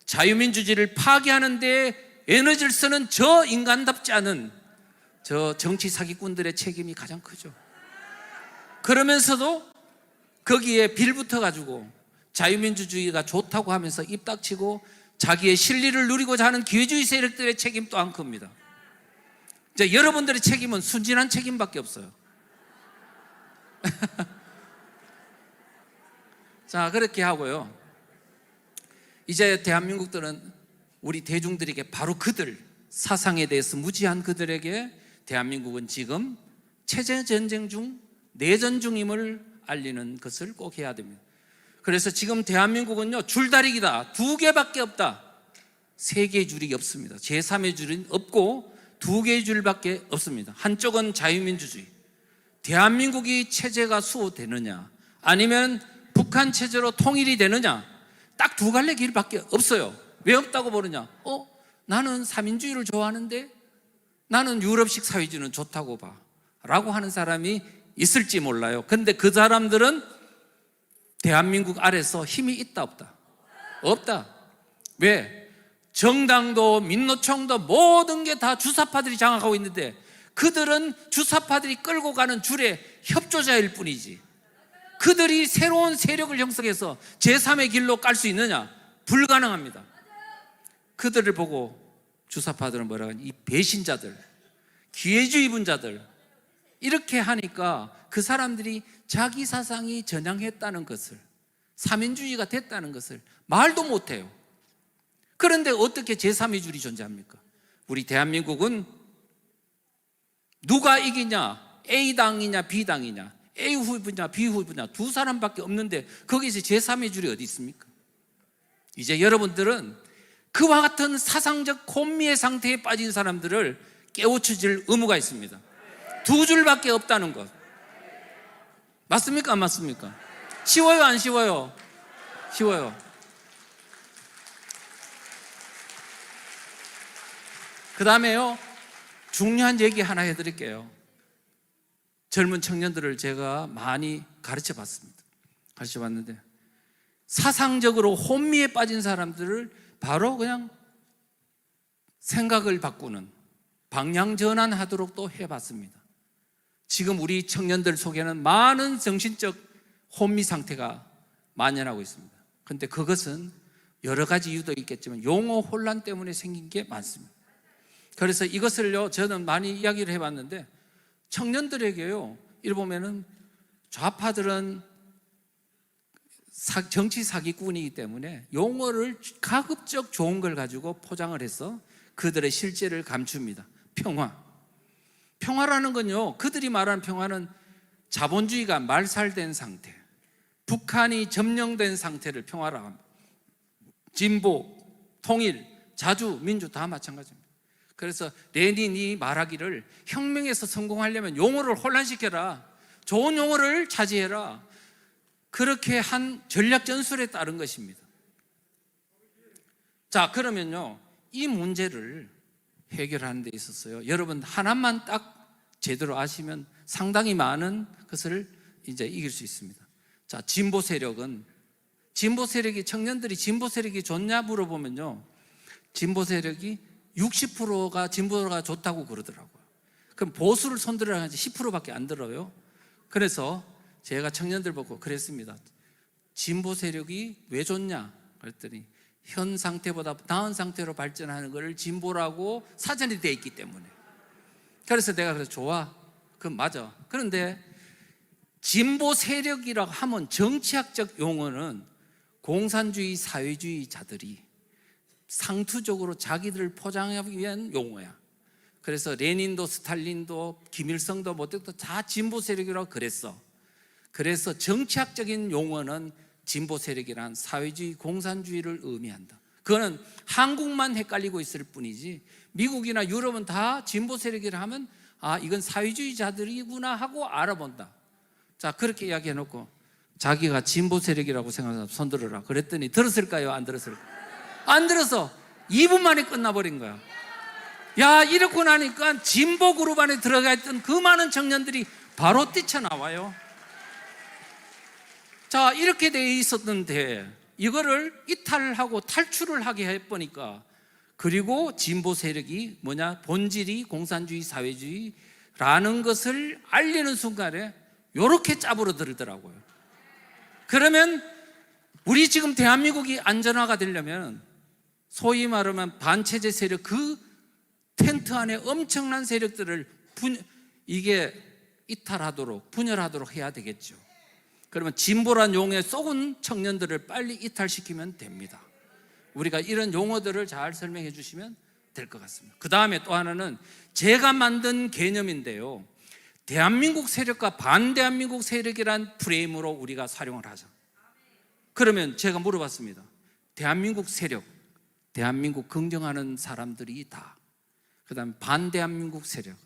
자유민주주의를 파괴하는 데 에너지를 쓰는 저 인간답지 않은 저 정치 사기꾼들의 책임이 가장 크죠. 그러면서도 거기에 빌붙어 가지고 자유민주주의가 좋다고 하면서 입 닥치고 자기의 실리를 누리고자 하는 기회주의 세력들의 책임 또한 큽니다. 이제 여러분들의 책임은 순진한 책임밖에 없어요. 자, 그렇게 하고요. 이제 대한민국들은 우리 대중들에게, 바로 그들, 사상에 대해서 무지한 그들에게 대한민국은 지금 체제 전쟁 중, 내전 중임을 알리는 것을 꼭 해야 됩니다. 그래서 지금 대한민국은요, 줄다리기다. 두 개밖에 없다. 세 개의 줄이 없습니다. 제3의 줄은 없고 두 개의 줄밖에 없습니다. 한쪽은 자유민주주의. 대한민국이 체제가 수호되느냐, 아니면 북한 체제로 통일이 되느냐, 딱 두 갈래 길밖에 없어요. 왜 없다고 보느냐? 나는 삼인주의를 좋아하는데 나는 유럽식 사회주의는 좋다고 봐 라고 하는 사람이 있을지 몰라요. 근데 그 사람들은 대한민국 아래서 힘이 있다, 없다? 없다. 왜? 정당도 민노총도 모든 게 다 주사파들이 장악하고 있는데, 그들은 주사파들이 끌고 가는 줄의 협조자일 뿐이지, 그들이 새로운 세력을 형성해서 제3의 길로 깔 수 있느냐? 불가능합니다. 그들을 보고 주사파들은 뭐라고 하냐? 이 배신자들, 기회주의 분자들, 이렇게 하니까 그 사람들이 자기 사상이 전향했다는 것을, 삼인주의가 됐다는 것을 말도 못해요. 그런데 어떻게 제3의 줄이 존재합니까? 우리 대한민국은 누가 이기냐? A당이냐 B당이냐, A 후보냐 B 후보냐, 두 사람밖에 없는데 거기서 제3의 줄이 어디 있습니까? 이제 여러분들은 그와 같은 사상적 혼미의 상태에 빠진 사람들을 깨우쳐줄 의무가 있습니다. 두 줄밖에 없다는 것. 맞습니까? 안 맞습니까? 쉬워요, 안 쉬워요? 쉬워요. 그 다음에요, 중요한 얘기 하나 해드릴게요. 젊은 청년들을 제가 많이 가르쳐 봤는데, 사상적으로 혼미에 빠진 사람들을 바로 그냥 생각을 바꾸는, 방향 전환하도록 또 해봤습니다. 지금 우리 청년들 속에는 많은 정신적 혼미 상태가 만연하고 있습니다. 그런데 그것은 여러 가지 이유도 있겠지만 용어 혼란 때문에 생긴 게 많습니다. 그래서 이것을요, 저는 많이 이야기를 해봤는데, 청년들에게요, 이를 보면은 좌파들은 정치 사기꾼이기 때문에 용어를 가급적 좋은 걸 가지고 포장을 해서 그들의 실제를 감춥니다. 평화라는 건요, 그들이 말하는 평화는 자본주의가 말살된 상태, 북한이 점령된 상태를 평화라고 합니다. 진보, 통일, 자주, 민주 다 마찬가지입니다. 그래서 레닌이 말하기를 혁명에서 성공하려면 용어를 혼란시켜라, 좋은 용어를 차지해라, 그렇게 한 전략 전술에 따른 것입니다. 자, 그러면요, 이 문제를 해결하는 데 있었어요. 여러분 하나만 딱 제대로 아시면 상당히 많은 것을 이제 이길 수 있습니다. 자, 진보 세력은, 진보 세력이, 청년들이 진보 세력이 좋냐 물어보면요, 진보 세력이 60%가 진보가 좋다고 그러더라고요. 그럼 보수를 손들어야 하지 10%밖에 안 들어요. 그래서 제가 청년들 보고 그랬습니다. 진보 세력이 왜 좋냐 그랬더니 현 상태보다 나은 상태로 발전하는 것을 진보라고 사전이 되어 있기 때문에. 그래서 내가 그래서 좋아, 그건 맞아. 그런데 진보 세력이라고 하면 정치학적 용어는 공산주의 사회주의자들이 상투적으로 자기들을 포장하기 위한 용어야. 그래서 레닌도 스탈린도 김일성도 모두도 다 진보 세력이라고 그랬어. 그래서 정치학적인 용어는 진보 세력이란 사회주의 공산주의를 의미한다. 그거는 한국만 헷갈리고 있을 뿐이지 미국이나 유럽은 다 진보 세력이라 하면 아, 이건 사회주의자들이구나 하고 알아본다. 자, 그렇게 이야기해놓고 자기가 진보 세력이라고 생각해서 손들어라 그랬더니 들었을까요? 안 들었을까요? 안 들어서 2분 만에 끝나버린 거야. 야, 이렇게 나니까 진보 그룹 안에 들어가 있던 그 많은 청년들이 바로 뛰쳐나와요. 자, 이렇게 돼 있었는데 이거를 이탈하고 탈출을 하게 해보니까, 그리고 진보 세력이 뭐냐, 본질이 공산주의 사회주의라는 것을 알리는 순간에 이렇게 짜부러들더라고요. 그러면 우리 지금 대한민국이 안전화가 되려면 소위 말하면 반체제 세력, 그 텐트 안에 엄청난 세력들을 이게 이탈하도록, 분열하도록 해야 되겠죠. 그러면 진보란 용어에 썩은 청년들을 빨리 이탈시키면 됩니다. 우리가 이런 용어들을 잘 설명해 주시면 될 것 같습니다. 그 다음에 또 하나는 제가 만든 개념인데요, 대한민국 세력과 반대한민국 세력이란 프레임으로 우리가 활용을 하자. 그러면 제가 물어봤습니다. 대한민국 세력, 대한민국 긍정하는 사람들이 있다. 그 다음에 반대한민국 세력은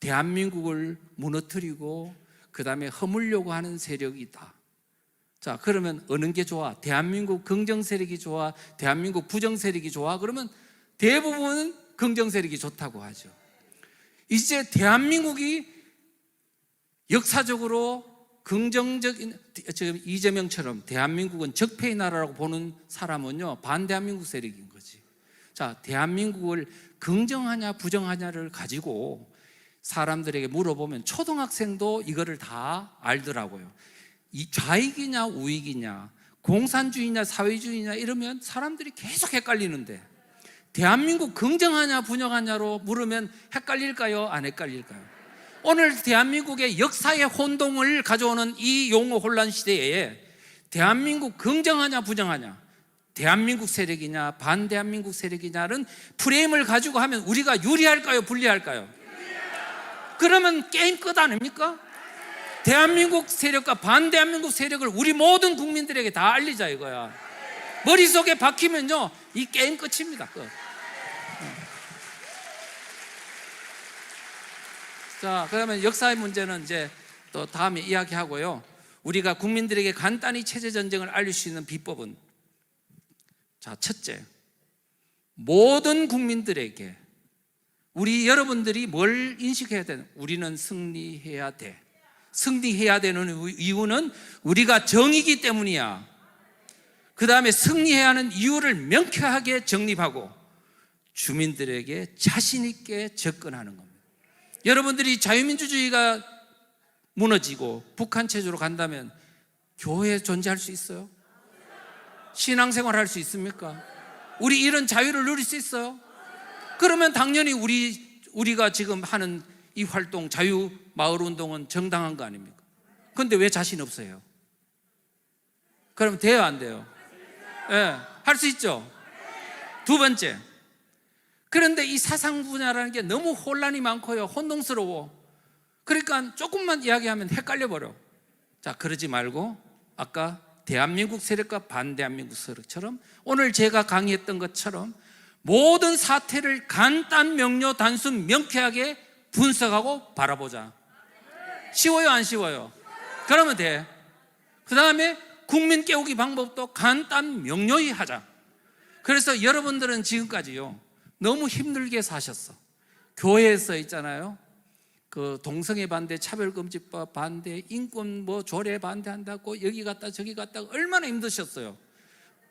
대한민국을 무너뜨리고 그 다음에 허물려고 하는 세력이 있다. 자, 그러면 어느 게 좋아? 대한민국 긍정 세력이 좋아? 대한민국 부정 세력이 좋아? 그러면 대부분은 긍정 세력이 좋다고 하죠. 이제 대한민국이 역사적으로 긍정적인, 지금 이재명처럼 대한민국은 적폐의 나라라고 보는 사람은요, 반대한민국 세력인 거지. 자, 대한민국을 긍정하냐 부정하냐를 가지고 사람들에게 물어보면 초등학생도 이거를 다 알더라고요. 이 좌익이냐 우익이냐, 공산주의냐 사회주의냐 이러면 사람들이 계속 헷갈리는데, 대한민국 긍정하냐 부정하냐로 물으면 헷갈릴까요? 안 헷갈릴까요? 오늘 대한민국의 역사의 혼동을 가져오는 이 용어 혼란 시대에 대한민국 긍정하냐 부정하냐, 대한민국 세력이냐 반대한민국 세력이냐는 프레임을 가지고 하면 우리가 유리할까요? 불리할까요? 그러면 게임 끝 아닙니까? 대한민국 세력과 반대한민국 세력을 우리 모든 국민들에게 다 알리자 이거야. 머릿속에 박히면요, 이 게임 끝입니다. 끝. 자, 그러면 역사의 문제는 이제 또 다음에 이야기하고요. 우리가 국민들에게 간단히 체제 전쟁을 알릴 수 있는 비법은, 자, 첫째, 모든 국민들에게 우리 여러분들이 뭘 인식해야 되는? 우리는 승리해야 돼. 승리해야 되는 이유는 우리가 정이기 때문이야. 그 다음에 승리해야 하는 이유를 명쾌하게 정립하고 주민들에게 자신 있게 접근하는 겁니다. 여러분들이 자유민주주의가 무너지고 북한 체제로 간다면 교회에 존재할 수 있어요? 신앙생활 할 수 있습니까? 우리 이런 자유를 누릴 수 있어요? 그러면 당연히 우리가 지금 하는 이 활동, 자유마을운동은 정당한 거 아닙니까? 그런데 왜 자신 없어요? 그럼 돼요, 안 돼요? 네, 할 수 있죠? 두 번째, 그런데 이 사상 분야라는 게 너무 혼란이 많고요, 혼동스러워. 그러니까 조금만 이야기하면 헷갈려 버려. 자, 그러지 말고 아까 대한민국 세력과 반대한민국 세력처럼 오늘 제가 강의했던 것처럼 모든 사태를 간단, 명료, 단순, 명쾌하게 분석하고 바라보자. 쉬워요, 안 쉬워요? 그러면 돼. 그 다음에 국민 깨우기 방법도 간단, 명료히 하자. 그래서 여러분들은 지금까지요, 너무 힘들게 사셨어. 교회에서 있잖아요, 그 동성애 반대, 차별금지법 반대, 인권 조례 반대한다고 여기 갔다 저기 갔다 얼마나 힘드셨어요.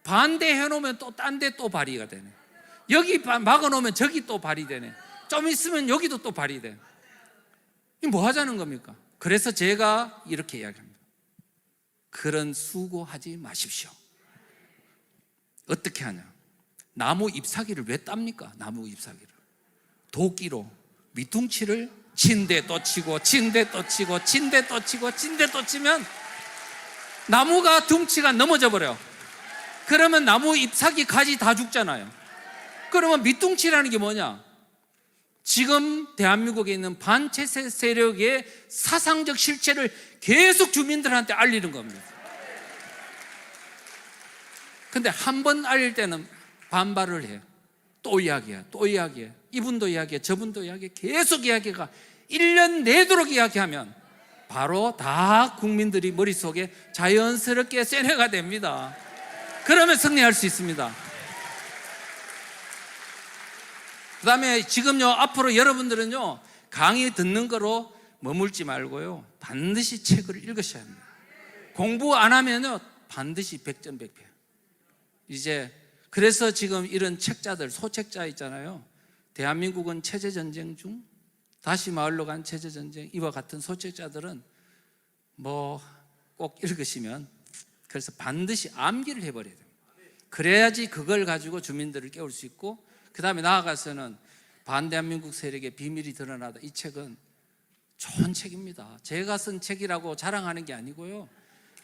반대해 놓으면 또 딴 데 또 발의가 되네. 여기 막아 놓으면 저기 또 발의되네. 좀 있으면 여기도 또 발의돼. 이 뭐 하자는 겁니까? 그래서 제가 이렇게 이야기합니다. 그런 수고하지 마십시오. 어떻게 하냐? 나무 잎사귀를 왜 땁니까? 나무 잎사귀를 도끼로 밑둥치를 친데 또 치고, 친데 또 치고, 친데 또 치고, 친데 또 치면 나무가 둥치가 넘어져 버려. 그러면 나무 잎사귀 가지 다 죽잖아요. 그러면 밑둥치라는 게 뭐냐? 지금 대한민국에 있는 반체제 세력의 사상적 실체를 계속 주민들한테 알리는 겁니다. 근데 한 번 알릴 때는 반발을 해. 또 이야기해, 또 이야기해. 이분도 이야기해, 저분도 이야기해. 계속 이야기가 1년 내도록 이야기하면 바로 다 국민들이 머릿속에 자연스럽게 세뇌가 됩니다. 그러면 승리할 수 있습니다. 그 다음에 지금요, 앞으로 여러분들은요, 강의 듣는 거로 머물지 말고요, 반드시 책을 읽으셔야 합니다. 공부 안 하면요, 반드시 백전백패. 이제 그래서 지금 이런 책자들, 소책자 있잖아요. 대한민국은 체제전쟁 중, 다시 마을로 간 체제전쟁, 이와 같은 소책자들은 꼭 읽으시면, 그래서 반드시 암기를 해버려야 됩니다. 그래야지 그걸 가지고 주민들을 깨울 수 있고, 그 다음에 나아가서는 반대한민국 세력의 비밀이 드러나다. 이 책은 좋은 책입니다. 제가 쓴 책이라고 자랑하는 게 아니고요,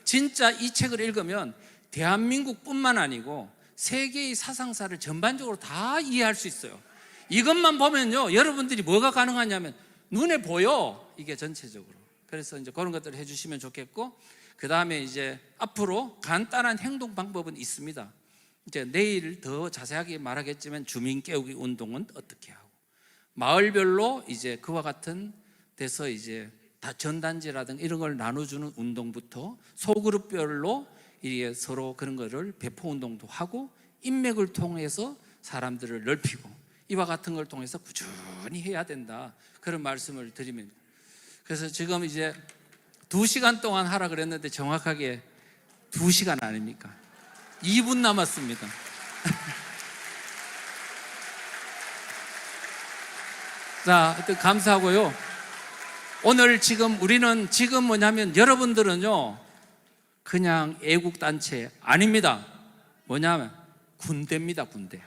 진짜 이 책을 읽으면 대한민국뿐만 아니고 세계의 사상사를 전반적으로 다 이해할 수 있어요. 이것만 보면요, 여러분들이 뭐가 가능하냐면 눈에 보여, 이게 전체적으로. 그래서 이제 그런 것들을 해주시면 좋겠고, 그 다음에 이제 앞으로 간단한 행동 방법은 있습니다. 이제 내일 더 자세하게 말하겠지만 주민 깨우기 운동은 어떻게 하고, 마을별로 이제 그와 같은 데서 이제 다 전단지라든가 이런 걸 나눠주는 운동부터 소그룹별로 이게 서로 그런 거를 배포 운동도 하고, 인맥을 통해서 사람들을 넓히고, 이와 같은 걸 통해서 꾸준히 해야 된다, 그런 말씀을 드립니다. 그래서 지금 이제 2시간 동안 하라 그랬는데 정확하게 2시간 아닙니까? 2분 남았습니다. 자, 하여튼 감사하고요. 오늘 지금 우리는 지금 뭐냐면, 여러분들은요, 그냥 애국단체 아닙니다. 뭐냐면 군대입니다, 군대.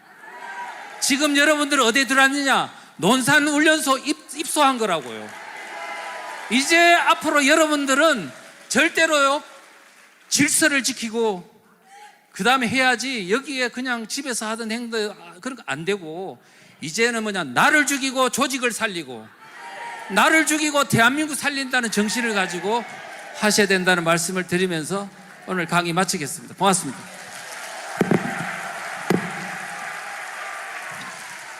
지금 여러분들은 어디에 들어왔느냐? 논산훈련소 입소한 거라고요. 이제 앞으로 여러분들은 절대로요, 질서를 지키고 그 다음에 해야지, 여기에 그냥 집에서 하던 행동 그런 거 안 되고, 이제는 뭐냐, 나를 죽이고 조직을 살리고, 나를 죽이고 대한민국 살린다는 정신을 가지고 하셔야 된다는 말씀을 드리면서 오늘 강의 마치겠습니다. 고맙습니다.